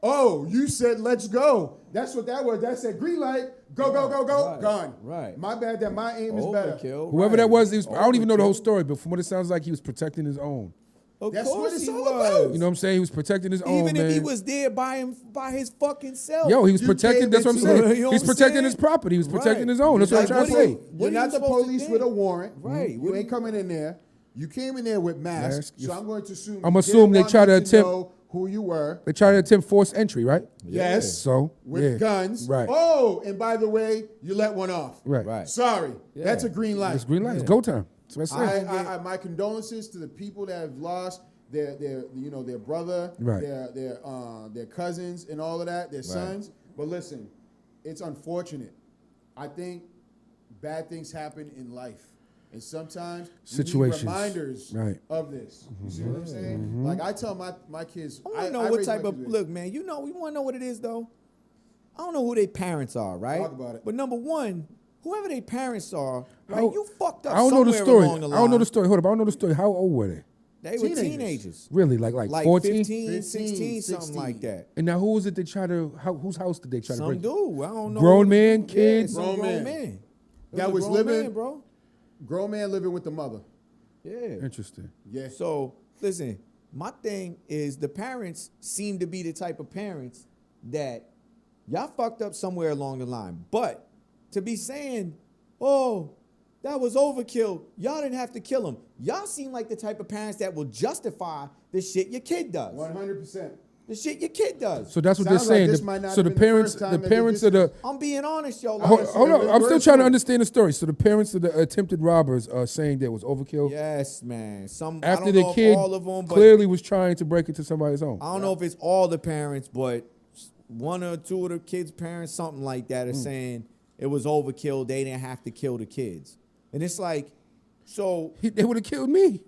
S4: Oh, you said let's go. That's what that was. That said green light. Go, go, go, go.
S5: Right,
S4: Gone.
S5: right.
S4: My bad that my aim is better.
S5: Overkill.
S3: Whoever
S5: right.
S3: that was, I don't even know the whole
S5: Overkill.
S3: story, but from what it sounds like, he was protecting his own.
S5: Of
S4: That's what
S5: course
S4: it's
S5: he
S4: all
S5: was.
S4: about.
S3: You know what I'm saying? He was protecting his own,
S5: Even
S3: man.
S5: if he was there by his fucking self.
S3: Yo, he was
S4: You
S3: protecting.
S4: gave
S3: That's
S4: it
S3: what I'm
S4: to
S3: saying.
S5: him. You know
S3: He's
S5: what I'm
S3: protecting
S5: saying?
S3: his property. He was protecting
S5: Right.
S3: his own. That's what I'm
S4: Like,
S3: trying to
S4: what are
S3: say.
S4: you-
S5: What
S4: You're
S5: are
S4: not
S5: you
S4: the
S5: supposed to
S4: police
S5: think?
S4: with a warrant.
S5: Right.
S4: You
S5: What
S4: ain't coming in there. You came in there with masks.
S3: Mask.
S4: So I'm going to assume.
S3: I'm
S4: you
S3: assume
S4: didn't
S3: they
S4: want
S3: try
S4: me
S3: to attempt-
S4: know who you were.
S3: They tried to attempt forced entry, right?
S4: Yes.
S3: So
S4: With
S3: yeah.
S4: guns.
S3: Right.
S4: Oh, and by the way, you let one off.
S3: Right.
S5: Right.
S4: Sorry.
S5: Yeah.
S4: That's a green light.
S3: It's green light. It's go time. That's what I said.
S4: My condolences to the people that have lost their brother,
S3: Right.
S4: their cousins, and all of that, their sons. But listen, it's unfortunate. I think bad things happen in life, and sometimes we need
S3: Situations.
S4: reminders
S3: Right.
S4: of this. You see what I'm saying? Like I tell my kids,
S5: I want to know what
S4: raise my
S5: type of
S4: kids with-
S5: look, man. You know, we want to know what it is though. I don't know who their parents are, right?
S4: Talk about it.
S5: But number one, whoever their parents are, right?
S3: How-
S5: You fucked up
S3: I don't know the
S5: somewhere
S3: story.
S5: along the line.
S3: I don't know the story. Hold up, I don't know the story. How old were they?
S5: They were teenagers.
S3: Really, like 14?
S5: 15, 16, something like that.
S3: And now who was it they try to? Whose house did they try to
S5: Some
S3: break?
S5: dude, I don't know.
S3: Grown man,
S5: Yeah,
S3: kids?
S5: some
S4: Grown
S5: grown
S4: man.
S5: man. It
S4: That
S5: a
S4: was
S5: grown
S4: living-
S5: man, bro.
S4: Grown man living with the mother.
S5: Yeah.
S3: Interesting.
S4: Yeah.
S5: So listen, my thing is the parents seem to be the type of parents that y'all fucked up somewhere along the line. But to be saying, oh, that was overkill, y'all didn't have to kill him. Y'all seem like the type of parents that will justify the shit your kid does.
S4: 100%.
S5: The shit your kid does.
S3: So that's what
S4: Sounds
S3: they're
S4: like
S3: saying.
S4: this might not
S3: So
S4: have
S3: the
S4: been the
S3: parents,
S4: first time
S3: the
S4: that they
S3: parents
S4: did
S3: of the.
S5: I'm being honest, yo. Like,
S3: Hold
S4: Yes,
S3: on,
S4: it
S3: I'm
S4: was
S3: still trying to
S4: worse.
S3: understand the story. So the parents of the attempted robbers are saying there was overkill
S5: yes, man. I
S3: after
S5: don't
S3: the
S5: know if
S3: kid
S5: all of them, but
S3: clearly was trying to break into somebody's home.
S5: I don't know if it's all the parents, but one or two of the kids' parents, something like that, are saying it was overkill. They didn't have to kill the kids. And it's like, so
S3: They would have killed me.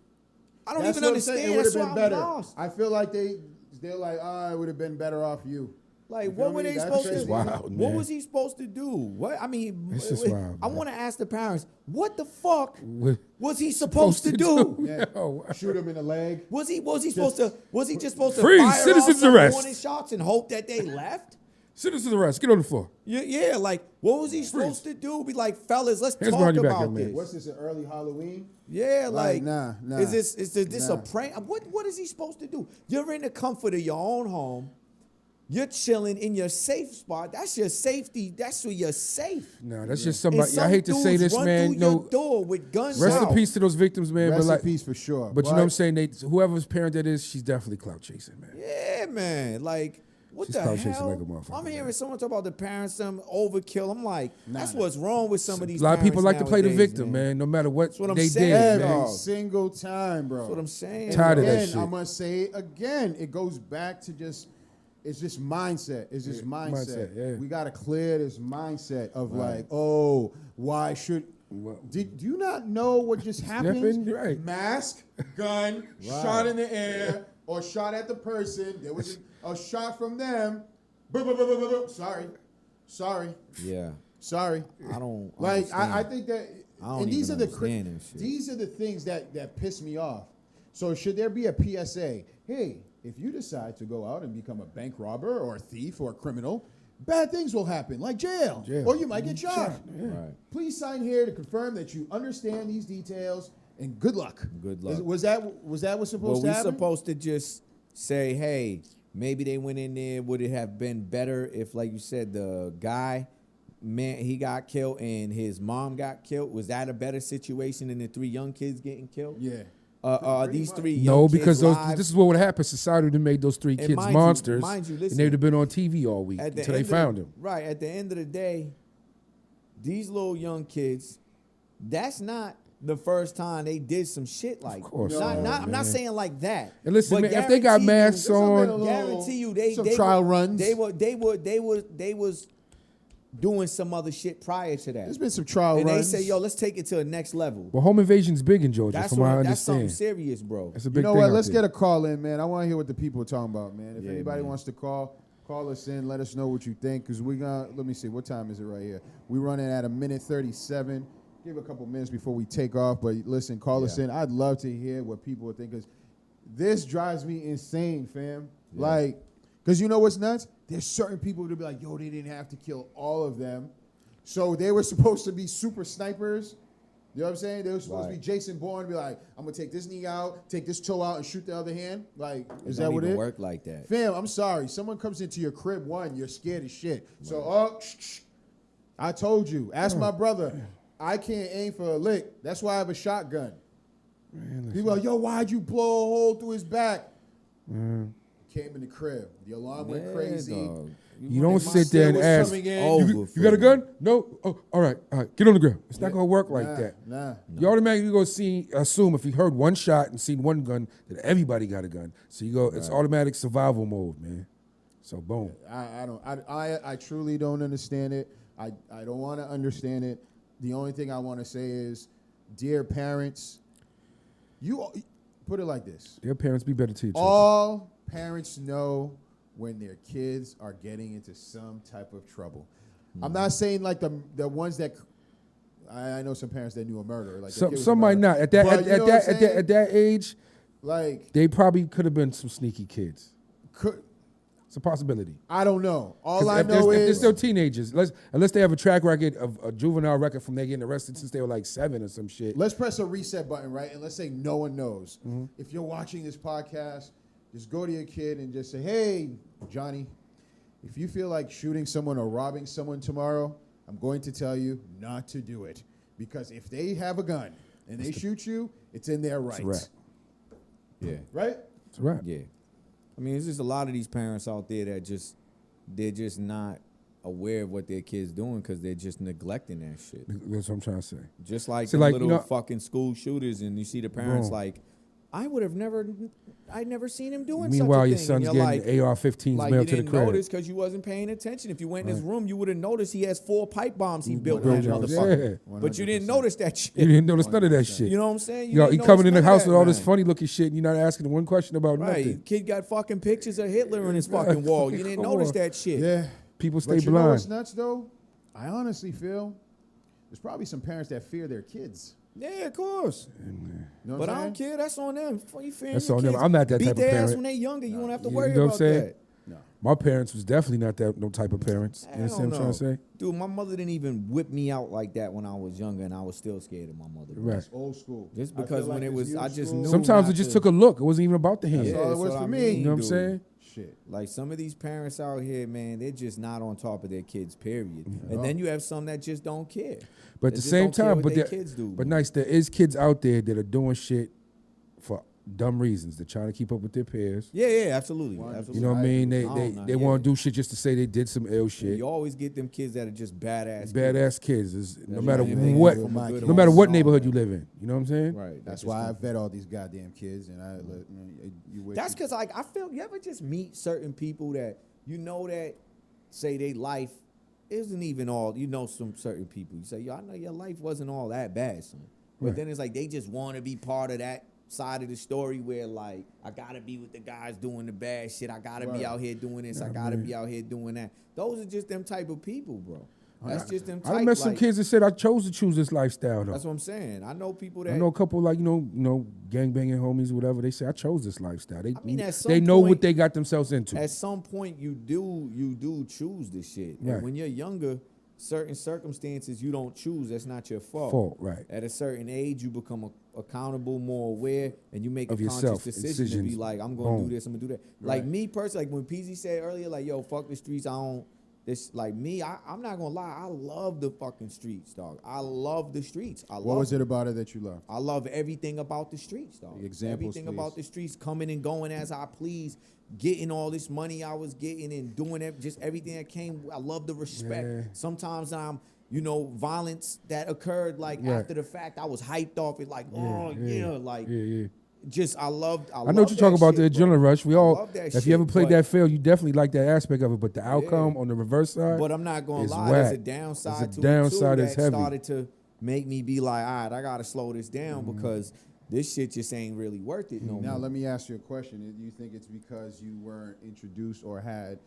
S5: I don't
S4: That's
S5: even
S4: what I'm saying.
S5: understand.
S4: It would
S5: That's
S4: have
S5: why
S4: been
S5: I'm
S4: better.
S5: lost.
S4: I feel like they're like, it would have been better off you.
S5: Like,
S4: You
S5: what
S4: feel
S5: were
S4: me?
S5: they
S4: That's
S5: supposed
S4: crazy.
S5: to do?
S3: Wild,
S5: What
S3: man.
S5: was he supposed to do? What I mean,
S3: This is wild,
S5: I
S3: man.
S5: want to ask the parents, what the fuck
S3: What
S5: was he supposed to do?
S4: Yeah.
S3: Yo,
S4: Shoot him in the leg.
S5: Was he just supposed to
S3: Freeze,
S5: fire
S3: citizens
S5: off some
S3: arrest.
S5: warning shots and hope that they left?
S3: citizens arrest. Get on the floor.
S5: Yeah, like what was he supposed to do? Be like, fellas, let's
S3: Hands
S5: talk
S3: behind your back,
S5: about
S3: young man.
S5: this.
S4: What's this, an early Halloween?
S5: Yeah, like
S4: nah.
S5: Is this
S4: Nah.
S5: a prank? What is he supposed to do? You're in the comfort of your own home. You're chilling in your safe spot. That's your safety. That's where you're safe.
S3: No, that's just
S5: And
S3: somebody.
S5: some
S3: I hate to say
S5: dudes
S3: this,
S5: run
S3: man.
S5: through
S3: No,
S5: your door with guns
S3: rest
S5: out.
S3: in peace to those victims, man.
S4: Rest
S3: but like,
S4: in peace for sure.
S3: but you know what I'm saying? Whoever's parent that is, she's definitely clout chasing, man.
S5: Yeah, man. Like, what
S3: She's
S5: the
S3: clout chasing
S5: hell?
S3: like a motherfucker,
S5: I'm hearing
S3: man.
S5: someone talk about the parents, some overkill. I'm like, that's
S4: nah.
S5: what's wrong with some of these
S3: A lot of people like
S5: parents
S3: to play the
S5: nowadays,
S3: victim, man. No matter what,
S5: what I'm
S3: they
S5: saying,
S3: did,
S4: Every
S3: man.
S5: dog.
S4: single time, bro.
S5: That's what I'm saying.
S3: Tired of that
S4: Again,
S3: shit.
S4: I'm gonna say it again. It goes back to it's just mindset. It's just mindset.
S3: yeah.
S4: We gotta clear this mindset of
S3: Right.
S4: like, oh, why should?
S3: Well,
S4: Do you not know what just happened?
S3: Happened? Right.
S4: Mask, gun, shot in the air, or shot at the person. There was a shot from them. Sorry.
S5: Yeah.
S4: Sorry.
S5: I don't
S4: Like I
S5: understand.
S4: think that,
S5: I don't
S4: and these are
S5: even
S4: the
S5: understand that shit.
S4: these are the things that piss me off. So should there be a PSA? Hey, if you decide to go out and become a bank robber or a thief or a criminal, bad things will happen, like jail. Or you might get shot.
S5: Right.
S4: Please sign here to confirm that you understand these details, and good luck.
S5: Good luck.
S4: Was that what's supposed
S5: Well,
S4: to
S5: we
S4: happen?
S5: supposed to just say, hey, maybe they went in there. Would it have been better if, like you said, the guy, man, he got killed and his mom got killed? Was that a better situation than the 3 young kids getting killed?
S4: Yeah.
S5: These 3 young
S3: No,
S5: kids
S3: because
S5: live,
S3: this is what would happen. Society would have made those 3
S5: And
S3: kids
S5: mind you-
S3: monsters,
S5: mind you,
S3: and
S5: listen,
S3: they'd have been on TV all week
S5: at the
S3: until they
S5: end of
S3: found
S5: the-
S3: him.
S5: Right. At the end of the day, these little young kids, that's not the first time they did some shit like
S3: course
S5: not,
S3: not,
S5: I'm not
S3: man.
S5: saying like that.
S3: And listen,
S5: but
S3: man, if they got
S5: guarantee you-
S3: masks on,
S5: guarantee you they
S4: some
S5: they
S4: trial
S5: were-
S4: runs.
S5: They was doing some other shit prior to that.
S4: There's been some trial
S5: And
S4: runs.
S5: they say, yo, let's take it to the next level.
S3: well, home invasion's big in Georgia,
S5: That's
S3: from what I
S5: that's something
S3: understand.
S5: serious, bro.
S3: That's a big
S4: You know
S3: thing
S4: what?
S3: out
S4: Let's
S3: there.
S4: get a call in, man. I want to hear what the people are talking about, man. If
S5: Yeah,
S4: anybody
S5: man.
S4: wants to call us in. Let us know what you think, because we got. Let me see. What time is it right here? We running at 1:37. Give a couple minutes before we take off. But listen, call us in. I'd love to hear what people think, because this drives me insane, fam. Like, because you know what's nuts? There's certain people to be like, yo, they didn't have to kill all of them. So they were supposed to be super snipers. You know what I'm saying? They were supposed to be Jason Bourne, be like, I'm going to take this knee out, take this toe out, and shoot the other hand. Like, is that what it is?
S5: Work like that.
S4: Fam, I'm sorry. Someone comes into your crib, you're scared as shit. So, I told you. Ask my brother. I can't aim for a lick. That's why I have a shotgun. People are like, yo, why'd you blow a hole through his back? Came in the crib. The alarm went crazy.
S5: Dog.
S3: You don't sit there and
S4: was
S3: ask,
S4: coming in.
S3: you got a gun? No? Oh, all right, get on the ground. It's not going to work like
S4: Nah,
S3: that.
S4: nah.
S3: You automatically go assume if you heard one shot and seen one gun, that everybody got a gun. So you go, it's automatic survival mode, man. So boom.
S4: I truly don't understand it. I don't want to understand it. The only thing I want to say is, dear parents, you put it like this.
S3: Their parents be better to your children.
S4: All parents know when their kids are getting into some type of trouble. I'm not saying like the ones that I know some parents that knew a murderer. Like
S3: Some might not. At that age,
S4: like
S3: they probably could have been some sneaky kids.
S4: Could,
S3: it's a possibility.
S4: I don't know. All I know
S3: if they're
S4: is
S3: still teenagers, unless they have a track record of a juvenile record from they getting arrested since they were like 7 or some shit.
S4: Let's press a reset button, right? And let's say no one knows. If you're watching this podcast, just go to your kid and just say, hey, Johnny, if you feel like shooting someone or robbing someone tomorrow, I'm going to tell you not to do it. Because if they have a gun and they shoot you, it's in their rights.
S3: Right.
S5: Yeah.
S4: Right?
S3: That's right.
S5: Yeah. I mean, it's just a lot of these parents out there that they're just not aware of what their kids doing because they're just neglecting that shit.
S3: That's what I'm trying to say.
S5: Just like
S3: See,
S5: the
S3: like,
S5: little fucking school shooters, and you see the parents
S3: Boom.
S5: like, I'd never seen him doing
S3: Meanwhile,
S5: such a
S3: your
S5: thing.
S3: son's
S5: And you're
S3: getting AR-15s
S5: like
S3: mailed
S5: you
S3: to the
S5: didn't
S3: crib.
S5: notice because you wasn't paying attention. If you went in his room, you would have noticed he has 4 pipe bombs he built in that
S4: 100%.
S5: motherfucker.
S3: Yeah.
S5: But you didn't notice that shit.
S3: You didn't notice none of that shit.
S5: You know what I'm saying?
S3: You know, he
S5: didn't
S3: coming in the
S5: notice none
S3: house
S5: of
S3: with
S5: that,
S3: all this
S5: man.
S3: funny looking shit, and you're not asking one question about
S5: Right.
S3: nothing.
S5: Kid got fucking pictures of Hitler on his fucking wall. You didn't
S3: Come
S5: notice
S3: on.
S5: that shit.
S4: Yeah.
S3: People stay
S4: But you know
S3: blind.
S4: what's nuts, though? I honestly feel there's probably some parents that fear their kids.
S5: Yeah, of course.
S4: You know
S5: But
S4: what
S5: I
S4: I'm
S5: don't
S4: saying?
S5: care. That's on them. You fearing
S3: That's
S5: your
S3: on them.
S5: kids.
S3: I'm not that
S5: Beat
S3: type of
S5: their ass
S3: parent.
S5: when they're younger. You don't have to
S3: You
S5: worry
S3: know what I'm
S5: about
S3: saying?
S5: that.
S4: No.
S3: My parents was definitely not that no type of parents. You
S5: I
S3: understand what I'm
S5: don't
S3: trying
S5: know.
S3: to say?
S5: Dude, my mother didn't even whip me out like that when I was younger, and I was still scared of my mother.
S3: Right.
S4: That's old school.
S5: Just
S4: I
S5: because
S4: feel
S5: when
S4: like
S5: it
S4: it's
S5: was,
S4: new
S5: I just
S4: school.
S5: knew.
S3: Sometimes
S5: not
S3: it just
S5: to-
S3: took a look. It wasn't even about the hand.
S4: That's all it was
S5: what
S4: for
S5: I
S4: me.
S5: mean,
S3: You know what I'm
S5: dude.
S3: saying?
S4: Shit.
S5: Like some of these parents out here, man, they're just not on top of their kids, period. And then you have some that just don't care.
S3: But at
S5: They
S3: the
S5: just
S3: same
S5: don't care
S3: time,
S5: what
S3: but
S5: their
S3: there-
S5: kids do.
S3: but nice, there is kids out there that are doing shit for dumb reasons. They're trying to keep up with their peers.
S5: Yeah, absolutely.
S4: One,
S5: Absolutely.
S3: You know what I mean?
S5: I don't know,
S3: They
S5: yeah.
S3: want to do shit just to say they did some ill
S5: Yeah,
S3: shit.
S5: you always get them kids that are just badass.
S3: Badass kids. Is no
S5: That's
S3: matter
S5: right. They
S3: what,
S5: come from a good
S3: no matter what
S5: home.
S3: neighborhood you live in. You know what I'm saying?
S5: Right.
S4: That's
S5: just
S4: why I
S5: don't-
S4: vet all these goddamn kids, and I let you with
S5: That's because like I feel you ever just meet certain people that you know that say their life isn't even all, you know, some certain people. You say, yo, I know your life wasn't all that bad, son. But
S3: Right.
S5: then it's like they just want to be part of that side of the story where like I gotta be with the guys doing the bad shit. I gotta
S4: Right.
S5: be out here doing this. I gotta be out here doing that. Those are just them type of people, bro. That's just them type.
S3: I met some
S5: like,
S3: kids that said I chose to choose this lifestyle though.
S5: That's what I'm saying. I know people that
S3: I know a couple like you know gangbanging homies or whatever. They say I chose this lifestyle. They
S5: mean, at some
S3: they know
S5: point-
S3: what they got themselves into.
S5: at some point you do choose this shit.
S3: Right.
S5: And when you're younger, certain circumstances you don't choose. That's not your fault.
S3: Fault, right.
S5: At a certain age, you become accountable, more aware, and you make
S3: Of
S5: a
S3: yourself,
S5: conscious decision to be
S3: decisions.
S5: like, I'm going to
S3: Boom.
S5: do this, I'm going to do that. Like me personally, like when PZ said earlier, like, yo, fuck the streets, I don't, this, like me, I'm not going to lie, I love the fucking streets, dog. I love the streets.
S4: What was it about it that you loved?
S5: I love everything about the streets, dog.
S4: Examples,
S5: everything about
S4: please.
S5: the streets, coming and going as I please, getting all this money I was getting and doing just everything that came. I love the respect.
S3: Yeah.
S5: Sometimes violence that occurred like
S3: Right.
S5: after the fact, I was hyped off it like, like
S3: yeah.
S5: just I loved.
S3: I know what you're talking about, the adrenaline rush. We all,
S5: love that
S3: if you
S5: shit,
S3: ever played
S5: but-
S3: that field, you definitely like that aspect of it. But the outcome on the reverse side,
S5: But I'm not gonna
S3: is
S5: lie, there's a
S3: whack.
S5: downside
S3: There's a
S5: to
S3: downside
S5: it too
S3: that's
S5: that
S3: heavy.
S5: started to make me be like, all right, I gotta slow this down
S3: Mm-hmm.
S5: because this shit just ain't really worth it no
S4: Now,
S5: more.
S4: let me ask you a question. Do you think it's because you weren't introduced or had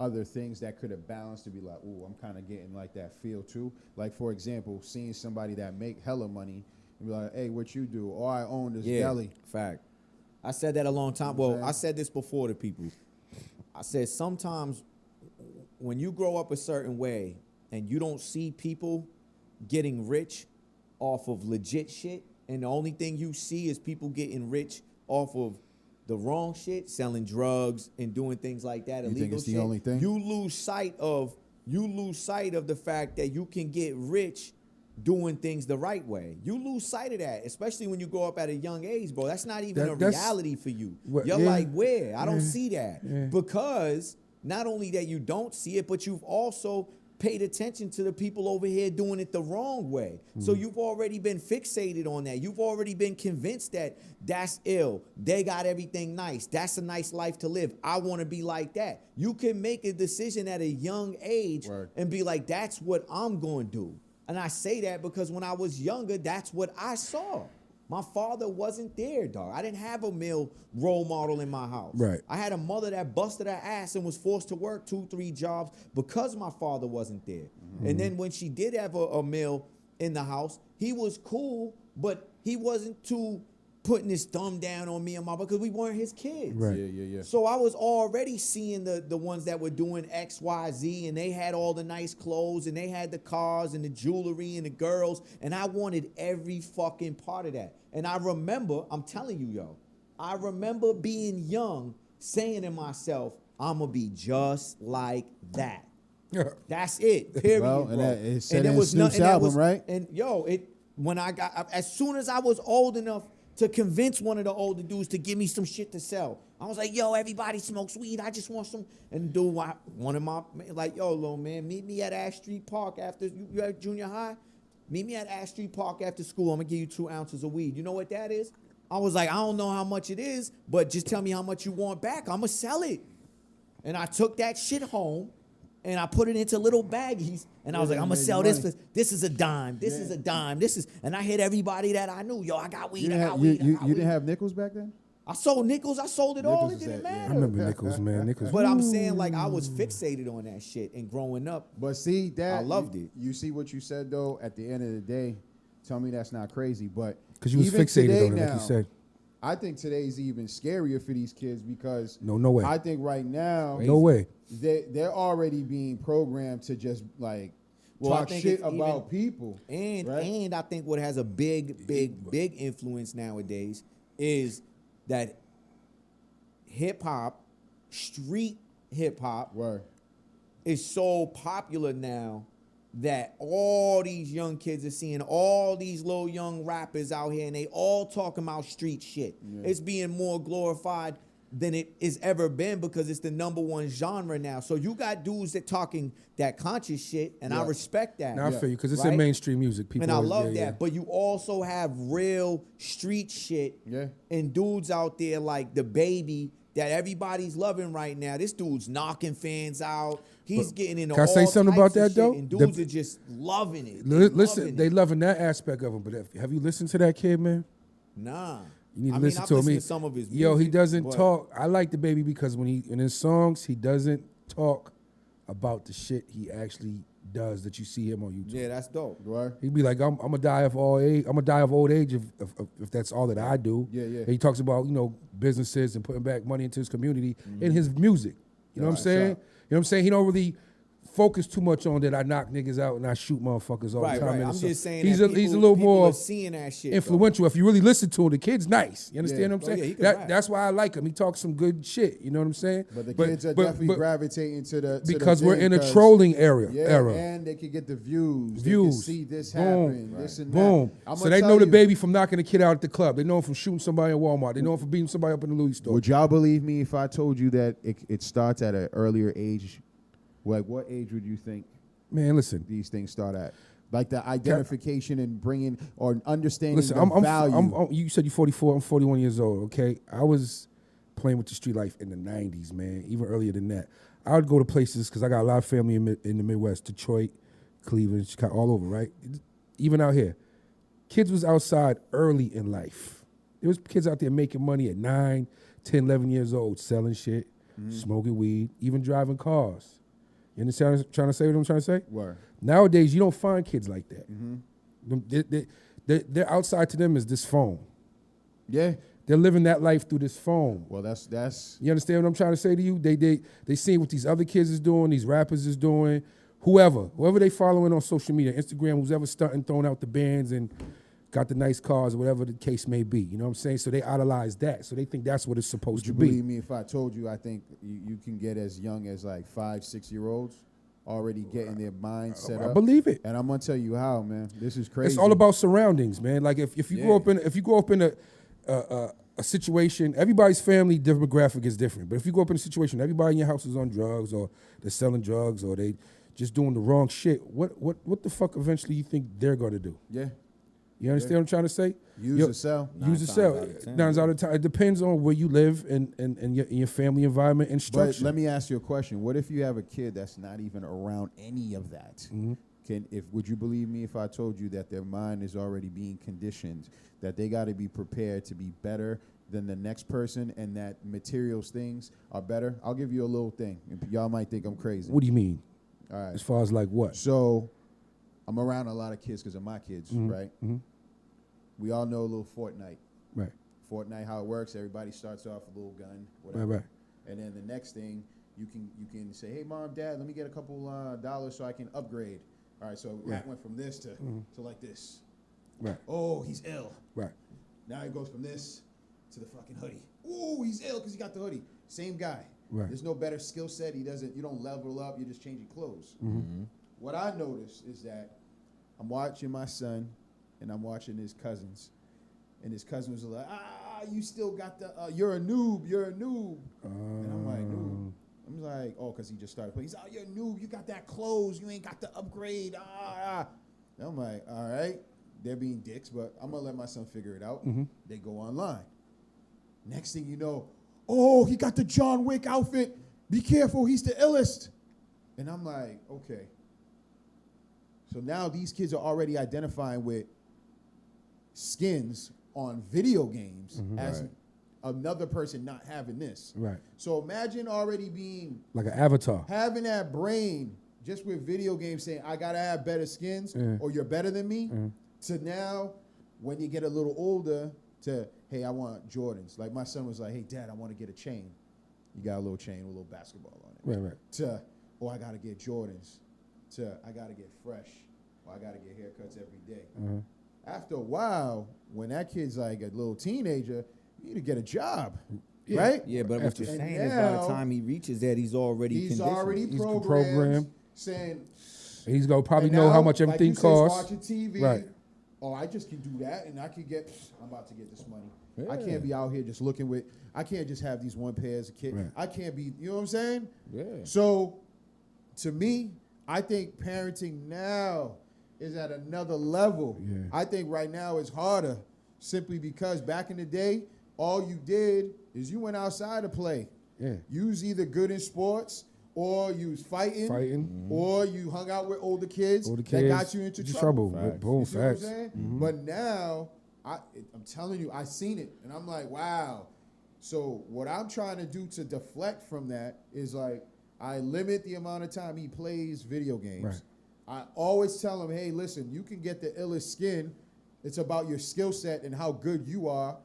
S4: other things that could have balanced to be like, ooh, I'm kind of getting like that feel too? Like, for example, seeing somebody that make hella money and be like, hey, what you do? Or I own this deli.
S5: Fact. I said that a long time.
S4: You know what
S5: Well,
S4: I'm
S5: I said this before to people. I said sometimes when you grow up a certain way and you don't see people getting rich off of legit shit, and the only thing you see is people getting rich off of the wrong shit, selling drugs and doing things like that,
S4: You
S5: illegal
S4: think it's the
S5: shit,
S4: only thing?
S5: you lose sight of the fact that you can get rich doing things the right way. You lose sight of that, especially when you grow up at a young age, bro. That's not even
S3: That's-
S5: reality for you.
S3: What-
S5: You're
S3: yeah.
S5: like, where? I don't
S3: Yeah.
S5: see that.
S3: Yeah.
S5: Because not only that you don't see it, but you've also paid attention to the people over here doing it the wrong way. So you've already been fixated on that. You've already been convinced that that's ill. They got everything nice. That's a nice life to live. I want to be like that. You can make a decision at a young age
S4: Word.
S5: and be like, that's what I'm going to do. And I say that because when I was younger, that's what I saw. My father wasn't there, dog. I didn't have a male role model in my house.
S3: Right.
S5: I had a mother that busted her ass and was forced to work 2-3 jobs because my father wasn't there. And then when she did have a male in the house. He was cool, but he wasn't too putting his thumb down on me and my because we weren't his kids.
S3: Right.
S4: Yeah.
S5: So I was already seeing the ones that were doing X, Y, Z, and they had all the nice clothes, and they had the cars and the jewelry and the girls, and I wanted every fucking part of that. And I remember, I'm telling you, yo, I remember being young, saying to myself, I'm gonna be just like that. That's it. Period.
S4: Well,
S5: bro.
S4: and that, it said
S5: there
S4: in
S5: was
S4: Snoop's
S5: nothing that
S4: album,
S5: was
S4: right?
S5: And yo, when I got as soon as I was old enough to convince one of the older dudes to give me some shit to sell, I was like, yo, everybody smokes weed. I just want some. And dude, one of my like, yo, little man, meet me at Ash Street Park after you at junior high. Meet me at Ash Street Park after school. I'm gonna give you 2 ounces of weed. You know what that is? I was like, I don't know how much it is, but just tell me how much you want back. I'm gonna sell it. And I took that shit home and I put it into little baggies. And I was like, I'm gonna sell this for this is a dime. This is a dime. And I hit everybody that I knew. Yo, I got weed. I got weed.
S4: You didn't have nickels back then?
S5: I sold nickels. I sold it all. It
S4: Nickels is
S5: didn't
S4: that, yeah.
S5: matter.
S3: I remember Nickels, man. Nickels.
S5: But I'm saying, like, I was fixated on that shit. And growing up,
S4: But see that
S5: I loved it.
S4: You see what you said though. At the end of the day, tell me that's not crazy. But
S3: Because you was
S4: even
S3: fixated
S4: today
S3: on it, like you
S4: now,
S3: said.
S4: I think today's even scarier for these kids because
S3: No way.
S4: I think right now
S3: No way.
S4: they're already being programmed to just like
S5: Well, I
S4: talk
S5: think
S4: shit
S5: it's
S4: about
S5: even-
S4: people.
S5: And
S4: right?
S5: and I think what has a big influence nowadays is that hip hop, street hip hop,
S4: Word.
S5: is so popular now that all these young kids are seeing all these little young rappers out here, and they all talking about street shit.
S4: Yeah.
S5: It's being more glorified than it has ever been because it's the #1 genre now. So you got dudes that talking that conscious shit, and I
S4: Yeah.
S5: respect that.
S3: Now I feel you because it's
S5: Right?
S3: in mainstream music. People
S5: And I
S3: always-
S5: love
S3: yeah,
S5: that. But you also have real street shit
S4: Yeah.
S5: and dudes out there like the Baby that everybody's loving right now. This dude's knocking fans out. He's getting into
S3: can I say
S5: all
S3: something
S5: types
S3: about
S5: of
S3: that, though?
S5: shit, and dudes are just loving it.
S3: Listen, they loving that aspect of him. But have you listened to that kid, man?
S5: Nah.
S3: You need to
S5: I
S3: listen
S5: I've
S3: to him.
S5: listened to some of his
S3: Yo, he
S5: music,
S3: doesn't
S5: but-
S3: talk. I like the Baby because when in his songs, he doesn't talk about the shit he actually does that you see him on YouTube.
S5: Yeah, that's dope.
S4: Word.
S3: He'd be like, I'm gonna die of old age. I'm gonna die of old age if that's all that I do.
S4: Yeah, yeah.
S3: And he talks about businesses and putting back money into his community in his music. You know what I'm
S4: Right,
S3: saying?
S4: sure.
S3: You know what I'm saying? He don't really focus too much on that. I knock niggas out and I shoot motherfuckers all
S5: Right,
S3: the time.
S5: right.
S3: in
S5: I'm
S3: the song.
S5: just saying
S3: he's
S5: that
S3: he's a
S5: people-
S3: little
S5: people
S3: more
S5: are seeing that shit, though.
S3: influential. If you really listen to him, the kid's nice. You understand
S4: Yeah.
S3: what I'm
S5: Oh,
S3: saying?
S5: yeah, he can rap.
S3: That's why I like him. He talks some good shit. You know what I'm saying?
S4: But the kids are definitely gravitating to the
S3: because
S4: the
S3: we're
S4: thing,
S3: in a
S4: 'cause-
S3: trolling era.
S4: And they can get the views. They can see this happen, this and
S3: Boom.
S4: that.
S3: So they know the Baby from knocking a kid out at the club. They know him from shooting somebody in Walmart. They know him from beating somebody up in the Louis store.
S4: Would y'all believe me if I told you that it starts at an earlier age? Like, what age would you think
S3: Man, listen.
S4: these things start at? Like the identification and bringing or understanding
S3: Listen,
S4: the value.
S3: you said you're 44. I'm 41 years old. Okay, I was playing with the street life in the 90s, man. Even earlier than that, I would go to places because I got a lot of family in the Midwest, Detroit, Cleveland, Chicago, all over. Right, even out here, kids was outside early in life. There was kids out there making money at 9, 10, 11 years old, selling shit, smoking weed, even driving cars. You understand what I'm trying to say? What I'm trying to say?
S4: Word.
S3: Nowadays, you don't find kids like that. They're outside to them is this phone.
S4: Yeah.
S3: They're living that life through this phone.
S4: Well, that's
S3: You understand what I'm trying to say to you? They see what these other kids is doing, these rappers is doing, whoever they following on social media, Instagram, who's ever stunting, throwing out the bands and got the nice cars, or whatever the case may be. You know what I'm saying? So they idolize that. So they think that's what it's supposed
S4: Would you
S3: to be.
S4: believe me if I told you I think you can get as young as like 5, 6-year-olds already getting their mind set
S3: I
S4: up?
S3: believe it.
S4: And I'm gonna tell you how, man. This is crazy.
S3: It's all about surroundings, man. Like if you
S4: Yeah.
S3: grow up in a situation, everybody's family demographic is different. But if you grow up in a situation, everybody in your house is on drugs, or they're selling drugs, or they just doing the wrong shit. What the fuck eventually you think they're gonna do?
S4: Yeah.
S3: You understand what I'm trying to say?
S4: Use or sell.
S3: Use or
S5: 9
S3: sell.
S5: times out of 10,
S3: 9 times out of 10. It depends on where you live and your family environment and
S4: But
S3: structure.
S4: let me ask you a question. What if you have a kid that's not even around any of that?
S3: Mm-hmm.
S4: Would you believe me if I told you that their mind is already being conditioned, that they got to be prepared to be better than the next person, and that materials things are better? I'll give you a little thing. Y'all might think I'm crazy.
S3: What do you mean?
S4: All right.
S3: As far as like what?
S4: So I'm around a lot of kids because of my kids, right? We all know a little Fortnite.
S3: Right.
S4: Fortnite, how it works, everybody starts off a little gun, whatever.
S3: Right.
S4: And then the next thing, you can say, hey, Mom, Dad, let me get a couple dollars so I can upgrade. All right, so Matt went from this to like this.
S3: Right.
S4: Oh, he's ill.
S3: Right.
S4: Now he goes from this to the fucking hoodie. Ooh, he's ill because he got the hoodie. Same guy.
S3: Right.
S4: There's no better skill set. You don't level up. You're just changing clothes. What I noticed is that I'm watching my son and I'm watching his cousins. And his cousin was like, you still got the, you're a noob. And I'm like, noob. I'm like, oh, because he just started playing. He's like, you're a noob. You got that clothes. You ain't got the upgrade. And I'm like, all right. They're being dicks, but I'm going to let my son figure it out. They go online. Next thing you know, oh, he got the John Wick outfit. Be careful. He's the illest. And I'm like, okay. So now these kids are already identifying with skins on video games as another person not having this.
S3: Right.
S4: So imagine already being
S3: like an avatar,
S4: having that brain just with video games saying, I got to have better skins or you're better than me, to now when you get a little older to, hey, I want Jordans. Like my son was like, hey, Dad, I want to get a chain. You got a little chain with a little basketball on it.
S3: Right.
S4: To, oh, I got to get Jordans. To, I got to get fresh. Or I got to get haircuts every day. After a while, when that kid's like a little teenager, you need to get a job, right?
S5: Yeah, but what you're saying is by the time he reaches that, he's already
S4: programmed. Saying
S3: he's gonna probably know how much everything costs.
S4: Watching TV,
S3: right?
S4: Oh, I just can do that, and I can get. I'm about to get this money. Yeah. I can't be out here just looking with. I can't just have these one pairs of kids. Right. I can't be. You know what I'm saying?
S5: Yeah.
S4: So, to me, I think parenting now is at another level. Yeah. I think right now it's harder simply because back in the day, all you did is you went outside to play.
S3: Yeah.
S4: You was either good in sports or you was fighting. Or you hung out with older kids that got you into trouble.
S3: Boom, facts.
S4: You know what I'm saying? But now, I'm telling you, I seen it, and I'm like, wow. So what I'm trying to do to deflect from that is like, I limit the amount of time he plays video games. Right. I always tell him, hey, listen, you can get the illest skin. It's about your skill set and how good you are.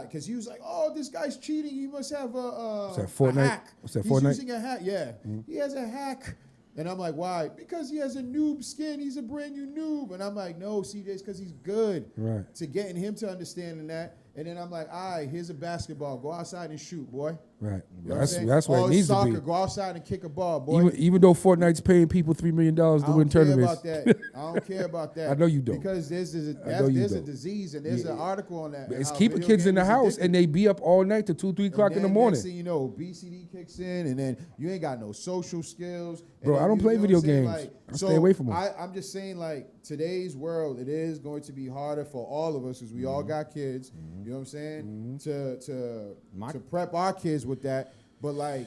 S4: Because he was like, oh, this guy's cheating. He must have a hack.
S3: What's that,
S4: He's
S3: Fortnite?
S4: using a hack. Yeah. He has a hack. And I'm like, why? Because he has a noob skin. He's a brand new noob. And I'm like, no, CJ, it's because he's good.
S3: Right.
S4: To getting him to understanding that. And then I'm like, all right, here's a basketball. Go outside and shoot, boy.
S3: Right.
S4: You know
S3: That's where it needs
S4: soccer,
S3: to be.
S4: Go outside and kick a ball, boy.
S3: Even though Fortnite's paying people $3 million to win tournaments.
S4: I don't care about that.
S3: I know you don't.
S4: Because there's a disease, and there's an article on that.
S3: It's keeping kids in the house, and they be up all night to 2, 3 o'clock in the morning.
S4: Next thing you know, obesity kicks in, and then you ain't got no social skills.
S3: Bro, I don't play video games. I stay away from them.
S4: I'm just saying, like, today's world, it is going to be harder for all of us because we all got kids. You know what I'm saying? To prep our kids with that. But, like,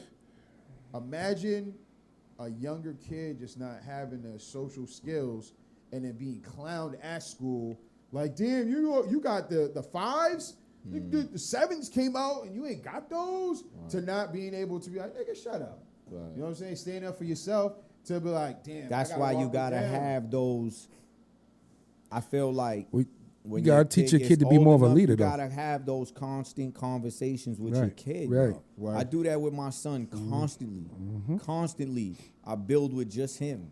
S4: imagine a younger kid just not having the social skills and then being clowned at school. Like, damn, you got the fives? The sevens came out and you ain't got those? Right. To not being able to be like, nigga, shut up. Right. You know what I'm saying? Stand up for yourself to be like, damn.
S5: That's why you got to have those. I feel like
S3: you gotta teach your kid to be more of a leader.
S5: You gotta have those constant conversations with your kid. Right. I do that with my son constantly. Constantly, I build with just him,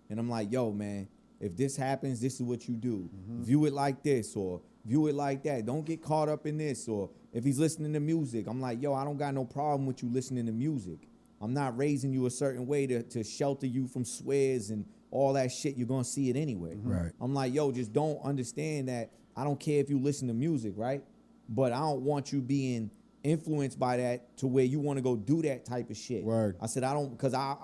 S5: and I'm like, yo, man, if this happens, this is what you do. View it like this, or view it like that. Don't get caught up in this. Or if he's listening to music, I'm like, yo, I don't got no problem with you listening to music. I'm not raising you a certain way to shelter you from swears and all that shit. You're gonna see it anyway.
S3: Right.
S5: I'm like, yo, just don't understand that. I don't care if you listen to music, right? But I don't want you being influenced by that to where you want to go do that type of shit.
S4: Word.
S5: I said, I don't, because I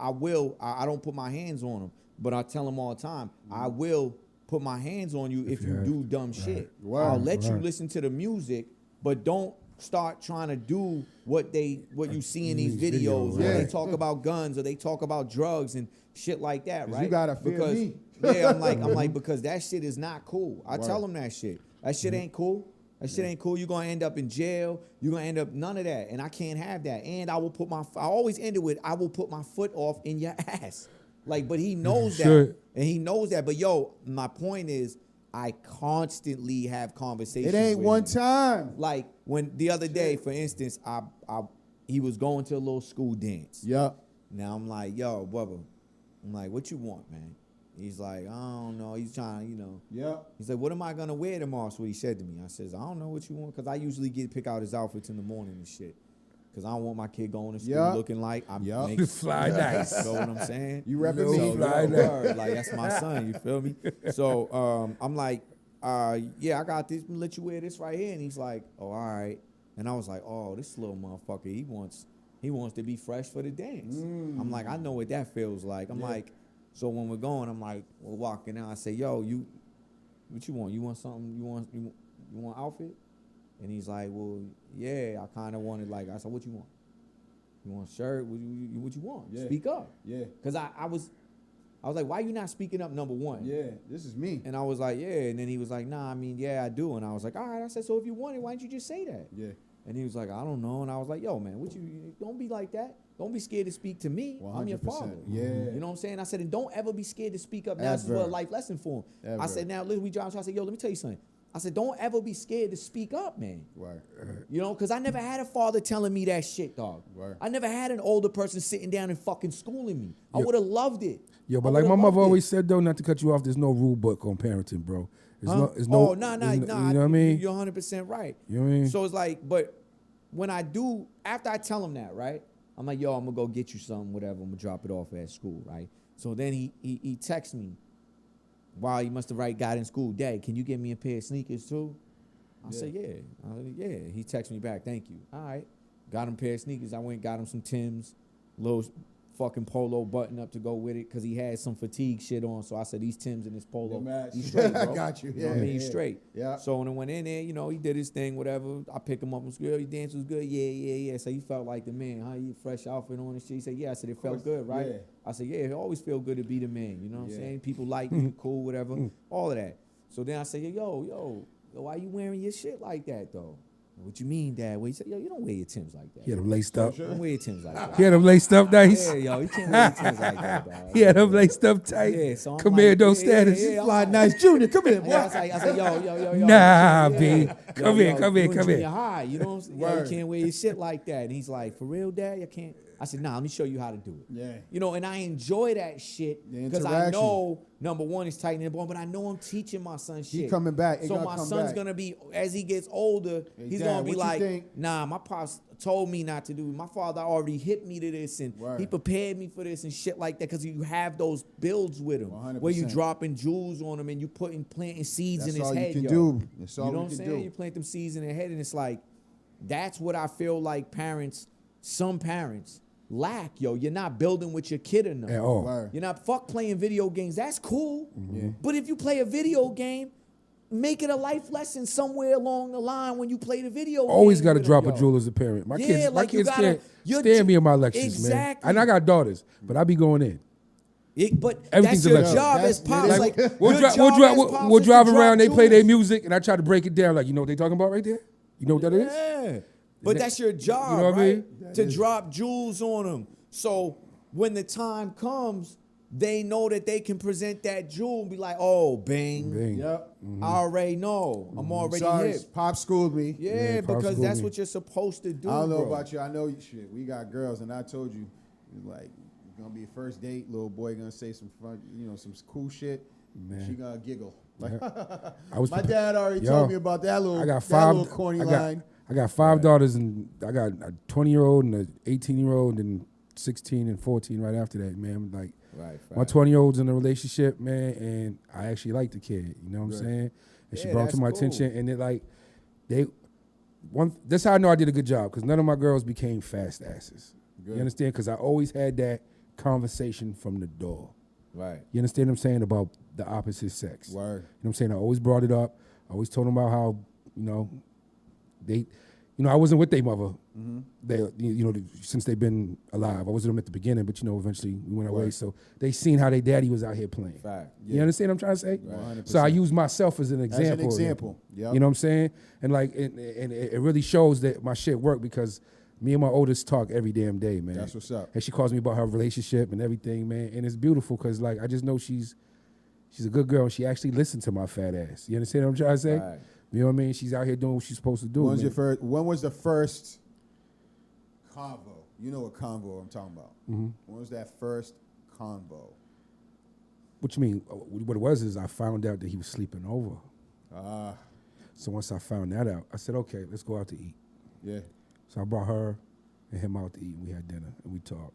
S5: don't put my hands on them, but I tell them all the time, I will put my hands on you if you do dumb shit. I'll let you listen to the music, but don't start trying to do what you see in these videos where they talk about guns or they talk about drugs and shit like that, right?
S4: You gotta fear me.
S5: Yeah, I'm like, because that shit is not cool. I tell them that shit. That shit ain't cool. That shit ain't cool. You're gonna end up in jail. You're gonna end up none of that. And I can't have that. And I always end it with, I will put my foot off in your ass. Like, but he knows that,
S3: Should.
S5: and he knows that. But yo, my point is, I constantly have conversations.
S4: It ain't
S5: with
S4: one
S5: him.
S4: time.
S5: Like when the other day, for instance, he was going to a little school dance.
S4: Yep.
S5: Now I'm like, yo, brother. I'm like, what you want, man? He's like, I don't know. He's trying, you know.
S4: Yep.
S5: He's like, what am I gonna wear tomorrow? That's what he said to me. I says, I don't know what you want, because I usually pick out his outfits in the morning and shit. Because I don't want my kid going to school looking like I'm making
S3: Fly Nyce.
S5: You know what I'm saying?
S4: You repping
S3: No
S4: me.
S3: fly
S5: Word, like that's my son, you feel me? So I'm like, yeah, I got this, let you wear this right here. And he's like, oh, all right. And I was like, oh, this little motherfucker, he wants to be fresh for the dance. I'm like, I know what that feels like. I'm like, so when we're going, I'm like, we're walking out. I say, yo, what you want? You want something? You want outfit? And he's like, well, yeah, I kind of wanted, like, I said, what you want? You want a shirt? What you want?
S4: Yeah.
S5: Speak up.
S4: Yeah.
S5: Because I was like, why you not speaking up, number one?
S4: Yeah. This is me.
S5: And I was like, yeah. And then he was like, nah, I mean, yeah, I do. And I was like, all right. I said, so if you want it, why didn't you just say that?
S4: Yeah.
S5: And he was like, I don't know. And I was like, yo, man, don't be like that. Don't be scared to speak to me.
S4: 100%.
S5: I'm your father.
S4: Yeah.
S5: You know what I'm saying? I said, and don't ever be scared to speak up. Now this is what a life lesson for him.
S4: Ever.
S5: I said, now listen, we drive. So I said, yo, let me tell you something. I said, don't ever be scared to speak up, man.
S4: Right.
S5: You know, because I never had a father telling me that shit, dog.
S4: Right.
S5: I never had an older person sitting down and fucking schooling me. I would have loved it.
S3: Yo,
S5: I
S3: but like
S5: would've
S3: my mother
S5: loved
S3: always
S5: it.
S3: said, though, not to cut you off, there's no rule book on parenting, bro. There's
S5: Huh?
S3: no,
S5: Oh,
S3: you know
S5: nah.
S3: what I mean?
S5: You're 100% right.
S3: You know what I mean?
S5: So it's like, but when I do, after I tell him that, right? I'm like, yo, I'm gonna go get you something, whatever. I'm gonna drop it off at school, right? So then he texts me, wow, you must have got in school, Dad, can you get me a pair of sneakers too? I said, yeah. Yeah. He texted me back, thank you. All right. Got him a pair of sneakers. I went and got him some Timbs, little fucking polo button up to go with it, because he had some fatigue shit on. So I said, these Timbs and this polo, he's straight, bro.
S4: I got you.
S5: You know what I mean? He's straight.
S4: Yeah.
S5: So when I went in there, you know, he did his thing, whatever. I pick him up and said, your dance was good. Yeah. So he felt like the man, huh? You fresh outfit on and shit. He said, yeah. I said, it felt good, right?
S4: Yeah.
S5: I said, yeah, it always feel good to be the man. You know what I'm saying? People like you, cool, whatever. All of that. So then I said, yo, why you wearing your shit like that, though? What you mean, Dad? Well, he said, yo, you don't wear your Timbs like that.
S3: He had them laced up.
S5: Don't wear your Timbs like that.
S3: He had them laced up nice.
S5: Yeah, yo, you can't wear your Timbs like that, dog.
S3: He had them laced up tight.
S5: Yeah, so I'm
S3: Commando
S5: like,
S3: status.
S5: yeah, I'm
S4: Fly
S5: like-
S4: Nyce Jr. Come here, boy.
S5: Yeah, I said, yo.
S3: Nah,
S5: yeah.
S3: B.
S5: Yo,
S3: Come here.
S5: you in
S3: Come
S5: junior
S3: here.
S5: high, you know what I'm saying? Yeah,
S4: Word.
S5: you can't wear your shit like that. And he's like, for real, Dad? You can't? I said, nah, let me show you how to do it.
S4: Yeah.
S5: You know, and I enjoy that shit
S4: The
S5: because I
S4: interaction.
S5: know, number one, it's tightening the bone, but I know I'm teaching my son shit.
S4: He coming back. It
S5: So
S4: gonna
S5: my
S4: come
S5: son's
S4: back.
S5: going to be, as he gets older, he's
S4: Dad,
S5: going to be
S4: what you
S5: like,
S4: think?
S5: nah, my pops told me not to do it. My father already hit me to this, and
S4: Word.
S5: he prepared me for this and shit like that, because you have those builds with him
S4: 100%.
S5: where you dropping jewels on him and you planting seeds
S4: That's
S5: in his
S4: all you
S5: head,
S4: can
S5: yo.
S4: do. That's all
S5: You know
S4: we
S5: what I'm
S4: can
S5: saying?
S4: do.
S5: You plant them seeds in their head, and it's like, that's what I feel like some parents lack, yo. You're not building with your kid enough.
S3: At all.
S4: Word.
S5: You're not playing video games. That's cool. But if you play a video game, make it a life lesson somewhere along the line when you play the video
S3: Always
S5: game
S3: got to
S5: with
S3: drop
S5: them,
S3: a
S5: yo.
S3: jewel as a parent. My
S5: Yeah,
S3: kids,
S5: like you gotta-
S3: can't
S5: you're
S3: stand me in my lectures,
S5: Exactly.
S3: man. And I got daughters, but I be going in.
S5: But
S3: Everything's
S5: that's your
S3: electric.
S5: job as pops.
S4: Like,
S5: Like,
S3: We'll
S5: your job as pops
S3: we'll
S5: is to
S3: drive
S5: drop
S3: around, they play their
S5: jewels.
S3: music, and I try to break it down. Like, you know what they talking about right there? You know what that is?
S5: Yeah. But that's your job,
S3: You know what I
S5: right?
S3: mean?
S5: To drop jewels on them. So when the time comes, they know that they can present that jewel and be like, oh, bing.
S3: Bing.
S4: Yep.
S5: I already know. I'm already
S4: Sorry,
S5: hip.
S4: Pop schooled me.
S5: Yeah,
S3: Pop
S5: because
S3: schooled
S5: that's
S3: me.
S5: what you're supposed to do,
S4: I don't know
S5: bro.
S4: about you. I know shit. We got girls, and I told you, like, it's gonna be a first date. Little boy gonna say some fun, some cool shit.
S3: Man.
S4: She gonna giggle. Like,
S3: I was
S4: my
S3: prepa-
S4: dad already
S3: Yo,
S4: told me about that little,
S3: I got
S4: that little
S3: five.
S4: corny
S3: I got,
S4: line.
S3: I got 5 daughters, and I got a 20-year-old and an 18-year-old, and 16 and 14 right after that, man. Like,
S5: Right.
S3: my 20-year-old's in a relationship, man, and I actually like the kid. You know what I'm saying? And she
S5: Yeah,
S3: brought it
S5: that's
S3: to my
S5: cool.
S3: attention, and that's how I know I did a good job, because none of my girls became fast asses.
S4: Good.
S3: You understand? Because I always had that conversation from the door.
S5: Right.
S3: You understand what I'm saying about the opposite sex?
S4: Word.
S3: You know what I'm saying? I always brought it up. I always told them about how, I wasn't with their mother. They, since they've been alive. I wasn't with them at the beginning, but eventually we went away. So they seen how their daddy was out here playing.
S5: Fact.
S3: You understand what I'm trying to say?
S4: Right.
S3: So I use myself as an example.
S4: As an example. Yep.
S3: You know what I'm saying? And like, and it really shows that my shit worked, because Me and my oldest talk every damn day, man.
S4: That's what's up.
S3: And she calls me about her relationship and everything, man. And it's beautiful because, like, I just know she's a good girl and she actually listened to my fat ass. You understand what I'm trying to say?
S5: Right.
S3: You know what I mean? She's out here doing what she's supposed to do.
S4: When
S3: man.
S4: was the first convo? You know what convo I'm talking about.
S3: Mm-hmm.
S4: When was that first convo?
S3: What you mean? What it was is I found out that he was sleeping over. So once I found that out, I said, okay, let's go out to eat.
S4: Yeah.
S3: So I brought her and him out to eat. And we had dinner and we talked.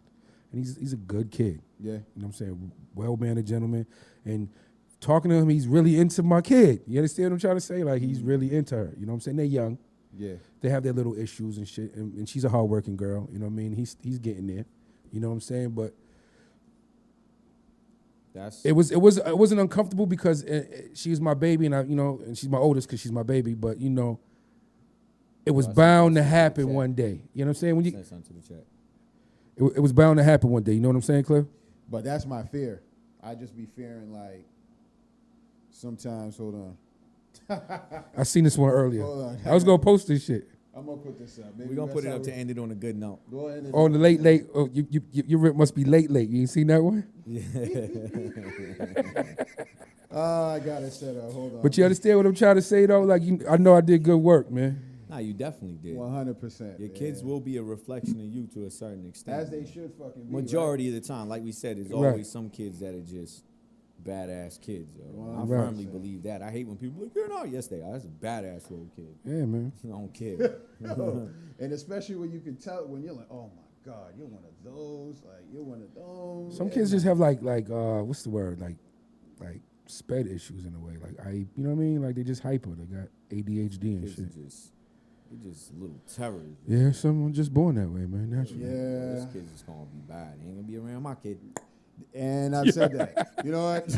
S3: And he's a good kid.
S4: Yeah.
S3: You know what I'm saying? Well-mannered gentleman. And talking to him, he's really into my kid. You understand what I'm trying to say? Like, he's really into her. You know what I'm saying? They're young.
S4: Yeah.
S3: They have their little issues and shit. And she's a hardworking girl. You know what I mean? He's getting there. You know what I'm saying? But it wasn't uncomfortable because she's my baby and and she's my oldest because she's my baby. But it was bound to happen one day. You know what I'm saying? When you
S5: Send something to the chat.
S3: it was bound to happen one day. You know what I'm saying, Cliff?
S4: But that's my fear. I just be fearing like sometimes. Hold on.
S3: I seen this one earlier.
S4: Hold on.
S3: I was gonna post this shit.
S4: I'm gonna put this up.
S5: We're gonna put it up to end it on a good note.
S4: Go ahead and
S3: On the late. Oh, your rip must be late. You ain't seen that one?
S5: Yeah.
S4: I got it set up. Hold on.
S3: But you understand what I'm trying to say though? Like I know I did good work, man.
S5: Nah, you definitely did.
S4: 100%.
S5: Your kids will be a reflection of you to a certain extent.
S4: As they should fucking be.
S5: Majority of the time, like we said, there's always some kids that are just badass kids. I firmly believe that. I hate when people like, you're not. Yes, they are. That's a badass little kid.
S3: Yeah, man.
S5: I don't care.
S4: And especially when you can tell when you're like, oh my God, you're one of those. Like you're one of those.
S3: Some kids just have like what's the word? Like sped issues in a way. Like you know what I mean? Like they just hyper. They got ADHD and
S5: Kids
S3: shit.
S5: They're just little terrors.
S3: Yeah, someone just born that way, man. Naturally.
S4: Yeah.
S5: This kid's just gonna be bad. He ain't gonna be around my kid.
S4: And I've said that. You know what?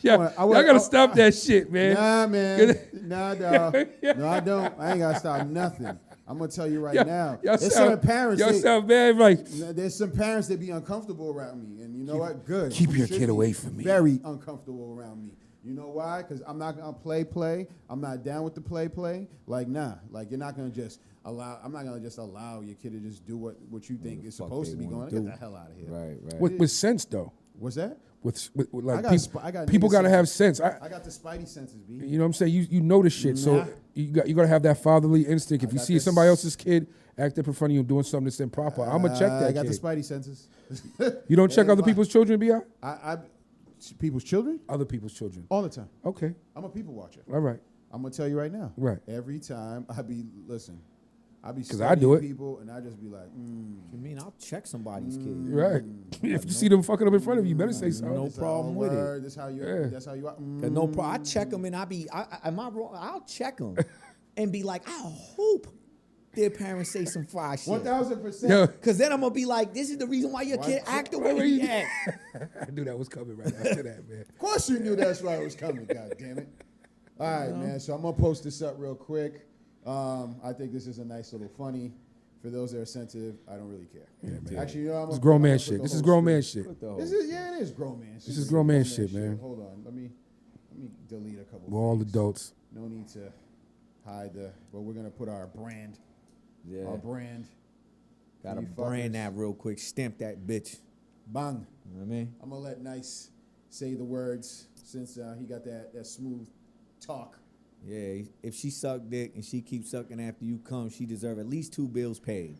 S3: Yeah, y'all gotta stop that shit, man.
S4: Nah, man. Nah, dog. No, I don't. I ain't gotta stop nothing. I'm gonna tell you right now. There's some parents.
S3: Y'all sound bad, right?
S4: There's some parents that be uncomfortable around me, and you know what? Good.
S3: Keep your
S4: should
S3: kid
S4: be
S3: away from me.
S4: Very uncomfortable around me. You know why? Because I'm not gonna play. I'm not down with the play. Like nah. Like you're not gonna just allow. I'm not gonna just allow your kid to just do what you think is supposed to be going. Get the hell out of here.
S5: Right.
S3: With sense though.
S4: What's that?
S3: With like
S4: got
S3: people gotta
S4: nigga
S3: have sense.
S4: I got the spidey senses, B.
S3: You know what I'm saying? You know the shit, so you gotta have that fatherly instinct. If you see somebody else's kid acting up in front of you and doing something that's improper, I'm gonna check that.
S4: I got
S3: kid.
S4: the spidey senses.
S3: You don't check other people's children, B.I.?
S4: People's children?
S3: Other people's children.
S4: All the time.
S3: Okay.
S4: I'm a people watcher.
S3: All right.
S4: I'm gonna tell you right now.
S3: Right.
S4: Every time I be
S3: because I do it.
S4: People and I just be like,
S5: You mean I'll check somebody's kid?
S3: Right. If you see them fucking up in front of you, you better say something.
S5: No problem with it.
S4: That's how you. That's how you are.
S5: No problem. I check them and am I wrong? I'll check them and be like, I hope their parents say some fly shit.
S4: 1000%.
S5: Because then I'm gonna be like, this is the reason why your kid act the way he act.
S3: I knew that was coming right after that, man.
S4: Of course you knew that's why it was coming. God damn it. All right, man. So I'm gonna post this up real quick. I think this is a nice little funny. For those that are sensitive, I don't really care. Yeah, actually, you know,
S3: this is grown man shit. This is grown man shit.
S4: It is grown man shit.
S3: This is grown man shit, man.
S4: Hold on, let me delete a couple.
S3: We're all adults.
S4: No need to hide but we're gonna put our brand.
S5: Yeah.
S4: Our brand.
S5: Gotta brand that real quick. Stamp that bitch.
S4: Bang.
S5: You know what I mean?
S4: I'm gonna let Nyce say the words since he got that smooth talk.
S5: Yeah, if she suck dick and she keeps sucking after you come, she deserve at least 2 bills paid.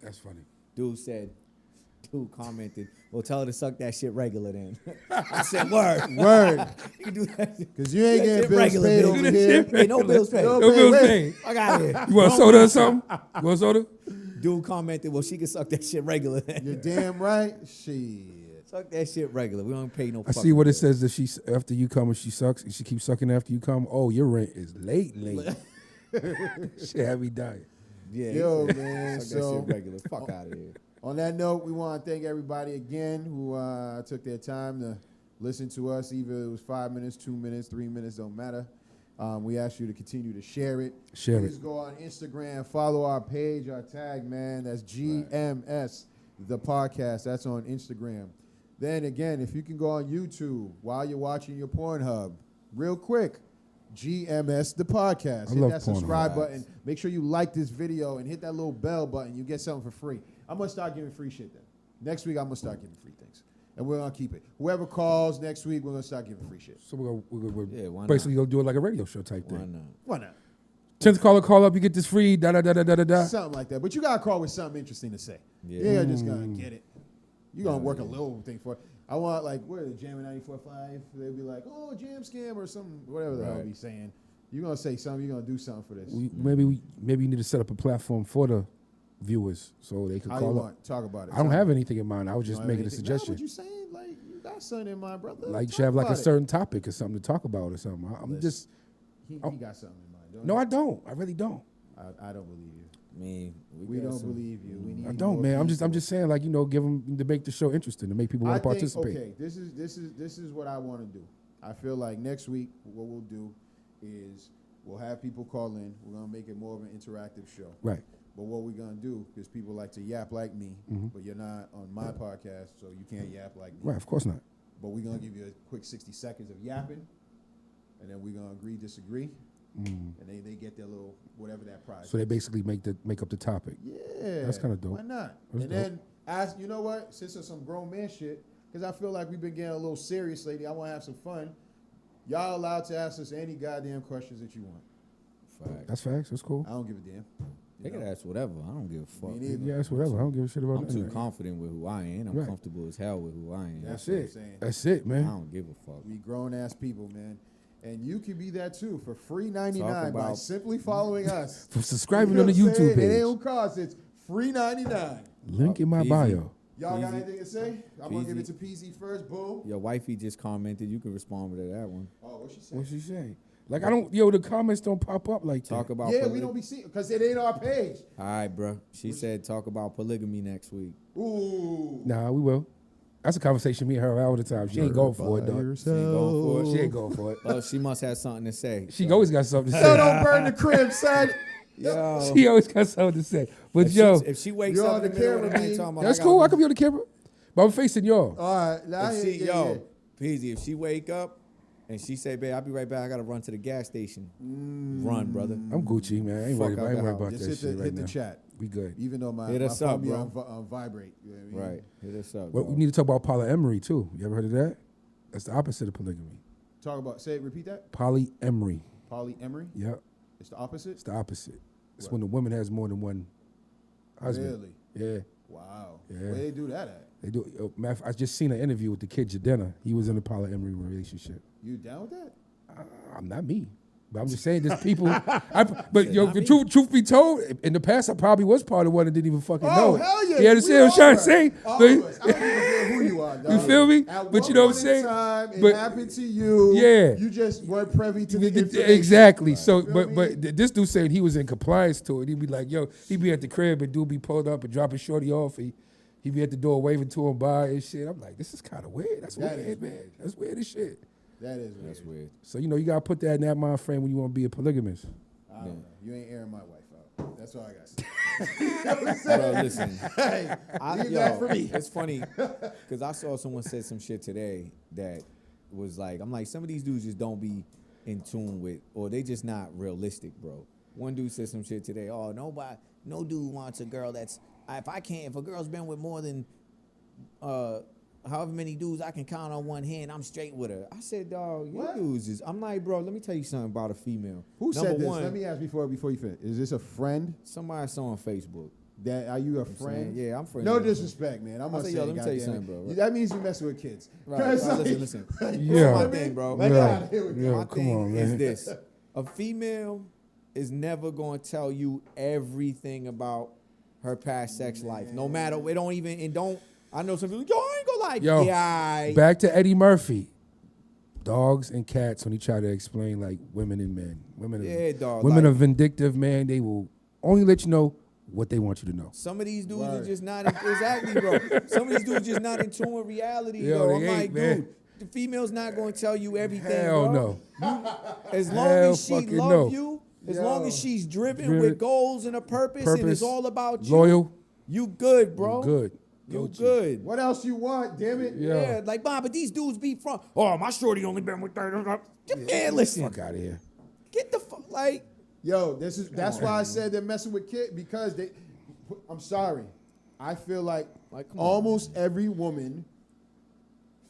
S3: That's funny.
S5: Dude commented, well, tell her to suck that shit regular then. I said, word. You do that.
S4: Because you ain't getting bills paid over here.
S5: Hey, no bills paid.
S3: No bills paid.
S5: Fuck out of here.
S3: You want soda or something? You want soda?
S5: Dude commented, well, she can suck that shit regular then.
S4: You're damn right. Shit.
S5: Suck that shit regular. We don't pay no
S3: I see what it says that she after you come and she sucks and she keeps sucking after you come. Oh, your rent is late. Shit had me dying.
S5: Yeah.
S4: Yo, man.
S5: Suck that shit regular. Fuck out of here.
S4: On that note, we want to thank everybody again who took their time to listen to us. Either it was 5 minutes, 2 minutes, 3 minutes, don't matter. We ask you to continue to share it. Please go on Instagram, follow our page, our tag, man. That's GMS the PODCAST. That's on Instagram. Then again, if you can go on YouTube while you're watching your Pornhub, real quick, GMS the podcast.
S3: I
S4: Hit
S3: love
S4: that subscribe
S3: Pornhub.
S4: button. Make sure you like this video and hit that little bell button. You get something for free. I'm gonna start giving free shit then. Next week I'm gonna start giving free things, and we're gonna keep it. Whoever calls next week, we're gonna start giving free shit.
S3: So we're
S5: Yeah, why
S3: basically gonna do it like a radio show type
S5: Why
S3: thing.
S5: not?
S4: Why not?
S3: 10th caller, call up, you get this free. Da da da da da da da.
S4: Something like that. But you gotta call with something interesting to say.
S5: Yeah.
S4: Yeah, just gonna get it. You gonna work a little thing for it. I want like what is it, Jam 94.5? They'll be like, oh, jam scam or something, whatever they'll be saying. You're gonna say something. You're gonna do something for this.
S3: Maybe you need to set up a platform for the viewers so they could
S4: How you
S3: call up.
S4: want? Talk about it.
S3: I don't have anything in mind. I was
S4: You
S3: just
S4: don't have
S3: making a
S4: anything? Nah,
S3: suggestion.
S4: what you saying? Like you got something in mind, brother.
S3: Like you
S4: Talk
S3: should have like a
S4: about it.
S3: certain topic or something to talk about or something. I'm
S4: Listen.
S3: just
S4: He got something in mind. Don't
S3: no,
S4: he?
S3: I don't. I really don't.
S4: I don't believe you.
S5: I mean,
S4: We don't believe you. We need
S3: I don't,
S4: more
S3: man. I'm
S4: people.
S3: just saying, like, you know, give them to make the show interesting, to make people want to participate.
S4: Okay, this is what I want to do. I feel like next week what we'll do is we'll have people call in. We're gonna make it more of an interactive show.
S3: Right.
S4: But what we're gonna do is people like to yap like me,
S3: Mm-hmm.
S4: but you're not on my podcast, so you can't yap like me.
S3: Right. Of course not.
S4: But we're gonna give you a quick 60 seconds of yapping, and then we're gonna agree, disagree, and they get their little whatever that prize.
S3: So they basically make up the topic.
S4: Yeah,
S3: That's kinda dope.
S4: Why not?
S3: That's
S4: and then ask, you know what? Since it's some grown man shit, because I feel like we've been getting a little serious lately. I want to have some fun. Y'all allowed to ask us any goddamn questions that you want.
S5: Fact.
S3: That's facts. That's cool.
S4: I don't give a damn.
S5: They can ask whatever. I don't give a fuck.
S4: Me neither.
S3: Yeah, that's whatever. I don't give a shit about
S5: I'm
S3: none of
S5: too
S3: that.
S5: confident with who I am. I'm
S3: Right.
S5: comfortable as hell with who I am.
S3: That's
S4: what I'm
S3: it.
S4: saying.
S3: That's it,
S5: I
S3: man.
S5: don't give a fuck.
S4: We grown ass people, man. And you can be that too for free $99 by
S5: about-
S4: simply following us.
S3: For subscribing
S4: You know
S3: on the
S4: what I'm saying?
S3: YouTube
S4: It ain't
S3: page.
S4: gonna cost. It's free $99.
S3: Link in my
S5: Easy.
S3: bio.
S4: Y'all got
S5: Peasy.
S4: anything to say? I'm gonna give it
S5: Peasy.
S4: to PZ first. Boom.
S5: Your wifey just commented. You can respond to that one.
S4: Oh, what she say?
S3: What's she saying? Like the comments don't pop up like
S5: Talk
S3: that.
S5: about
S4: Yeah, we don't be seeing because it ain't our page.
S5: All right, bro. She said talk about polygamy next week.
S4: Ooh.
S3: Nah, we will. That's a conversation me and her have all the time. She ain't going for it, though.
S5: She ain't going for it.
S3: She ain't going for it.
S5: Oh, she must have something to say.
S3: She always got something to
S4: So
S3: say.
S4: don't burn the crib, son.
S5: Yo,
S3: She always got something to say. But yo,
S5: if she wakes
S4: You're
S5: up
S4: on
S5: in
S4: the
S5: the middle of the
S4: camera,
S5: night
S4: B.
S5: talking about,
S3: that's
S5: gotta
S3: cool. I
S5: go-
S3: can be on the camera. But I'm facing y'all.
S4: All right. Now,
S5: If she,
S4: yeah.
S5: Peasy, if she wake up and she say, babe, I'll be right back. I got to run to the gas station. Run, brother.
S3: I'm Gucci, man. I ain't
S5: Fuck
S3: worried
S5: out
S3: about,
S5: the house.
S3: that
S4: Just
S3: shit
S4: hit
S3: right
S4: the
S3: now.
S4: chat.
S3: We good.
S4: Even though my
S5: Hit us
S4: phone
S5: up,
S4: be
S5: bro.
S4: on vibrate. You know what I mean?
S5: Right. Hit us up.
S3: Well,
S5: dog.
S3: we need to talk about polyamory, too. You ever heard of that? That's the opposite of polygamy.
S4: Talk about, repeat that.
S3: Polyamory.
S4: Polyamory.
S3: Yep.
S4: It's the opposite.
S3: It's the opposite. It's
S4: Right.
S3: when the woman has more than one husband.
S4: Really?
S3: Yeah.
S4: Wow.
S3: Yeah.
S4: Where they do that at?
S3: They do. I just seen an interview with the kid Jadena. He was in a polyamory relationship.
S4: You down with that?
S3: I'm not me. But I'm just saying, there's people. But yo, the truth be told, in the past, I probably was part of one and didn't even fucking know
S4: Oh,
S3: it.
S4: hell yeah.
S3: You understand what I'm trying to say?
S4: All
S3: But-
S4: of us. I don't even care who you are, dog.
S3: You feel me?
S4: At
S3: But
S4: one
S3: you know what I'm
S4: point in
S3: saying?
S4: time, it
S3: But-
S4: happened to you.
S3: Yeah.
S4: You just weren't privy to the information.
S3: Exactly. So,
S4: Feel me?
S3: but this dude said he was in compliance to it. He'd be like, yo, he'd be at the crib and dude be pulled up and dropping shorty off. He'd be at the door waving to him by and shit. I'm like, this is kind of weird. That's
S4: That
S3: weird,
S4: is
S3: man.
S4: weird.
S3: That's weird as shit.
S4: That is weird.
S5: That's weird.
S3: So, you know, you got to put that in that mind frame when you want to be a polygamist.
S4: I don't know. You ain't airing my wife out. That's all I got to say. You know what I'm saying?
S5: Bro, listen.
S4: Hey, leave that for me.
S5: It's funny because I saw someone said some shit today that was like, I'm like, some of these dudes just don't be in tune with, or they just not realistic, bro. One dude said some shit today. Oh, no dude wants a girl that's, if a girl's been with more than, however many dudes I can count on one hand, I'm straight with her. I said, dog, you dudes is, I'm like, bro, let me tell you something about a female.
S4: Who
S5: Number
S4: said this?
S5: one,
S4: Let me ask before you finish. Is this a friend?
S5: somebody I saw on Facebook.
S4: Are you a
S5: saying,
S4: friend?
S5: yeah, I'm friends
S4: No
S5: with her.
S4: disrespect, man. I'm
S5: I
S4: gonna
S5: said,
S4: say,
S5: yo, let me tell you
S4: goddamn
S5: something,
S4: it.
S5: bro.
S4: That means you messing with kids.
S5: Right,
S4: It's
S5: right,
S4: like-
S5: listen.
S3: Yeah.
S4: You know what I
S5: My thing, bro.
S4: Like,
S3: Yeah.
S4: get out of here with
S3: Yeah.
S4: that.
S5: My
S3: come
S5: thing
S3: on,
S5: is
S3: man.
S5: this: a female is never going to tell you everything about her past sex life, no matter. It don't even and don't. I know some people. Yo, I ain't gonna like.
S3: Yo,
S5: yeah,
S3: back to Eddie Murphy. Dogs and cats, when he tried to explain like women and men. Women
S5: dog,
S3: are vindictive, man. They will only let you know what they want you to know.
S5: some of these dudes are
S4: Right.
S5: just not exactly, bro. Some of these dudes just not in tune with reality,
S3: Yo,
S5: though.
S3: they
S5: I'm
S3: ain't,
S5: like,
S3: man.
S5: dude, the female's not going to tell you everything,
S3: Hell
S5: bro.
S3: no.
S5: As long
S3: Hell
S5: as she
S3: fucking
S5: loves
S3: no.
S5: you, as
S4: Yo.
S5: long as she's driven
S3: Driven.
S5: with goals and a purpose and it's all about you,
S3: loyal,
S5: you good, bro.
S3: good.
S5: You
S3: Gucci.
S5: good.
S4: What else you want? Damn it!
S3: Yeah.
S5: Yeah, like, Bob, but these dudes be from, oh, my shorty only been with 30. Man, listen.
S3: Fuck out of here.
S5: Like,
S4: Yo, that's why I said they're messing with kids because I'm sorry. I feel like almost every woman,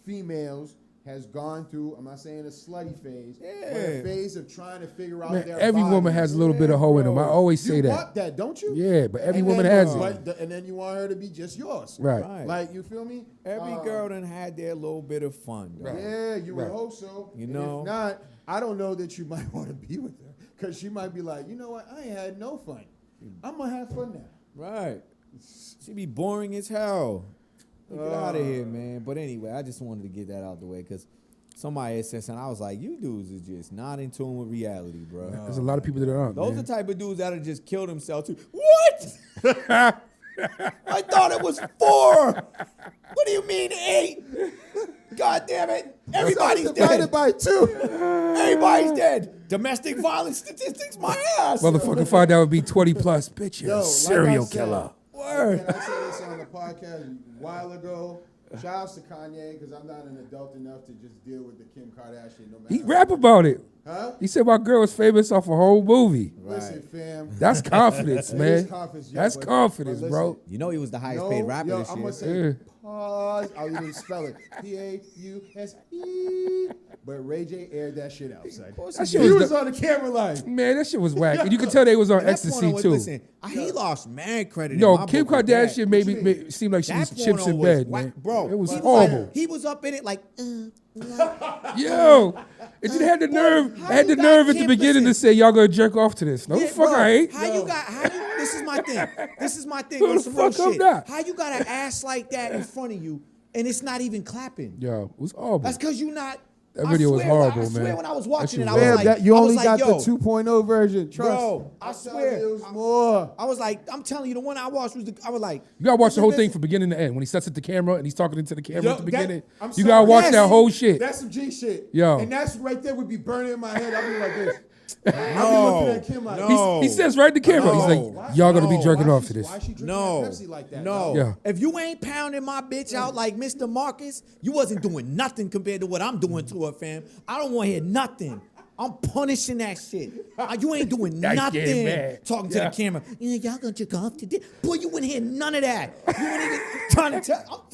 S4: females, has gone through, I'm not saying a slutty phase, but a phase of trying to figure out their
S3: every
S4: body.
S3: woman has a little bit of hoe in them. I always say
S4: you
S3: that.
S4: You want that, don't you?
S3: Yeah, but every
S4: And
S3: woman
S4: then,
S3: has it.
S4: and then you want her to be just yours.
S3: Right.
S4: Like, you feel me?
S5: every girl done had their little bit of fun. Dog.
S4: Yeah, you would hope so.
S5: You
S4: And
S5: know?
S4: if not, I don't know that you might want to be with her because she might be like, you know what? I ain't had no fun. I'm going to have fun now.
S5: Right. She be boring as hell. Get out of here, man. But anyway, I just wanted to get that out the way because somebody had said something. I was like, you dudes is just not in tune with reality, bro.
S3: There's a lot of people that aren't.
S5: Those
S3: man.
S5: are the type of dudes that'll just kill themselves too. What? I thought it was 4. What do you mean 8? God damn it. Everybody's
S4: divided
S5: dead.
S4: by 2.
S5: Everybody's dead. Domestic violence statistics, my ass.
S3: Motherfucker find out would be 20 plus. Bitch, you're
S4: Yo,
S3: a
S4: like
S3: serial
S4: I said,
S3: killer.
S4: And I said this on the podcast a while ago. Shout outs to Kanye because I'm not an adult enough to just deal with the Kim Kardashian. No matter
S3: He rap about it.
S4: Huh?
S3: He said my girl was famous off a whole movie.
S4: Listen, fam.
S3: That's confidence,
S4: It
S3: man.
S4: is confidence, yeah,
S3: That's
S4: but
S3: confidence,
S4: listen,
S3: bro.
S5: You know he was the highest paid rapper
S4: yo,
S5: this
S4: I'm
S5: year.
S4: going to say pause. I'll even spell it. P-A-U-S-E. But Ray J aired that shit out, son.
S3: That shit
S4: He
S3: was
S4: was on the camera like.
S3: Man, that shit was whack. And you could tell they was on
S5: And that
S3: ecstasy
S5: porno was-
S3: too.
S5: Listen, he lost mad credit. in
S3: No,
S5: my
S3: Kim
S5: book with that.
S3: Kardashian made seem like she
S5: That
S3: was chips
S5: porno
S3: in
S5: was
S3: bed,
S5: whack,
S3: man.
S5: bro.
S3: It was
S5: He
S3: horrible.
S5: He was up in it like,
S3: Yo, it didn't have the nerve.
S5: how
S3: I had
S5: you
S3: the
S5: got
S3: nerve at the
S5: Kim-
S3: beginning to
S5: listen.
S3: say y'all gonna jerk off to this. No,
S5: yeah,
S3: fuck,
S5: bro,
S3: I ain't.
S5: This is my thing. This is my thing
S3: Who
S5: on
S3: the
S5: some real
S3: fuck I'm
S5: shit.
S3: not?
S5: How you got an ass like that in front of you and it's not even clapping?
S3: Yo, it was horrible.
S5: That's because you not.
S3: That video was horrible,
S5: I swear
S3: man.
S5: when I was watching it,
S3: That
S5: I
S3: shit
S5: was
S3: was
S5: like,
S4: You
S5: I was
S4: only
S5: like,
S4: got
S5: yo,
S4: the 2.0 version. Trust.
S5: bro, I swear.
S4: It was more.
S5: I was like, I'm telling you, the one I watched was I was like,
S3: You gotta watch the whole thing
S5: listen.
S3: from beginning to end. When he sets at the camera and he's talking into the camera
S4: Yo,
S3: at the beginning,
S4: I'm
S3: you
S4: sorry.
S3: gotta watch
S4: Yes.
S3: that whole shit.
S4: That's some G shit.
S3: Yo.
S4: And that's right there would be burning in my head. I'd be like this. I'd be
S5: No,
S4: looking at Kim like,
S5: no.
S3: He says right in the camera,
S5: No.
S3: he's like, y'all gonna be jerking off to this.
S4: Why she drinking
S5: No,
S4: that Pepsi like that?
S5: no.
S4: dog?
S3: Yeah.
S5: If you ain't pounding my bitch out like Mr. Marcus, you wasn't doing nothing compared to what I'm doing to her, fam. I don't want to hear nothing. I'm punishing that shit. You ain't doing
S3: I get
S5: nothing.
S3: mad.
S5: Talking to the camera. Yeah, y'all gonna jerk off today? Boy, you wouldn't hear none of that. You ain't even trying to tell.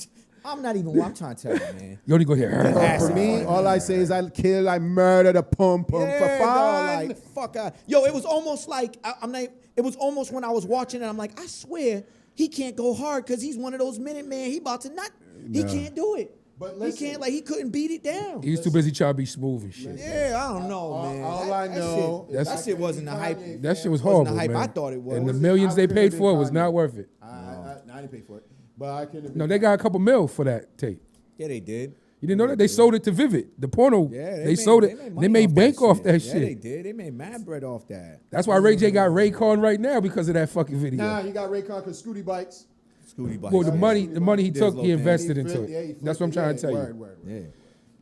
S5: I'm not even. I'm trying to tell you, man.
S3: You only go here.
S5: Ass
S4: For me,
S5: in
S4: all I say is I kill, I murder the pum pum for
S5: Yeah,
S4: fun.
S5: dog, like fuck out. Yo, it was almost like I'm not. It was almost when I was watching it. I'm like, I swear he can't go hard because he's one of those minute man. He about to nut. He can't do it.
S4: But
S5: he
S4: listen,
S5: can't. Like he couldn't beat it down.
S3: He's too busy trying to be smooth and shit.
S5: Yeah, I don't know, man.
S4: all I know
S5: that
S3: is
S5: shit wasn't the hype.
S4: Kanye,
S3: That shit was
S5: Wasn't
S3: horrible,
S5: the hype
S3: man.
S5: I thought it was.
S3: And the
S5: Was it?
S3: millions
S4: I
S3: they
S4: could've
S3: paid
S4: been
S3: for it was
S4: Kanye.
S3: not worth it.
S4: I didn't pay for it, but I couldn't.
S3: No, they got a couple mil for that tape.
S5: Yeah, they did.
S3: You didn't know that? They sold it to Vivid. The porno,
S5: Yeah,
S3: they sold it. They made bank off that
S5: Yeah, they
S3: shit.
S5: did. They made mad bread off that.
S3: That's why Ray J got Raycon right now because of that fucking video.
S4: Nah, he got Raycon because Scooty bikes.
S5: Scooty bikes.
S3: Well, the money he
S5: Did his
S3: took,
S5: little
S3: he
S5: thing.
S3: invested
S4: He
S3: into
S4: flipped- yeah, he
S3: it. That's what I'm
S4: flipped
S3: trying
S4: it.
S3: to tell
S4: Yeah,
S3: you.
S4: word.
S5: Yeah.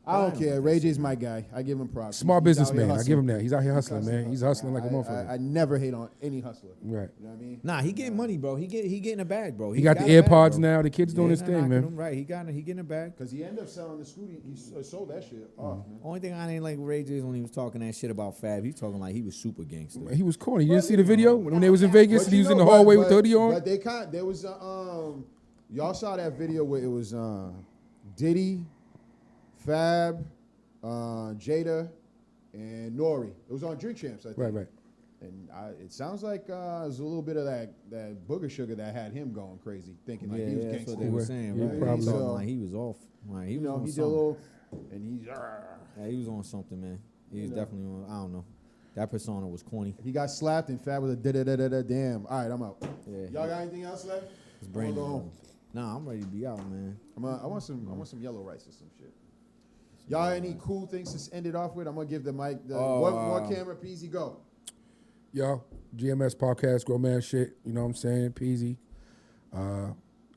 S4: I don't care. Ray J's my guy. I give him props.
S3: Smart
S4: He's out
S3: businessman.
S4: here
S3: I give him that. He's out here hustling, man. He's hustling like a
S4: I
S3: motherfucker.
S4: never hate on any hustler.
S3: Right.
S4: You know what I mean?
S5: Nah, he getting money, bro. He getting a bag, bro.
S3: He got the
S5: a bag,
S3: AirPods
S5: bro.
S3: now. The kid's doing
S5: Yeah,
S3: his
S5: not
S3: thing,
S5: knocking
S3: man.
S5: him, right, he getting a bag.
S4: Because he ended up selling the Scooty. He sold that shit off, man.
S5: Only thing I didn't like with Ray J is when he was talking that shit about Fab. He talking like he was super gangster.
S3: He was corny. You didn't see the video when they was in Vegas
S4: But
S3: and he
S4: you
S3: was in
S4: know,
S3: the hallway with the hoodie on?
S4: But there was y'all saw that video where it was Diddy, Fab, Jada, and Nori. It was on Drink Champs, I think.
S3: Right.
S4: And it sounds like there's a little bit of that booger sugar that had him going crazy, thinking like he was
S5: that's
S4: gangster.
S5: what they were saying.
S3: Yeah,
S5: Right?
S3: probably.
S5: He talking
S4: So,
S5: like he was off. Like he
S4: You
S5: was
S4: know,
S5: on
S4: he did a
S5: something.
S4: little, and he's
S5: Yeah, he was on something, man. He was definitely on. I don't know. That persona was corny.
S4: he got slapped and Fab was a da-da-da-da-da damn. All right, I'm out.
S5: Yeah,
S4: Y'all got anything else left?
S5: his brain.
S4: Go home.
S5: Nah, I'm ready to be out, man.
S4: I want some yellow rice or some shit. Y'all any cool things to end it off with? I'm gonna give the mic. One more camera, Peasy, go.
S3: Yo, GMS podcast, grown man shit. You know what I'm saying? Peasy. I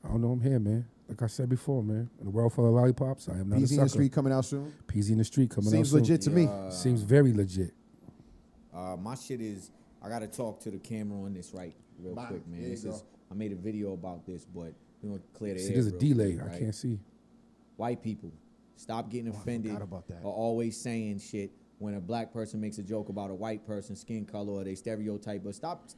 S3: don't know. I'm here, man. Like I said before, man. In a world full of lollipops, I am not a
S4: Peasy
S3: sucker.
S4: in the street coming out soon.
S3: Peasy in the street coming out
S4: Seems
S3: soon.
S4: legit to me.
S3: Seems very legit.
S5: My shit is. I gotta talk to the camera on this real
S4: Bye.
S5: quick, man.
S4: There you
S5: This
S4: go.
S5: is. I made a video about this, but we're gonna clear the
S3: See,
S5: air.
S3: there's a
S5: real
S3: delay.
S5: quick,
S3: I
S5: right?
S3: can't see.
S5: White people, stop getting offended
S4: forgot about that.
S5: or always saying shit when a black person makes a joke about a white person's skin color or they stereotype. But stop,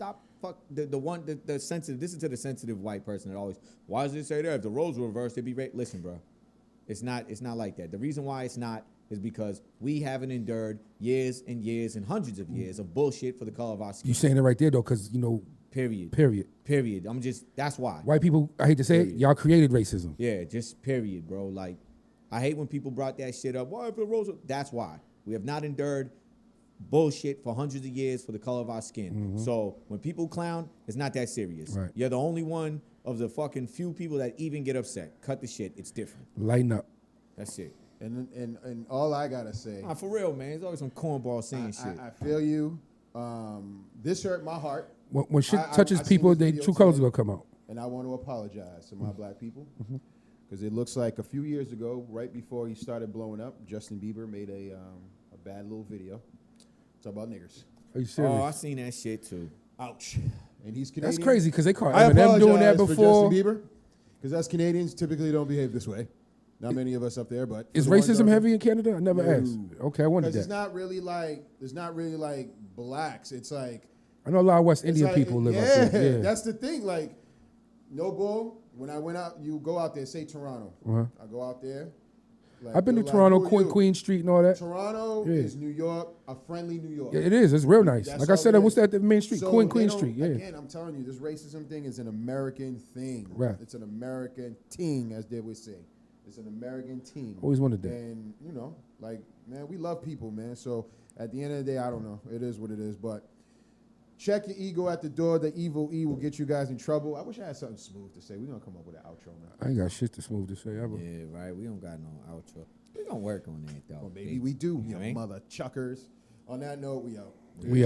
S5: fuck the sensitive. Listen to the sensitive white person that always. Why does it say that? If the roles were reversed, it'd be right. Listen, bro, it's not like that. The reason why it's not is because we haven't endured years and years and hundreds of years of bullshit for the color of our skin.
S3: You saying it right there though, because Period. That's why. White people, I hate to say it, y'all created racism.
S5: Yeah, just period, bro. Like, I hate when people brought that shit up. Why if the rose? That's why. We have not endured bullshit for hundreds of years for the color of our skin. So when people clown, it's not that serious.
S3: Right.
S5: You're the only one of the fucking few people that even get upset. Cut the shit. It's different.
S3: Lighten up.
S5: That's it.
S4: And all I gotta say,
S5: Nah, for real, man. There's always some cornball saying shit.
S4: I feel you. This hurt my heart.
S3: When shit touches people, their true colors will come out.
S4: And I want to apologize to my black people because it looks like a few years ago, right before he started blowing up, Justin Bieber made a bad little video. Talk about niggers.
S3: Are you serious?
S5: Oh, I seen that shit too.
S4: Ouch. And he's Canadian.
S3: That's crazy because they caught
S4: I
S3: Eminem doing that
S4: apologize
S3: before.
S4: for Justin Bieber because us Canadians typically don't behave this way. Not many of us up there, but
S3: Is
S4: for the ones
S3: racism
S4: out there-
S3: heavy in Canada? I never asked. Okay, I wondered
S4: Because
S3: that.
S4: it's not really like blacks. It's like
S3: I know a lot of West Indian
S4: like,
S3: people live up there. Yeah,
S4: that's the thing. Like, no bull. When I went out, you go out there, say Toronto. I go out there. Like,
S3: I've been to
S4: they're
S3: Toronto,
S4: like, who are you?
S3: Queen Street and all that.
S4: Toronto is New York, a friendly New York.
S3: Yeah, it is. It's real nice.
S4: That's
S3: like I
S4: all
S3: said,
S4: it
S3: what's
S4: is.
S3: that? The main street,
S4: So
S3: Queen
S4: they don't-
S3: Street. Yeah.
S4: Again, I'm telling you, this racism thing is an American thing.
S3: Right.
S4: It's an American thing, as they would say. It's an American team.
S3: Always wanted that.
S4: And, man, we love people, man. So at the end of the day, I don't know. It is what it is. But check your ego at the door. The evil E will get you guys in trouble. I wish I had something smooth to say. We're going to come up with an outro, man.
S3: I ain't got shit to smooth to say ever.
S5: Yeah, right. We don't got no outro. We gonna work on that though.
S4: Well, maybe we do,
S5: You
S4: you
S5: ain't?
S4: mother chuckers. On that note, we out.
S3: We